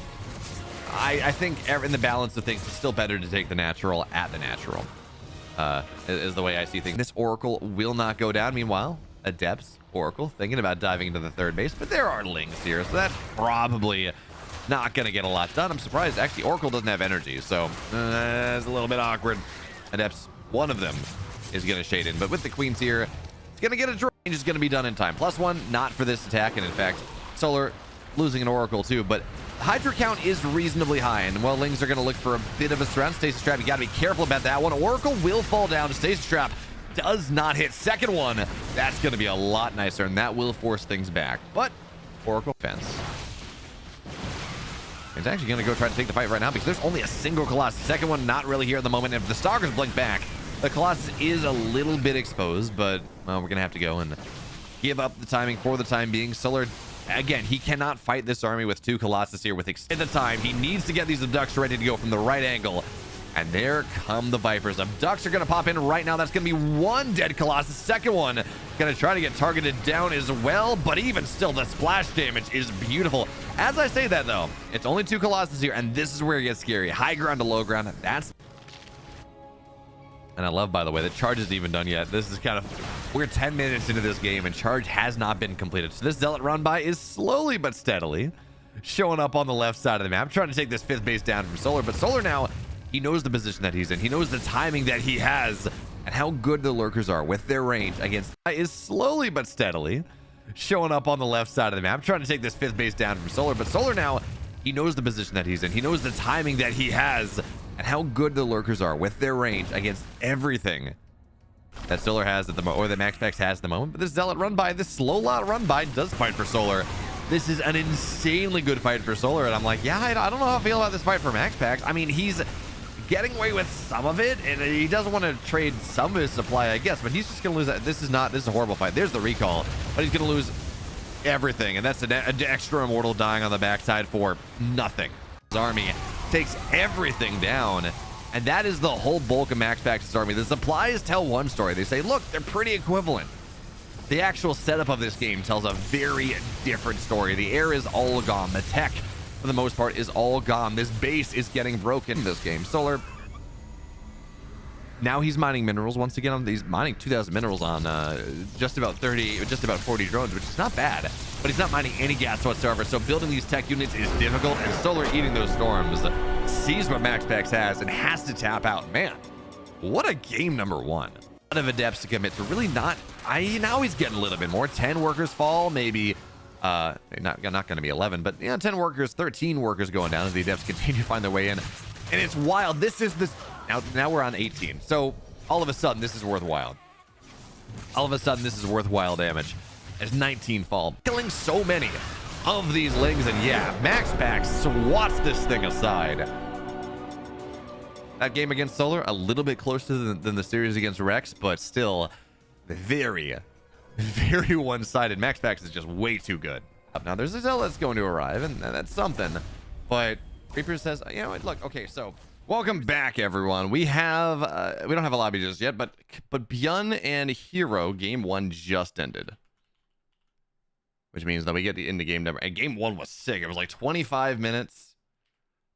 I think in the balance of things, it's still better to take the natural at the natural. Is the way I see things. This oracle will not go down. Meanwhile, Adepts, oracle, thinking about diving into the third base, but there are Lings here, so that's probably not going to get a lot done. I'm surprised. Actually, oracle doesn't have energy, so it's a little bit awkward. Adepts, one of them is going to shade in, but with the queens here, it's going to get a draw. Is going to be done in time. +1, not for this attack, and in fact, Solar losing an oracle too, but Hydra count is reasonably high, and while Lings are going to look for a bit of a surround, Stasis Trap, you got to be careful about that one. Oracle will fall down. Stasis Trap does not hit. Second one, that's going to be a lot nicer, and that will force things back, but oracle fence. It's actually going to go try to take the fight right now because there's only a single Colossus. Second one not really here at the moment. If the Stalkers blink back, the Colossus is a little bit exposed, but well, we're going to have to go and give up the timing for the time being. Solar, again, he cannot fight this army with 2 Colossus here with extended time. He needs to get these Abducts ready to go from the right angle. And there come the Vipers. Abducts are going to pop in right now. That's going to be 1 dead Colossus. Second one going to try to get targeted down as well, but even still, the splash damage is beautiful. As I say that, though, it's only 2 Colossus here, and this is where it gets scary. High ground to low ground. And I love, by the way, the charge isn't even done yet. This is kind of... We're 10 minutes into this game, and charge has not been completed. So this Zealot run by is slowly but steadily showing up on the left side of the map, trying to take this 5th base down from Solar. But Solar now, he knows the position that he's in. He knows the timing that he has and how good the Lurkers are with their range against... Is slowly but steadily showing up on the left side of the map, trying to take this 5th base down from Solar. But Solar now, he knows the position that he's in. He knows the timing that he has and how good the Lurkers are with their range against everything that Solar has at the moment, or that MaxPax has at the moment. But this Zealot run by, this slow lot run by does fight for Solar. This is an insanely good fight for Solar, and I'm like, yeah, I don't know how I feel about this fight for MaxPax. I mean, he's getting away with some of it, and he doesn't want to trade some of his supply, I guess, but he's just gonna lose that. This is a horrible fight. There's the recall, but he's gonna lose everything, and that's an extra immortal dying on the backside for nothing. His army takes everything down, and that is the whole bulk of MaxPax's army. The supplies tell one story. They say, look, they're pretty equivalent. The actual setup of this game tells a very different story. The air is all gone. The tech, for the most part, is all gone. This base is getting broken in this game. Solar, now he's mining minerals once again. He's mining 2,000 minerals on just about 40 drones, which is not bad, but he's not mining any gas whatsoever. So building these tech units is difficult, and Solar eating those storms sees what MaxPax has and has to tap out. Man, What a game number one. A lot of adepts to commit to really not. Now he's getting a little bit more. 10 workers fall, maybe. Not going to be 11, but 10 workers, 13 workers going down as the adepts continue to find their way in. And it's wild. This is this. Now we're on 18. So all of a sudden, this is worthwhile. All of a sudden, this is worthwhile damage as 19 fall, killing so many of these lings. And yeah, MaxPax swats this thing aside. That game against Solar, a little bit closer than the series against Rex, but still very, very one-sided. MaxPax is just way too good. Now there's a Zell that's going to arrive, and that's something. But Reaper says, you know what, look, okay, so welcome back, everyone. We don't have a lobby just yet, but ByuN and herO game 1 just ended, which means that we get into game number. And game 1 was sick. It was like 25 minutes.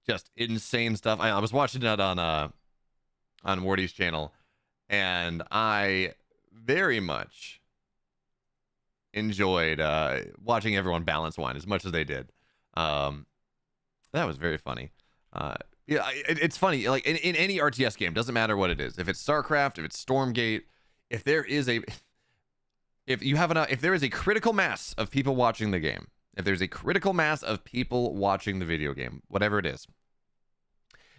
Just insane stuff. I was watching it on Wardy's channel, and I very much enjoyed watching everyone balance wine as much as they did. That was very funny. Yeah, it's funny. Like in any RTS game, doesn't matter what it is. If it's Starcraft, if it's Stormgate, if there is a critical mass of people watching the game. If there's a critical mass of people watching the video game, whatever it is,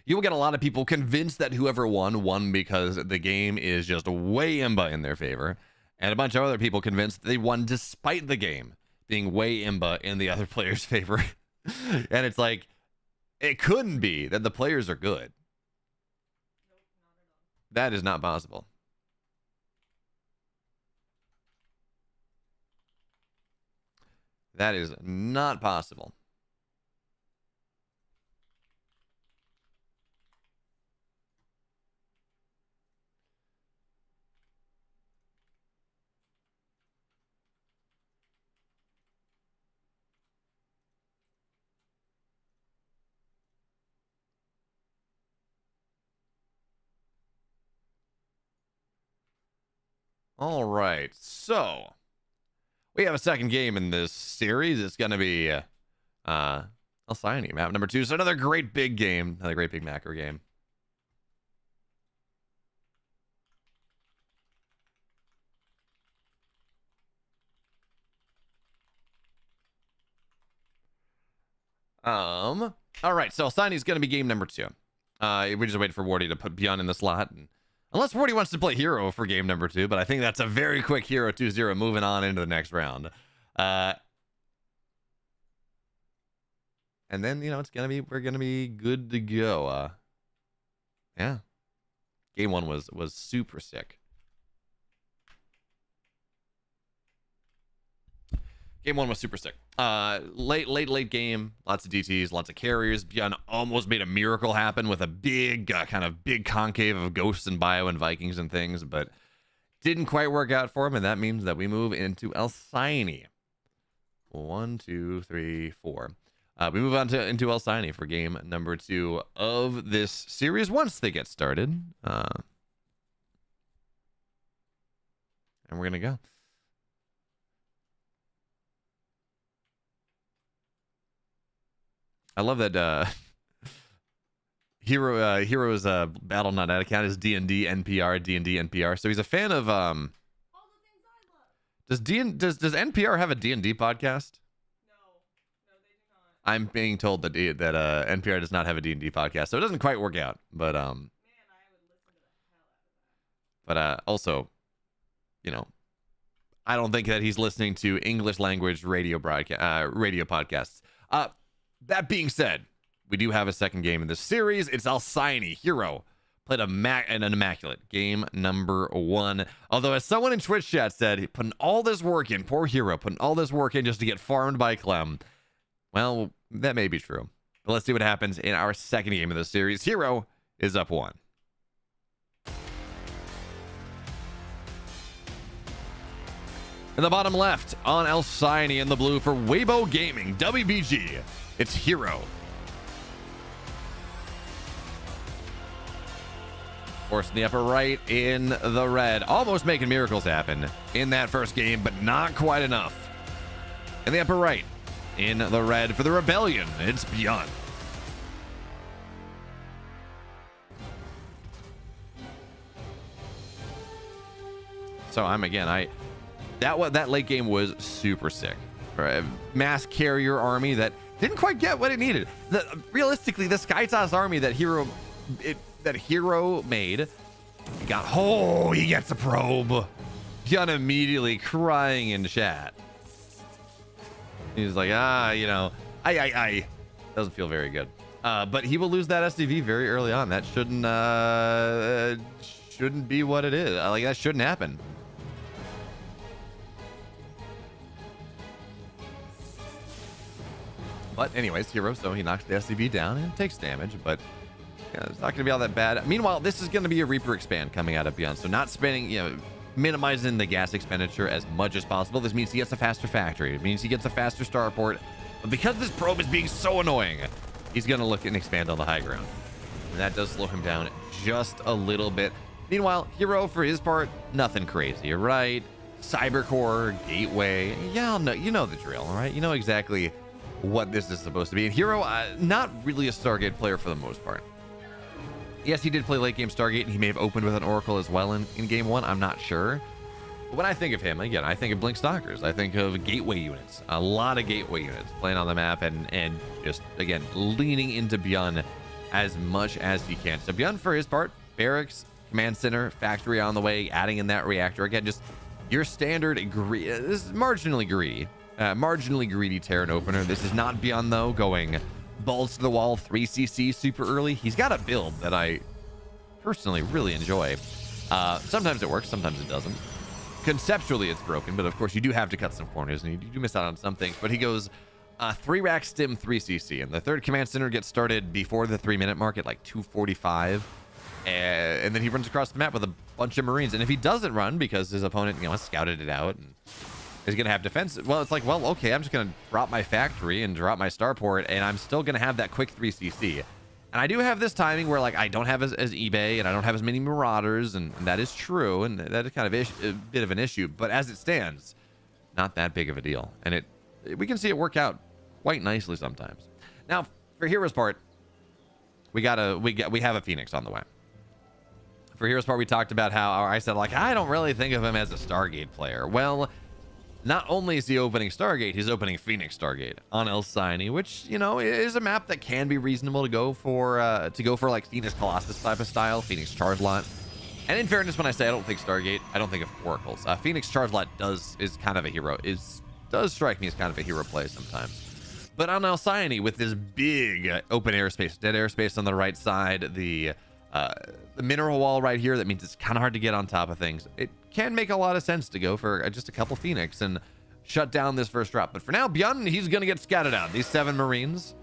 you will get a lot of people convinced that whoever won because the game is just way imba in their favor, and a bunch of other people convinced that they won despite the game being way imba in the other player's favor. And it's like, it couldn't be that the players are good. That is not possible. That is not possible. All right, so we have a second game in this series. It's going to be Alcyone, map number 2. So another great big game, another great big macro game. All right, so Alcyone is going to be game number 2. We just wait for Wardy to put ByuN in the slot, and unless Wardy wants to play herO for game number 2, but I think that's a very quick herO 2-0 moving on into the next round. And then, we're gonna be good to go. Yeah. Game 1 was super sick. Game 1 was super sick. Late game, lots of DTs, lots of carriers. ByuN almost made a miracle happen with a big, kind of big concave of ghosts and bio and Vikings and things, but didn't quite work out for him, and that means that we move into Alcyone. 1, 2, 3, 4. We move on into Alcyone for game number 2 of this series once they get started. And we're gonna go. I love that herO's Battle.net account is D&D NPR, D&D NPR. So he's a fan of all the things I love. Does NPR have a D&D podcast? No, they do not. I'm being told that NPR does not have a D&D podcast, so it doesn't quite work out. But man, I would listen to the hell out of that. But also, I don't think that he's listening to English language radio podcasts. That being said, we do have a second game in this series. It's Alcyone. herO played an immaculate game number 1. Although, as someone in Twitch chat said, putting all this work in, poor herO, putting all this work in just to get farmed by Clem. Well, that may be true. But let's see what happens in our second game of this series. herO is up 1. In the bottom left, on Alcyone in the blue for Weibo Gaming, WBG. It's herO. Of course, in the upper right, in the red. Almost making miracles happen in that first game, but not quite enough. In the upper right, in the red for the Rebellion, it's ByuN. So that late game was super sick. Right? Mass carrier army that didn't quite get what it needed. Realistically, the Skytoss army that herO made, he gets a probe. ByuN immediately crying in chat. He's like, I doesn't feel very good. But he will lose that SDV very early on. That shouldn't be what it is. Like, that shouldn't happen. But anyways, herO, so he knocks the SCV down and takes damage, but it's not going to be all that bad. Meanwhile, this is going to be a Reaper expand coming out of ByuN, so not spending, minimizing the gas expenditure as much as possible. This means he gets a faster factory. It means he gets a faster starport. But because this probe is being so annoying, he's going to look and expand on the high ground. And that does slow him down just a little bit. Meanwhile, herO, for his part, nothing crazy, right? Cybercore, gateway, you know the drill, right? You know exactly what this is supposed to be. And herO, not really a Stargate player for the most part. Yes, he did play late game Stargate, and he may have opened with an Oracle as well in game one. I'm not sure. But when I think of him, again, I think of Blink Stalkers. I think of gateway units, a lot of gateway units playing on the map, and just, again, leaning into ByuN as much as he can. So ByuN, for his part, barracks, command center, factory on the way, adding in that reactor. Again, just your standard this is marginally greedy Terran opener. This is not ByuN, though, going balls to the wall 3cc super early. He's got a build that I personally really enjoy. Sometimes it works, sometimes it doesn't. Conceptually it's broken, but of course you do have to cut some corners and you do miss out on some things. But he goes 3-rack stim 3cc, and the third command center gets started before the 3-minute mark at like 2:45, and then he runs across the map with a bunch of Marines. And if he doesn't run because his opponent has scouted it out and is going to have defense, well, it's like, well, okay, I'm just going to drop my factory and drop my starport, and I'm still going to have that quick 3cc. And I do have this timing where, like, I don't have as eBay, and I don't have as many Marauders, and that is true, and that is kind of a bit of an issue. But as it stands, not that big of a deal, and we can see it work out quite nicely sometimes. Now, for herO's part, we have a Phoenix on the way. For herO's part, we talked about how I said, like, I don't really think of him as a Stargate player. Well, not only is he opening Stargate, he's opening Phoenix Stargate on El Sini, which, is a map that can be reasonable to go for like Phoenix Colossus type of style, Phoenix Charge Lot. And in fairness, when I say I don't think Stargate, I don't think of Oracles. Phoenix Charge Lot is kind of a herO, does strike me as kind of a herO play sometimes. But on El Sini, with this big open airspace, dead airspace on the right side, the mineral wall right here, that means it's kind of hard to get on top of things. It can make a lot of sense to go for just a couple Phoenix and shut down this first drop. But for now, ByuN, he's going to get scattered out. These 7 Marines,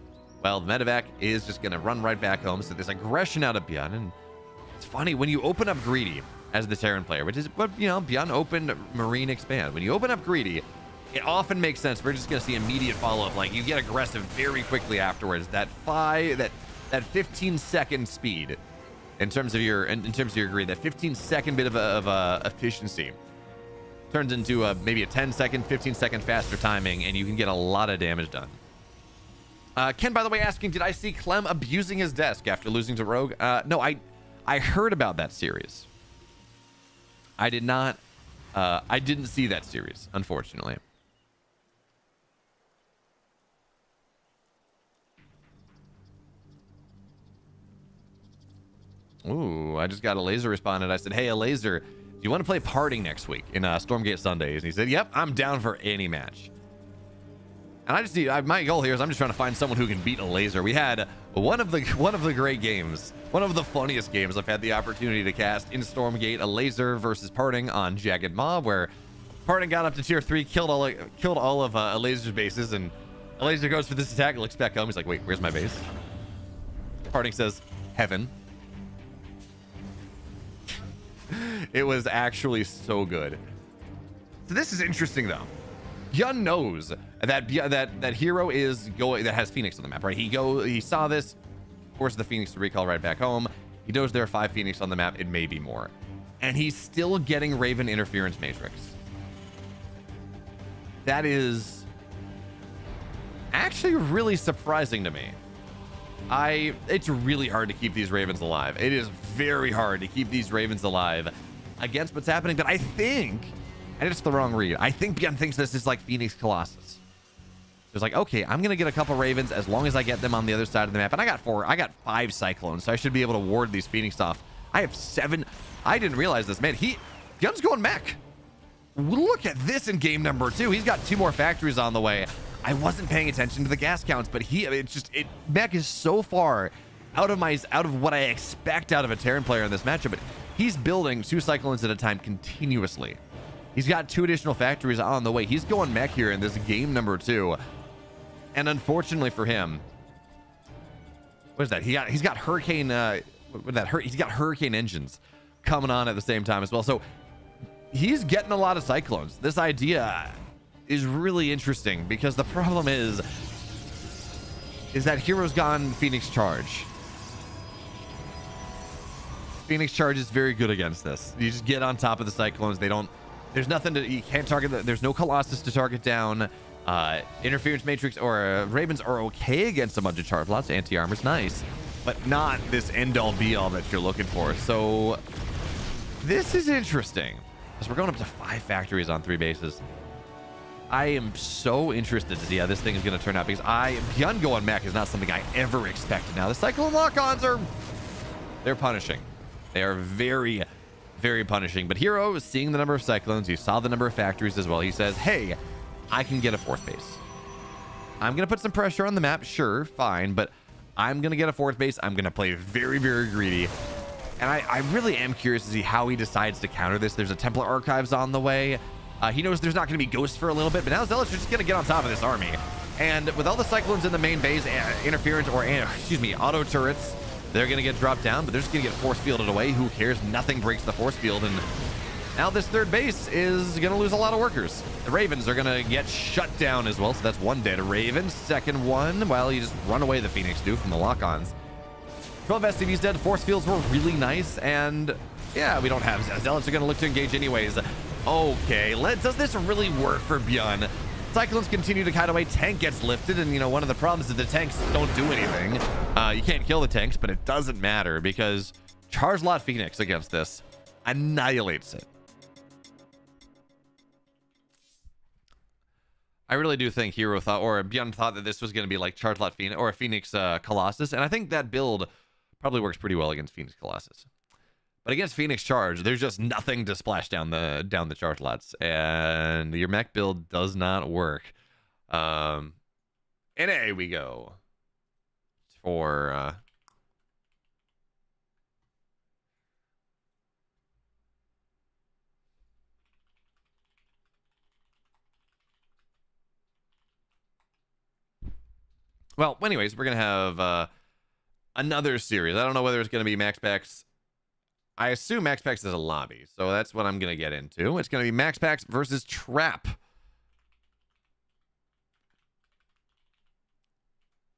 well, the medevac is just going to run right back home. So there's aggression out of ByuN. And it's funny, when you open up Greedy as the Terran player, which is what, ByuN opened Marine Expand. When you open up Greedy, it often makes sense. We're just going to see immediate follow-up. Like, you get aggressive very quickly afterwards. That 15-second speed in terms of your greed, that 15-second bit of efficiency turns into maybe a 10-second, 15-second faster timing, and you can get a lot of damage done. Ken, by the way, asking, did I see Clem abusing his desk after losing to Rogue? No, I heard about that series. I did not. I didn't see that series, unfortunately. Ooh, I just got a laser responded. I said, hey, a laser, do you want to play Parting next week in Stormgate Sundays? And he said, yep, I'm down for any match. And I just need, my goal here is I'm just trying to find someone who can beat a laser. We had one of the great games, one of the funniest games I've had the opportunity to cast in Stormgate, a laser versus Parting on Jagged Maw, where Parting got up to tier 3, killed all of a laser's bases, and a laser goes for this attack, looks back home, he's like, wait, where's my base? Parting says, heaven. It was actually so good. So this is interesting, though. ByuN knows that herO is going, that has Phoenix on the map, right? He saw this, forced the Phoenix to recall right back home. He knows there are 5 Phoenix on the map. It may be more, and he's still getting Raven Interference Matrix. That is actually really surprising to me. It's really hard to keep these Ravens alive. It is very hard to keep these Ravens alive against what's happening, but I think, and it's the wrong read, I think ByuN thinks this is like Phoenix Colossus. It's like, okay, I'm gonna get a couple Ravens as long as I get them on the other side of the map. And I got 5 Cyclones, so I should be able to ward these Phoenix off. I have 7. I didn't realize this, man. ByuN's going mech. Look at this in game number 2. He's got 2 more factories on the way. I wasn't paying attention to the gas counts, but mech is so far out of what I expect out of a Terran player in this matchup. But he's building 2 Cyclones at a time continuously. He's got 2 additional factories on the way. He's going mech here in this game number 2. And unfortunately for him, what is that? He's got Hurricane he's got Hurricane engines coming on at the same time as well. So he's getting a lot of Cyclones. This idea is really interesting because the problem is that herO's gone Phoenix Charge. Phoenix Charge is very good against this. You just get on top of the Cyclones. There's nothing you can't target. There's no Colossus to target down. Interference Matrix or Ravens are okay against a bunch of charge lots. Anti-armor's nice, but not this end-all be-all that you're looking for. So this is interesting because we're going up to 5 factories on 3 bases. I am so interested to see how this thing is going to turn out because ByuN going mech is not something I ever expected. Now the Cyclone lock-ons they're punishing. They are very, very punishing. But herO is seeing the number of Cyclones. He saw the number of factories as well. He says, hey, I can get a 4th base. I'm going to put some pressure on the map. Sure, fine. But I'm going to get a 4th base. I'm going to play very, very greedy. And I really am curious to see how he decides to counter this. There's a Templar Archives on the way. He knows there's not going to be Ghosts for a little bit. But now Zealots are just going to get on top of this army. And with all the Cyclones in the main base, interference or, auto turrets, they're going to get dropped down. But they're just going to get force fielded away. Who cares? Nothing breaks the force field. And now this 3rd base is going to lose a lot of workers. The Ravens are going to get shut down as well. So that's 1 dead Raven. 2nd one, well, you just run away the Phoenix do from the lock-ons. 12 SCVs dead. Force fields were really nice. And yeah, we don't have Zealots are going to look to engage anyways. Okay, does this really work for ByuN? Cyclones continue to kite away. Tank gets lifted. And, one of the problems is the tanks don't do anything. You can't kill the tanks, but it doesn't matter because Charge Lot Phoenix against this annihilates it. I really do think herO thought, or ByuN thought that this was going to be like Charge Lot Phoenix or a Phoenix Colossus, and I think that build probably works pretty well against Phoenix Colossus. But against Phoenix Charge, there's just nothing to splash down the charge lots, and your mech build does not work. NA we go for well, anyways, we're gonna have another series. I don't know whether it's gonna be Max Packs. I assume Max Packs is a lobby, so that's what I'm gonna get into. It's gonna be Max Packs versus Trap.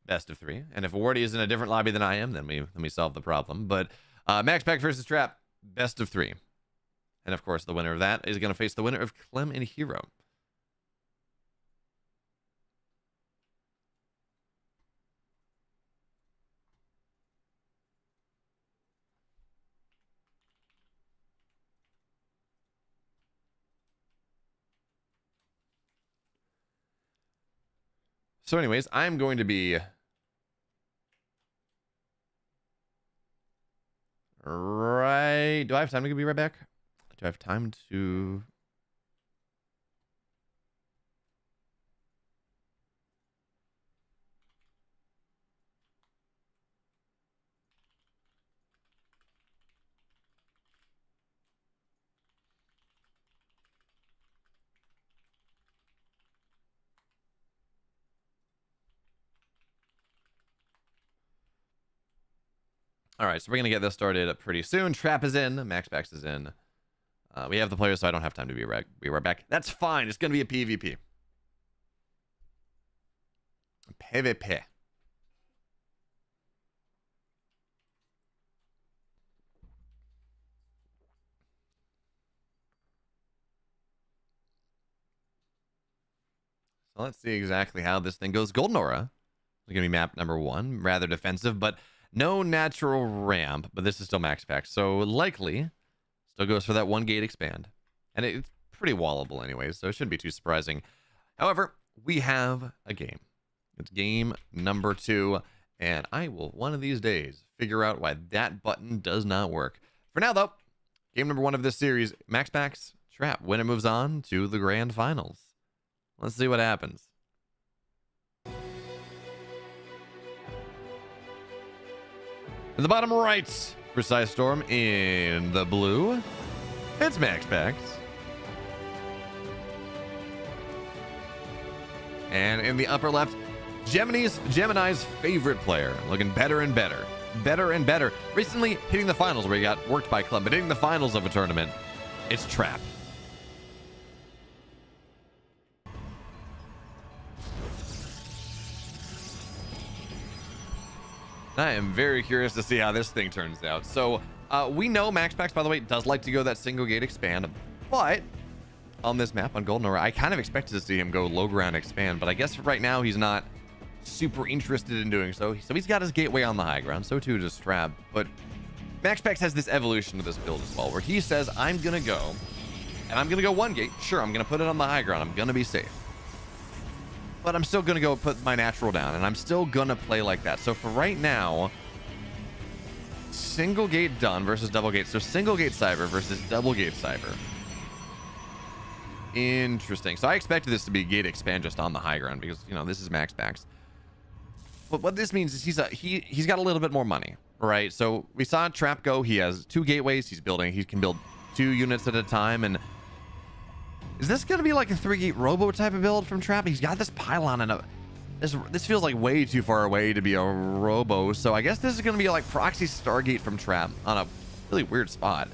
Best of 3. And if Wardy is in a different lobby than I am, then we solve the problem. But Max Pack versus Trap, best of 3. And of course, the winner of that is gonna face the winner of Clem and herO. So anyways, I'm going to be right. Do I have time to be right back? Do I have time to? All right, so we're going to get this started pretty soon. Trap is in. Max Packs is in. We have the players, so I don't have time to be right back. That's fine. It's going to be a PvP. PvP. So let's see exactly how this thing goes. Golden Aura is going to be map number 1. Rather defensive, but no natural ramp. But this is still Max Pack. So likely Still goes for that 1 gate expand. And it's pretty wallable anyways, so it shouldn't be too surprising. However, we have a game. It's game number 2, and I will one of these days figure out why that button does not work. For now, though, game number 1 of this series, MaxPax Trap. Winner moves on to the grand finals. Let's see what happens. In the bottom right, Precise Storm. In the blue, it's MaxPax. And in the upper left, Gemini's favorite player, looking better and better. Better and better. Recently hitting the finals where he got worked by Clem, but hitting the finals of a tournament, it's Trap. I am very curious to see how this thing turns out. So we know MaxPax, by the way, does like to go that single gate expand, but on this map on Golden Aura, I kind of expected to see him go low ground expand, but I guess right now he's not super interested in doing so. So he's got his gateway on the high ground, so too does Strab. But MaxPax has this evolution of this build as well, where he says, I'm gonna go, and I'm gonna go 1 gate. Sure, I'm gonna put it on the high ground. I'm gonna be safe. But I'm still gonna go put my natural down, and I'm still gonna play like that. So for right now, single gate done versus double gate. So single gate cyber versus double gate cyber. Interesting. So I expected this to be gate expand just on the high ground because, you know, this is MaxPax. But what this means is he's got a little bit more money, right? So we saw Trap go. He has 2 gateways. He can build 2 units at a time. And is this going to be like a 3-gate robo type of build from Trap? He's got this pylon and this feels like way too far away to be a robo. So I guess this is going to be like proxy Stargate from Trap on a really weird spot.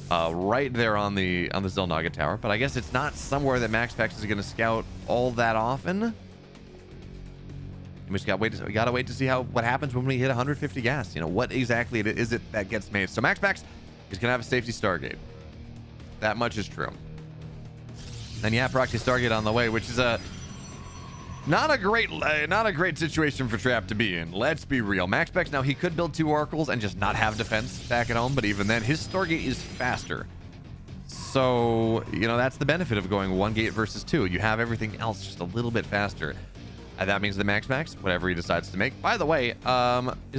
Right there on the Zelnaga tower, but I guess it's not somewhere that MaxPax is going to scout all that often. We just gotta wait to see what happens when we hit 150 gas. You know, what exactly is it that gets made? So MaxPax is gonna have a safety Stargate. That much is true. And yeah, proxy Stargate on the way, which is not a great situation for Trap to be in. Let's be real. MaxPax, now he could build 2 oracles and just not have defense back at home, but even then, his Stargate is faster. So, you know, that's the benefit of going 1 gate versus 2. You have everything else just a little bit faster. And that means the MaxPax, whatever he decides to make. By the way, is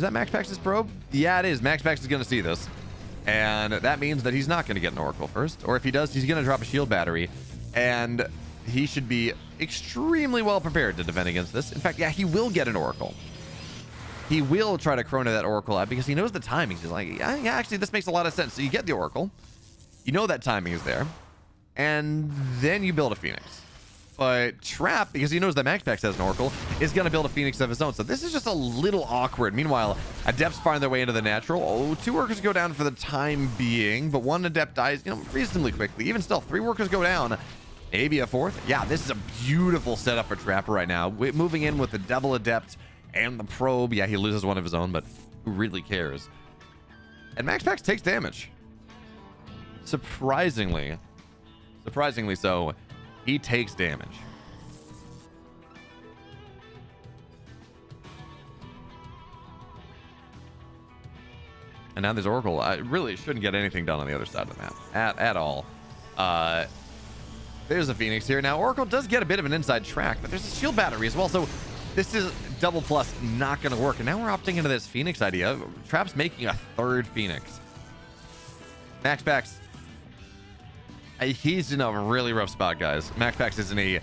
that MaxPax's probe? Yeah, it is. MaxPax is going to see this. And that means that he's not going to get an oracle first. Or if he does, he's going to drop a shield battery. And he should be extremely well prepared to defend against this. In fact, yeah, he will get an oracle. He will try to chrono that oracle out because he knows the timings. He's like, yeah, actually, this makes a lot of sense. So you get the oracle. You know that timing is there. And then you build a Phoenix. But Trap, because he knows that MaxPax has an oracle, is going to build a Phoenix of his own. So this is just a little awkward. Meanwhile, Adepts find their way into the natural. Oh, 2 workers go down for the time being, but 1 Adept dies, you know, reasonably quickly. Even still, 3 workers go down. Maybe a 4th. Yeah, this is a beautiful setup for Trapper right now. Moving in with the double Adept and the probe. Yeah, he loses 1 of his own, but who really cares? And MaxPax takes damage. Surprisingly so, he takes damage. And now there's Oracle. I really shouldn't get anything done on the other side of the map at all. There's a Phoenix here. Now, Oracle does get a bit of an inside track, but there's a shield battery as well. So this is double plus not going to work. And now we're opting into this Phoenix idea. Trap's making a 3rd Phoenix. MaxPax, he's in a really rough spot, guys. MaxPax is in a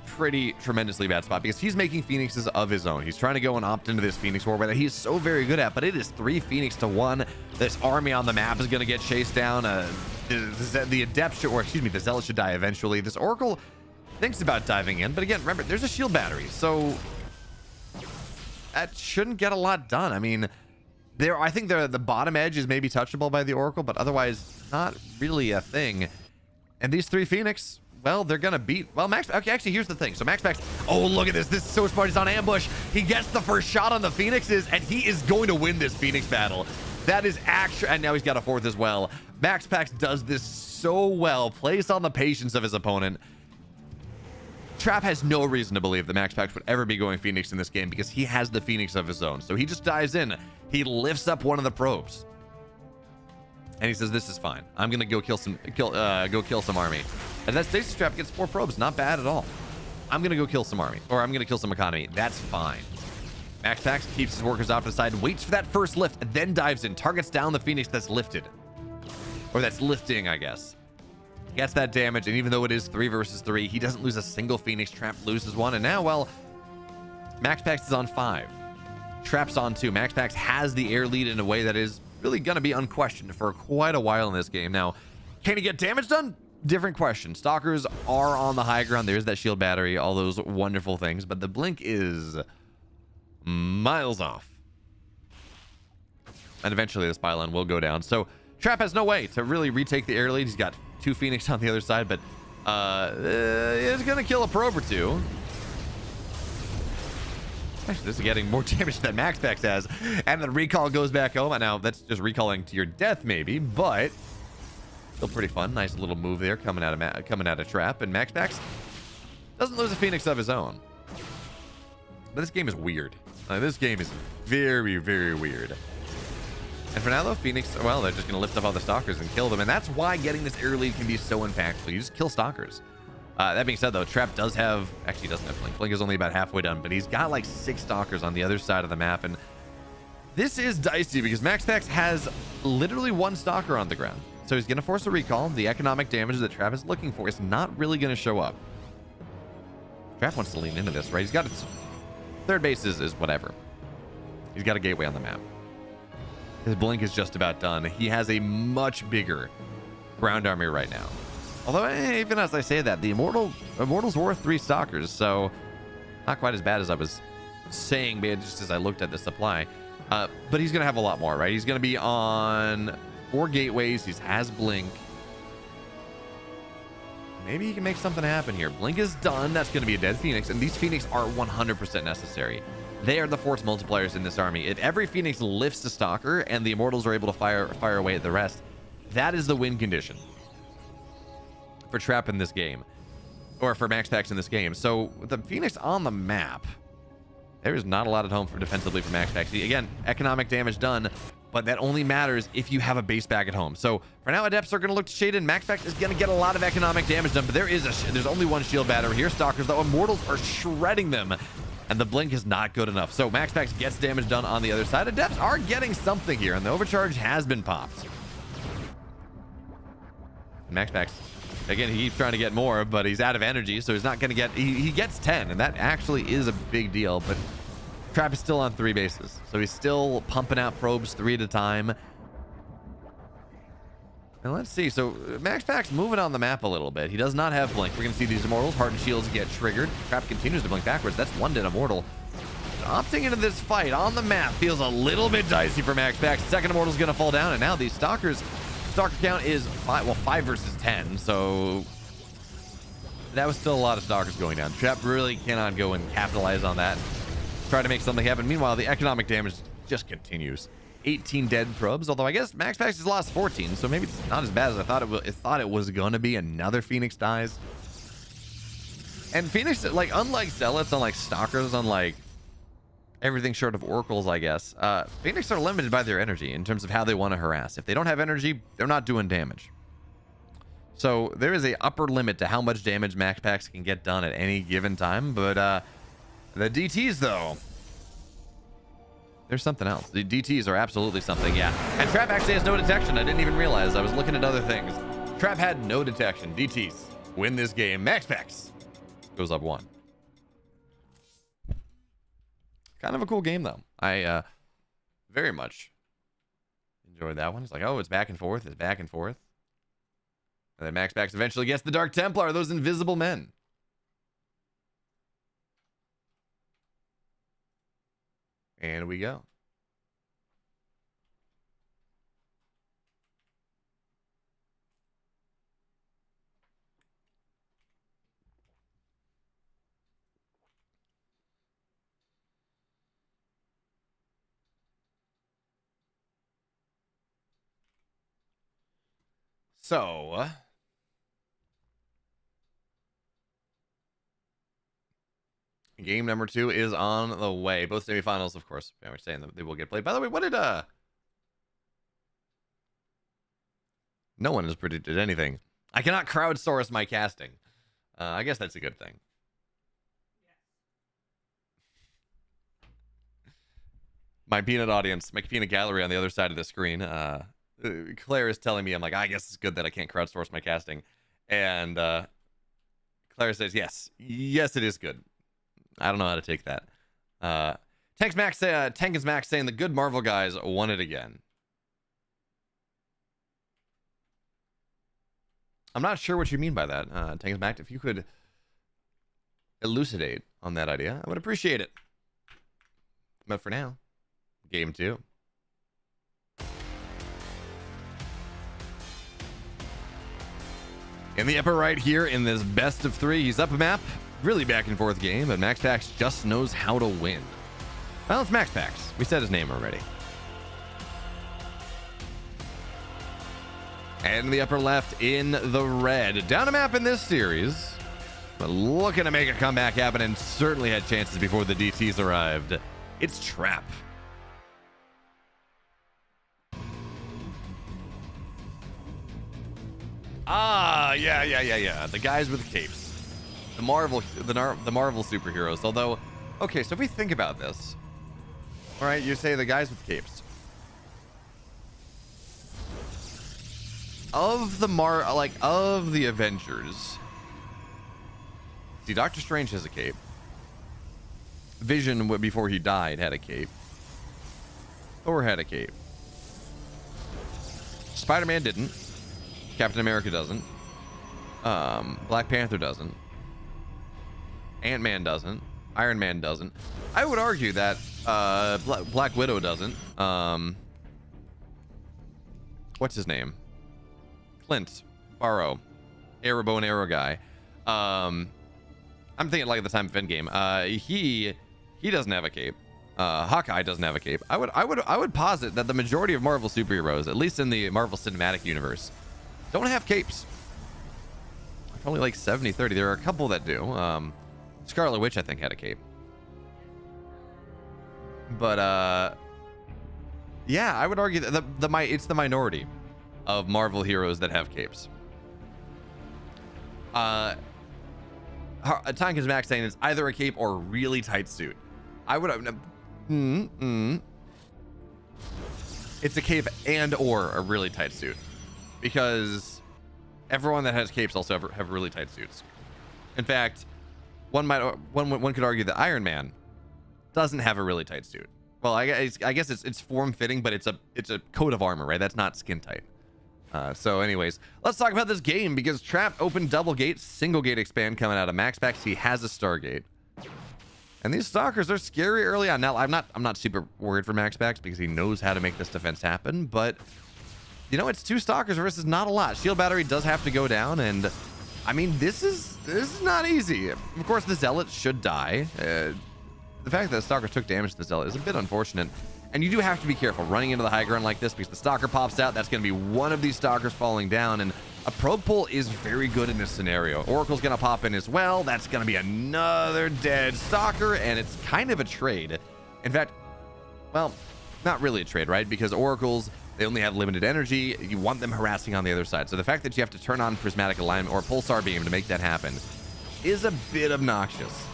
pretty tremendously bad spot because he's making Phoenixes of his own. He's trying to go and opt into this Phoenix war that he's so very good at, but it is 3 Phoenix to 1. This army on the map is going to get chased down. The Adept should, or excuse me, the Zealot should die eventually. This Oracle thinks about diving in, but again, remember, there's a shield battery, so that shouldn't get a lot done. I mean, I think the bottom edge is maybe touchable by the Oracle, but otherwise not really a thing. And these 3 Phoenix, well, they're gonna beat, well, okay, actually, here's the thing. So MaxPax, oh, look at this. This is so smart. He's on ambush. He gets the first shot on the Phoenixes, and he is going to win this Phoenix battle. That is actually, and now he's got a 4th as well. MaxPax does this so well, plays on the patience of his opponent. Trap has no reason to believe that MaxPax would ever be going Phoenix in this game because he has the Phoenix of his own. So he just dives in. He lifts up 1 of the probes. And he says, this is fine. I'm gonna go kill some army. And that stasis trap gets 4 probes, not bad at all. I'm gonna go kill some army, or I'm gonna kill some economy. That's fine. MaxPax keeps his workers off to the side, waits for that first lift, and then dives in, targets down the Phoenix that's lifted. Or that's lifting, I guess. Gets that damage, and even though it is 3 versus 3, he doesn't lose a single Phoenix. Trap loses 1, and now, well, MaxPax is on 5. Trap's on 2. MaxPax has the air lead in a way that is really going to be unquestioned for quite a while in this game. Now, can he get damage done? Different question. Stalkers are on the high ground. There's that shield battery, all those wonderful things, but the blink is miles off. And eventually this ByuN will go down. So Trap has no way to really retake the air lead. He's got 2 Phoenix on the other side, but it's going to kill a probe or 2. Actually, this is getting more damage than MaxPax has. And the recall goes back home. Now, that's just recalling to your death, maybe, but still pretty fun. Nice little move there coming out of Trap. And MaxPax doesn't lose a Phoenix of his own. But this game is weird. This game is very, very weird. And for now, though, Phoenix, well, they're just going to lift up all the Stalkers and kill them. And that's why getting this air lead can be so impactful. You just kill Stalkers. That being said, though, Trap does have... Actually, he doesn't have Blink. Blink is only about halfway done, but he's got like 6 Stalkers on the other side of the map. And this is dicey because MaxPax has literally 1 Stalker on the ground. So he's going to force a recall. The economic damage that Trap is looking for is not really going to show up. Trap wants to lean into this, right? He's got its... Third base is whatever. He's got a gateway on the map. His Blink is just about done. He has a much bigger ground army right now. Although, even as I say that, the Immortals were 3 Stalkers, so not quite as bad as I was saying, just as I looked at the supply. But he's going to have a lot more, right? He's going to be on 4 gateways. He has Blink. Maybe he can make something happen here. Blink is done. That's going to be a dead Phoenix, and these Phoenix are 100% necessary. They are the force multipliers in this army. If every Phoenix lifts a Stalker and the Immortals are able to fire away at the rest, that is the win condition for Trap in this game, or for MaxPax in this game. So with the Phoenix on the map, there is not a lot at home for defensively for MaxPax. Again, economic damage done, but that only matters if you have a base back at home. So for now, Adepts are going to look to shade in. MaxPax is going to get a lot of economic damage done, but there's only 1 shield battery here. Stalkers, though, Immortals are shredding them, and the Blink is not good enough. So MaxPax gets damage done on the other side. Adepts are getting something here, and the overcharge has been popped. And MaxPax, again, he keeps trying to get more, but he's out of energy, so he's not going to get... He gets 10, and that actually is a big deal, but Trap is still on 3 bases, so he's still pumping out probes 3 at a time. And let's see. So MaxPax moving on the map a little bit. He does not have Blink. We're going to see these Immortals. Hardened Shields get triggered. Trap continues to blink backwards. That's 1 dead Immortal. Opting into this fight on the map feels a little bit dicey for MaxPax. Second Immortal's going to fall down, and now these Stalkers... Stalker count is 5 versus 10, so that was still a lot of Stalkers going down. Trap really cannot go and capitalize on that and try to make something happen. Meanwhile, the economic damage just continues. 18 dead probes, although I guess MaxPax has lost 14, so maybe it's not as bad as I thought it was going to be. Another Phoenix dies. And Phoenix, like, unlike Zealots, unlike Stalkers, unlike everything short of Oracles, I guess, Phoenix are limited by their energy in terms of how they want to harass. If they don't have energy, they're not doing damage. So there is a upper limit to how much damage MaxPax can get done at any given time. But the DTs, though, there's something else. The DTs are absolutely something, yeah. And Trap actually has no detection. I didn't even realize. I was looking at other things. Trap had no detection. DTs win this game. MaxPax goes up 1. Kind of a cool game, though. I very much enjoyed that one. It's like, oh, it's back and forth. It's back and forth. And then MaxPax eventually gets the Dark Templar, those invisible men. And we go. So, game number 2 is on the way. Both semifinals, of course. Yeah, we're saying that they will get played. By the way, what did No one has predicted anything. I cannot crowdsource my casting. I guess that's a good thing. My peanut audience, my peanut gallery on the other side of the screen. Claire is telling me, I'm like, I guess it's good that I can't crowdsource my casting. And Claire says, yes, it is good. I don't know how to take that. Tank is Max saying the good Marvel guys won it again. I'm not sure what you mean by that, Tank is Max. If you could elucidate on that idea, I would appreciate it. But for now, game 2. In the upper right here in this best of 3, he's up a map. Really back and forth game, but Max Pax just knows how to win. Well, it's Max Pax. We said his name already. And in the upper left in the red. Down a map in this series, but looking to make a comeback happen and certainly had chances before the DTs arrived. It's Trap. Ah, yeah. The guys with capes. The Marvel superheroes. Although, okay, so if we think about this, all right, you say the guys with capes. Of the Avengers, see, Doctor Strange has a cape. Vision, before he died, had a cape. Thor had a cape. Spider-Man didn't. Captain America doesn't. Black Panther doesn't. Ant-Man doesn't. Iron Man doesn't. I would argue that Black Widow doesn't. What's his name? Clint Barrow, bow and arrow guy. I'm thinking like at the time of Endgame. He doesn't have a cape. Hawkeye doesn't have a cape. I would posit that the majority of Marvel superheroes, at least in the Marvel Cinematic Universe, don't have capes. Probably like 70-30. There are a couple that do. Scarlet Witch, I think, had a cape. But yeah, I would argue that it's the minority of Marvel heroes that have capes. Tank is Max saying it's either a cape or a really tight suit. I would it's a cape and or a really tight suit, because everyone that has capes also have really tight suits. In fact, one could argue that Iron Man doesn't have a really tight suit. Well, I guess it's form fitting, but it's a coat of armor, right? That's not skin tight. So anyways, let's talk about this game, because Trap opened double gate, single gate expand coming out of Max Pax. He has a Stargate. And these stalkers are scary early on. Now, I'm not super worried for Max Pax because he knows how to make this defense happen, but you know, it's 2 stalkers versus not a lot. Shield battery does have to go down, and I mean, this is not easy. Of course, the Zealot should die. The fact that the Stalker took damage to the Zealot is a bit unfortunate. And you do have to be careful running into the high ground like this, because the Stalker pops out. That's going to be one of these Stalkers falling down. And a probe pull is very good in this scenario. Oracle's going to pop in as well. That's going to be another dead Stalker. And it's kind of a trade. In fact, well, not really a trade, right? Because Oracles, they only have limited energy. You want them harassing on the other side. So the fact that you have to turn on Prismatic Alignment or Pulsar Beam to make that happen is a bit obnoxious.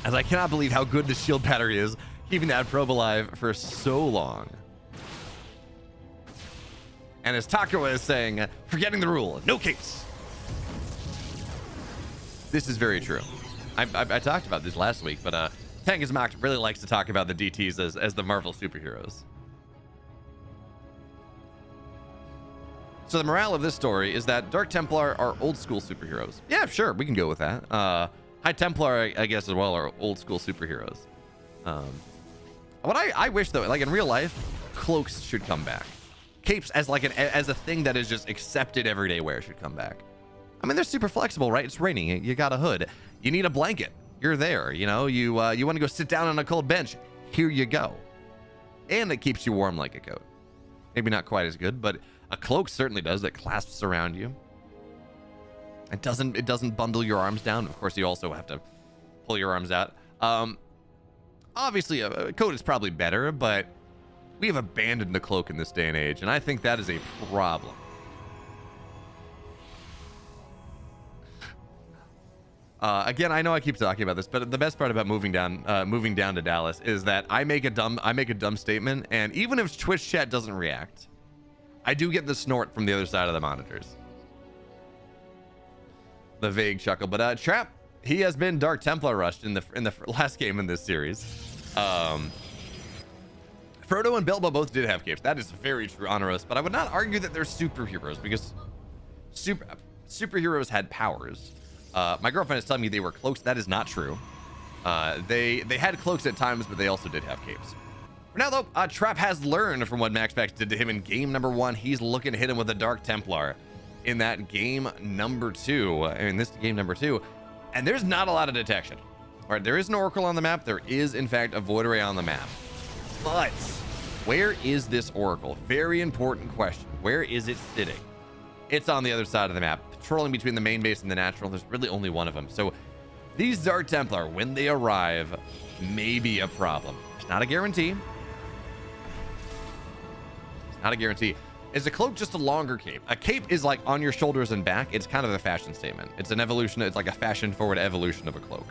As I cannot believe how good the shield battery is, keeping that probe alive for so long. And as Taco is saying, forgetting the rule, no capes. This is very true. I talked about this last week, but Tank is Mocked really likes to talk about the DTs as the Marvel superheroes. So the morale of this story is that Dark Templar are old school superheroes. Yeah, sure, we can go with that. High Templar, I guess, as well, are old school superheroes. What I wish, though, like in real life, cloaks should come back. Capes as a thing that is just accepted everyday wear should come back. I mean, they're super flexible, right? It's raining. You got a hood. You need a blanket. You're there. You know, you want to go sit down on a cold bench. Here you go. And it keeps you warm like a coat. Maybe not quite as good, but a cloak certainly does. That clasps around you. It doesn't bundle your arms down. Of course, you also have to pull your arms out. Obviously, a coat is probably better, but we have abandoned the cloak in this day and age, and I think that is a problem. Again, I know I keep talking about this, but the best part about moving down to Dallas is that I make a dumb statement, and even if Twitch chat doesn't react, I do get the snort from the other side of the monitors. The vague chuckle, but Trap, he has been Dark Templar rushed in the last game in this series. Frodo and Bilbo both did have capes. That is very true, Honoros, but I would not argue that they're superheroes because superheroes had powers. My girlfriend is telling me they were cloaks. That is not true. They had cloaks at times, but they also did have capes. For now, though, Trap has learned from what MaxPax did to him in game number 1. He's looking to hit him with a Dark Templar in that game number 2. In this game number 2. And there's not a lot of detection. All right, there is an Oracle on the map. There is, in fact, a Void Ray on the map. But where is this Oracle? Very important question. Where is it sitting? It's on the other side of the map, patrolling between the main base and the natural. There's really only one of them. So these Dark Templar, when they arrive, may be a problem. It's not a guarantee. It's not a guarantee. Is a cloak just a longer cape? A cape is like on your shoulders and back. It's kind of a fashion statement. It's an evolution. It's like a fashion forward evolution of a cloak.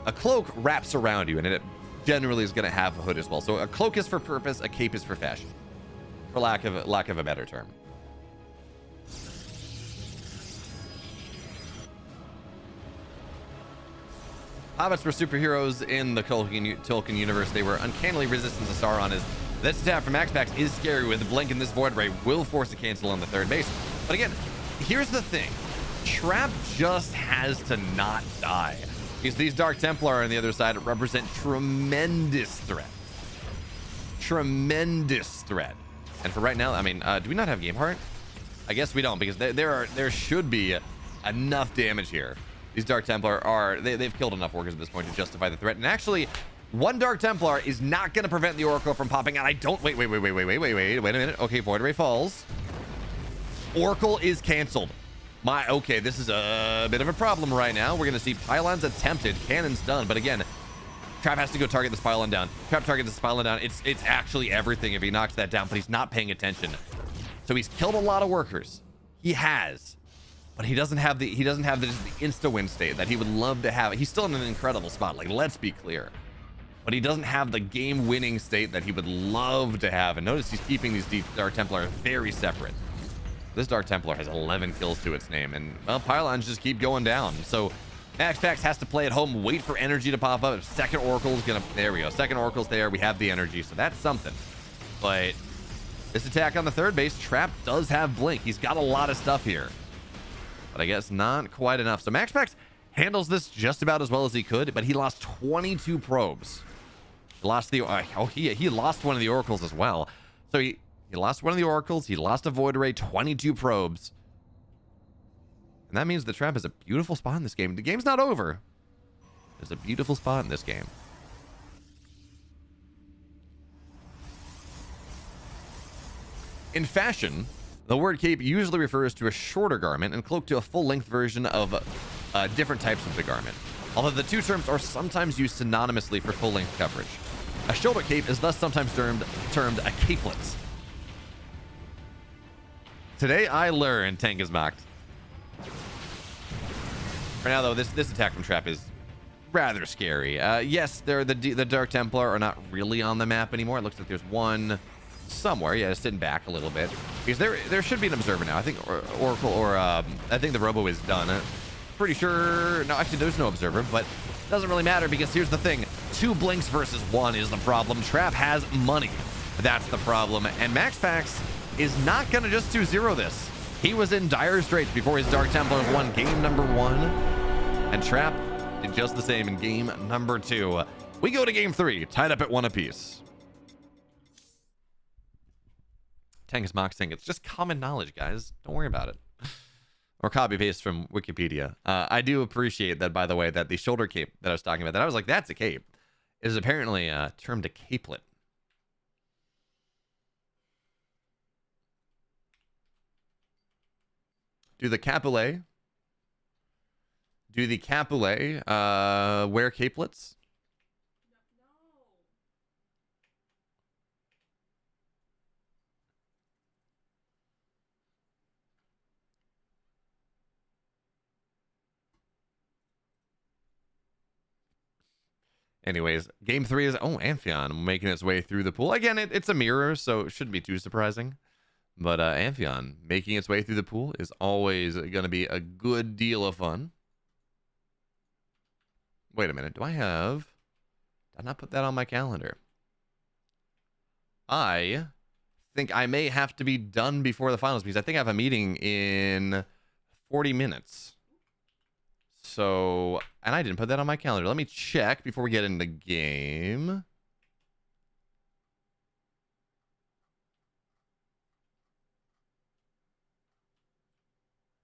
A cloak wraps around you, and it generally is going to have a hood as well. So a cloak is for purpose. A cape is for fashion, for lack of a better term. Hobbits were superheroes in the Tolkien universe. They were uncannily resistant to Sauron. As this attack from MaxPax is scary with Blink, and this Void Ray will force a cancel on the third base. But again, here's the thing. Trap just has to not die. Because these Dark Templar on the other side represent tremendous threat. Tremendous threat. And for right now, I mean, do we not have Game Heart? I guess we don't, because there should be enough damage here. These Dark Templar are, they've killed enough workers at this point to justify the threat. And actually, one Dark Templar is not going to prevent the Oracle from popping out. Wait a minute. Okay, Void Ray falls. Oracle is canceled. Okay, this is a bit of a problem right now. We're going to see pylons attempted, cannons done. But again, Trap has to go target this pylon down. Trap targets this pylon down. It's actually everything if he knocks that down, but he's not paying attention. So he's killed a lot of workers. He has. But he doesn't have the insta-win state that he would love to have. He's still in an incredible spot. Like, let's be clear. But he doesn't have the game-winning state that he would love to have. And notice he's keeping these Dark Templar very separate. This Dark Templar has 11 kills to its name. And, well, pylons just keep going down. So MaxPax has to play at home, wait for energy to pop up. If second Oracle's gonna... There we go. Second Oracle's there. We have the energy. So that's something. But this attack on the third base, Trap does have Blink. He's got a lot of stuff here. But I guess not quite enough. So MaxPax handles this just about as well as he could, but he lost 22 probes. He lost the he lost one of the oracles as well. So he lost one of the oracles, he lost a Void Ray, 22 probes. And that means the Trap is a beautiful spot in this game. The game's not over. There's a beautiful spot in this game. In fashion, the word cape usually refers to a shorter garment and cloak to a full-length version of different types of the garment, although the two terms are sometimes used synonymously for full-length coverage. A shoulder cape is thus sometimes termed a capelet. Today I learned Tank is mocked. For now, though, this attack from Trap is rather scary. Yes, the Dark Templar are not really on the map anymore. It looks like there's one somewhere. Yeah, sitting back a little bit, because there should be an observer now. I think Oracle or I think the Robo is done. Pretty sure. No, actually, there's no observer, but it doesn't really matter, because here's the thing: 2 blinks versus 1 is the problem. Trap has money. That's the problem, and MaxPax is not gonna just 2-0 this. He was in dire straits before his Dark Templars won game number 1, and Trap did just the same in game number 2. We go to game 3, tied up at 1 apiece. Tank is moxing. It's just common knowledge, guys. Don't worry about it. Or copy paste from Wikipedia. I do appreciate that, by the way, that the shoulder cape that I was talking about, that I was like, that's a cape, is apparently termed a capelet. Do the Capulet wear capelets? Anyways, game 3 is, Amphion making its way through the pool. Again, it's a mirror, so it shouldn't be too surprising. But Amphion making its way through the pool is always going to be a good deal of fun. Wait a minute. Did I not put that on my calendar? I think I may have to be done before the finals because I think I have a meeting in 40 minutes. So, and I didn't put that on my calendar. Let me check before we get into the game.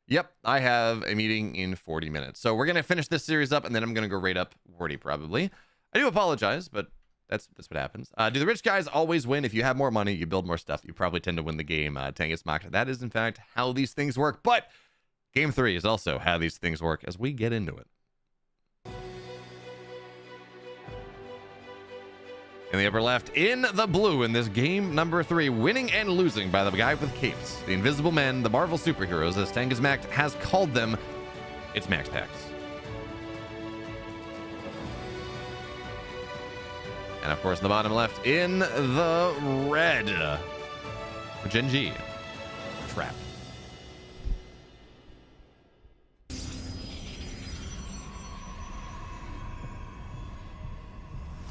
Yep, I have a meeting in 40 minutes. So we're going to finish this series up, and then I'm going to go raid up Wardy probably. I do apologize, but that's what happens. Do the rich guys always win? If you have more money, you build more stuff, you probably tend to win the game. Tangus Mock. That is, in fact, how these things work. But game 3 is also how these things work as we get into it. In the upper left, in the blue in this game number 3, winning and losing by the guy with capes. The Invisible Men, the Marvel superheroes, as Tangus Mac has called them. It's Max Packs. And of course, in the bottom left, in the red, Gen G, Trap.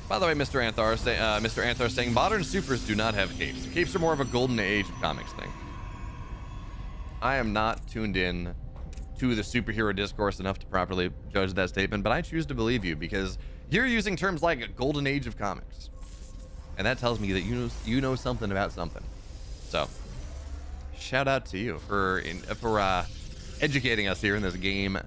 By the way, Mr. Anthar saying modern supers do not have capes. Capes are more of a golden age of comics thing. I am not tuned in to the superhero discourse enough to properly judge that statement, but I choose to believe you because you're using terms like a golden age of comics, and that tells me that you know something about something. So, shout out to you for educating us here in this game.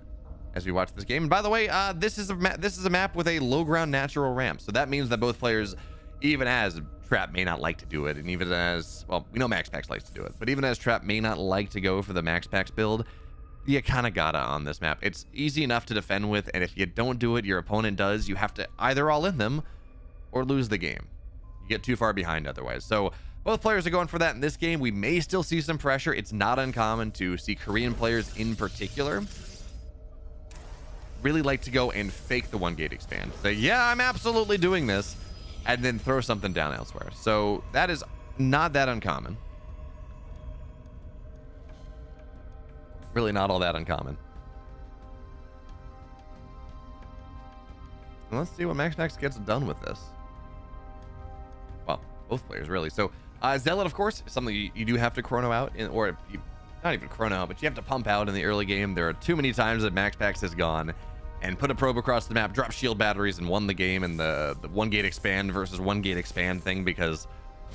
As we watch this game. And by the way, this is a map with a low ground natural ramp. So that means that both players, even as Trap may not like to do it, and even as, well, we know Max Pax likes to do it, but even as Trap may not like to go for the Max Pax build, you kind of gotta on this map. It's easy enough to defend with, and if you don't do it, your opponent does. You have to either all in them or lose the game. You get too far behind otherwise. So both players are going for that in this game. We may still see some pressure. It's not uncommon to see Korean players in particular really like to go and fake the 1 gate expand. Say, yeah, I'm absolutely doing this, and then throw something down elsewhere. So that is not that uncommon. Really not all that uncommon. And let's see what Max Max gets done with this. Well, both players really. So Zealot, of course, is something you do have to chrono out, not even chrono out, but you have to pump out in the early game. There are too many times that Max Pax has gone and put a probe across the map, drop shield batteries, and won the game in the 1 gate expand versus 1 gate expand thing because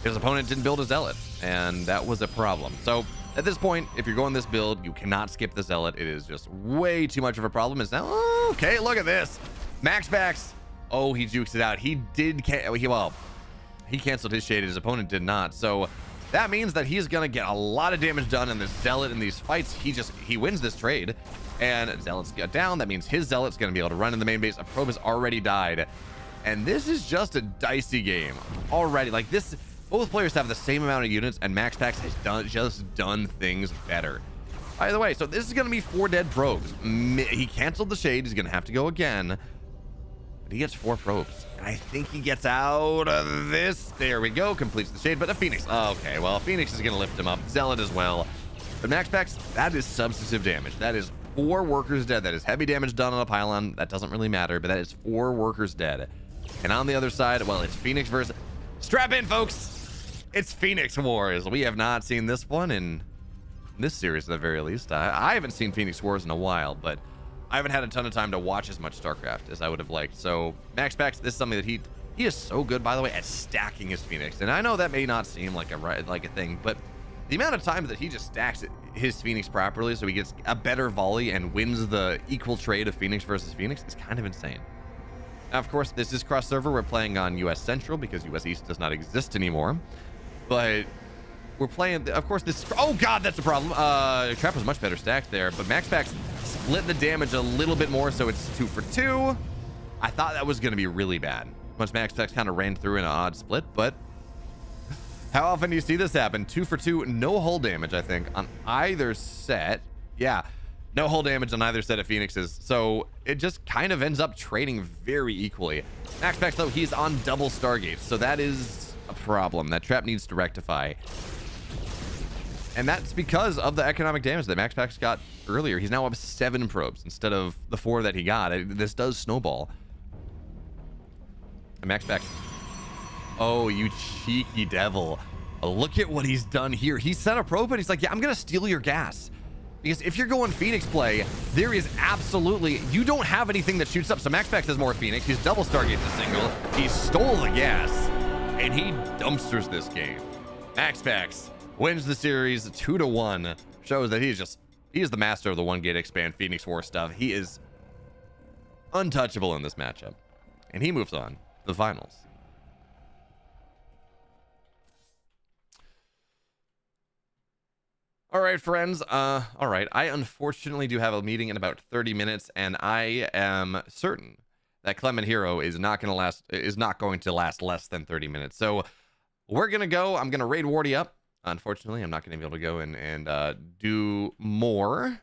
his opponent didn't build a Zealot, and that was a problem. So at this point, if you're going this build, you cannot skip the Zealot. It is just way too much of a problem. It's now, okay, look at this. Max Pax, he jukes it out. He canceled his shade. His opponent did not. So that means that he's going to get a lot of damage done in this Zealot in these fights. He wins this trade. And Zealot's got down. That means his Zealot's going to be able to run in the main base. A probe has already died. And this is just a dicey game already. Like this, both players have the same amount of units, and Max Pax has done things better. By the way, so this is going to be 4 dead probes. He canceled the shade. He's going to have to go again. But he gets 4 probes. And I think he gets out of this. There we go. Completes the shade. But a Phoenix. Okay, well, Phoenix is going to lift him up. Zealot as well. But Max Pax, that is substantive damage. That is 4 workers dead. That is heavy damage done on a pylon. That doesn't really matter, but that is 4 workers dead. And on the other side, well, it's Phoenix versus... Strap in, folks! It's Phoenix Wars. We have not seen this one in this series at the very least. I haven't seen Phoenix Wars in a while, but I haven't had a ton of time to watch as much Starcraft as I would have liked. So Max Pax, this is something that he is so good, by the way, at stacking his Phoenix. And I know that may not seem like a thing, but the amount of times that he just stacks his Phoenix properly so he gets a better volley and wins the equal trade of Phoenix versus Phoenix is kind of insane. Now, of course, this is cross server. We're playing on US Central because US East does not exist anymore. But we're playing, of course, this... Oh, God, that's a problem. Trap was much better stacked there, but Max Pax split the damage a little bit more, so it's 2 for 2. I thought that was going to be really bad once Max Pax kind of ran through in an odd split, but how often do you see this happen? 2 for 2, no hull damage, I think, on either set. Yeah, No hull damage on either set of Phoenixes, so it just kind of ends up trading very equally. Max Pax, though, he's on double Stargates, so that is a problem. That trap needs to rectify. And that's because of the economic damage that Max Pax got earlier. He's now up 7 probes instead of the 4 that he got. This does snowball. And Max Pax... Oh, you cheeky devil. Look at what he's done here. He set a probe, and he's like, yeah, I'm going to steal your gas. Because if you're going Phoenix play, there is absolutely... You don't have anything that shoots up. So Max Pax has more Phoenix. He's double Stargate to single. He stole the gas. And he dumpsters this game. Max Pax wins the series 2-1. Shows that he's the master of the 1 gate expand Phoenix War stuff. He is untouchable in this matchup. And he moves on to the finals. All right, friends. All right. I unfortunately do have a meeting in about 30 minutes, and I am certain that Clem and herO is not going to last less than 30 minutes. So we're going to go. I'm going to raid Wardy up. Unfortunately, I'm not going to be able to go and do more.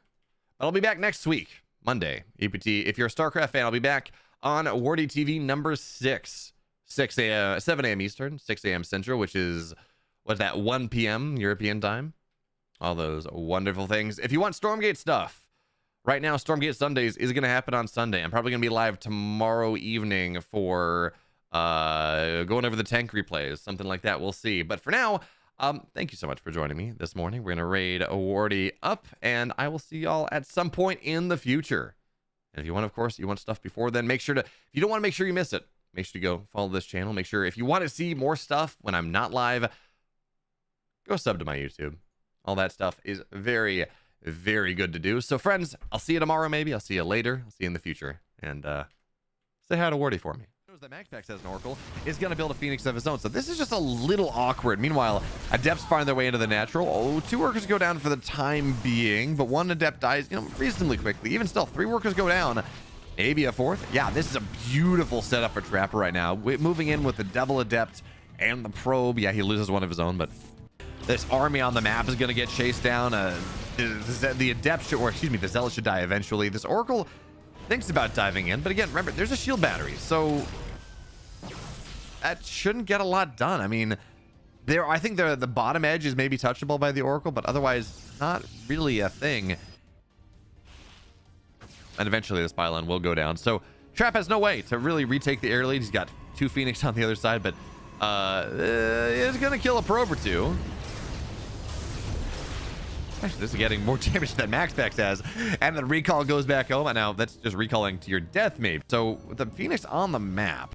But I'll be back next week, Monday. EPT. If you're a Starcraft fan, I'll be back on WardiTV number 6, 7 a.m. Eastern, 6 a.m. Central, which is, what's that, 1 p.m. European time? All those wonderful things. If you want Stormgate stuff, right now, Stormgate Sundays is going to happen on Sunday. I'm probably going to be live tomorrow evening for going over the tank replays, something like that. We'll see. But for now, thank you so much for joining me this morning. We're going to raid Wardy up, and I will see y'all at some point in the future. And if you want, of course, you want stuff before then, make sure to, if you don't want to make sure you miss it, make sure to go follow this channel. Make sure if you want to see more stuff when I'm not live, go sub to my YouTube. All that stuff is very, very good to do. So, friends, I'll see you tomorrow, maybe. I'll see you later. I'll see you in the future. And say hi to Wardy for me. That Max Pax has an Oracle is going to build a Phoenix of his own. So this is just a little awkward. Meanwhile, Adepts find their way into the natural. Oh, 2 workers go down for the time being, but 1 Adept dies, reasonably quickly. Even still, 3 workers go down. Maybe a 4th. Yeah, this is a beautiful setup for Trapper right now. Moving in with the Devil Adept and the Probe. Yeah, he loses 1 of his own, but this army on the map is going to get chased down. The Adept should, or excuse me, the Zealot should die eventually. This Oracle thinks about diving in, but again, remember, there's a shield battery, so that shouldn't get a lot done. I mean, I think the bottom edge is maybe touchable by the Oracle, but otherwise, not really a thing. And eventually, this pylon will go down. So Trap has no way to really retake the air lead. He's got 2 Phoenix on the other side, but it's going to kill a probe or 2. Actually, this is getting more damage than Max Pax has. And the recall goes back home. And now that's just recalling to your death, maybe. So with the Phoenix on the map,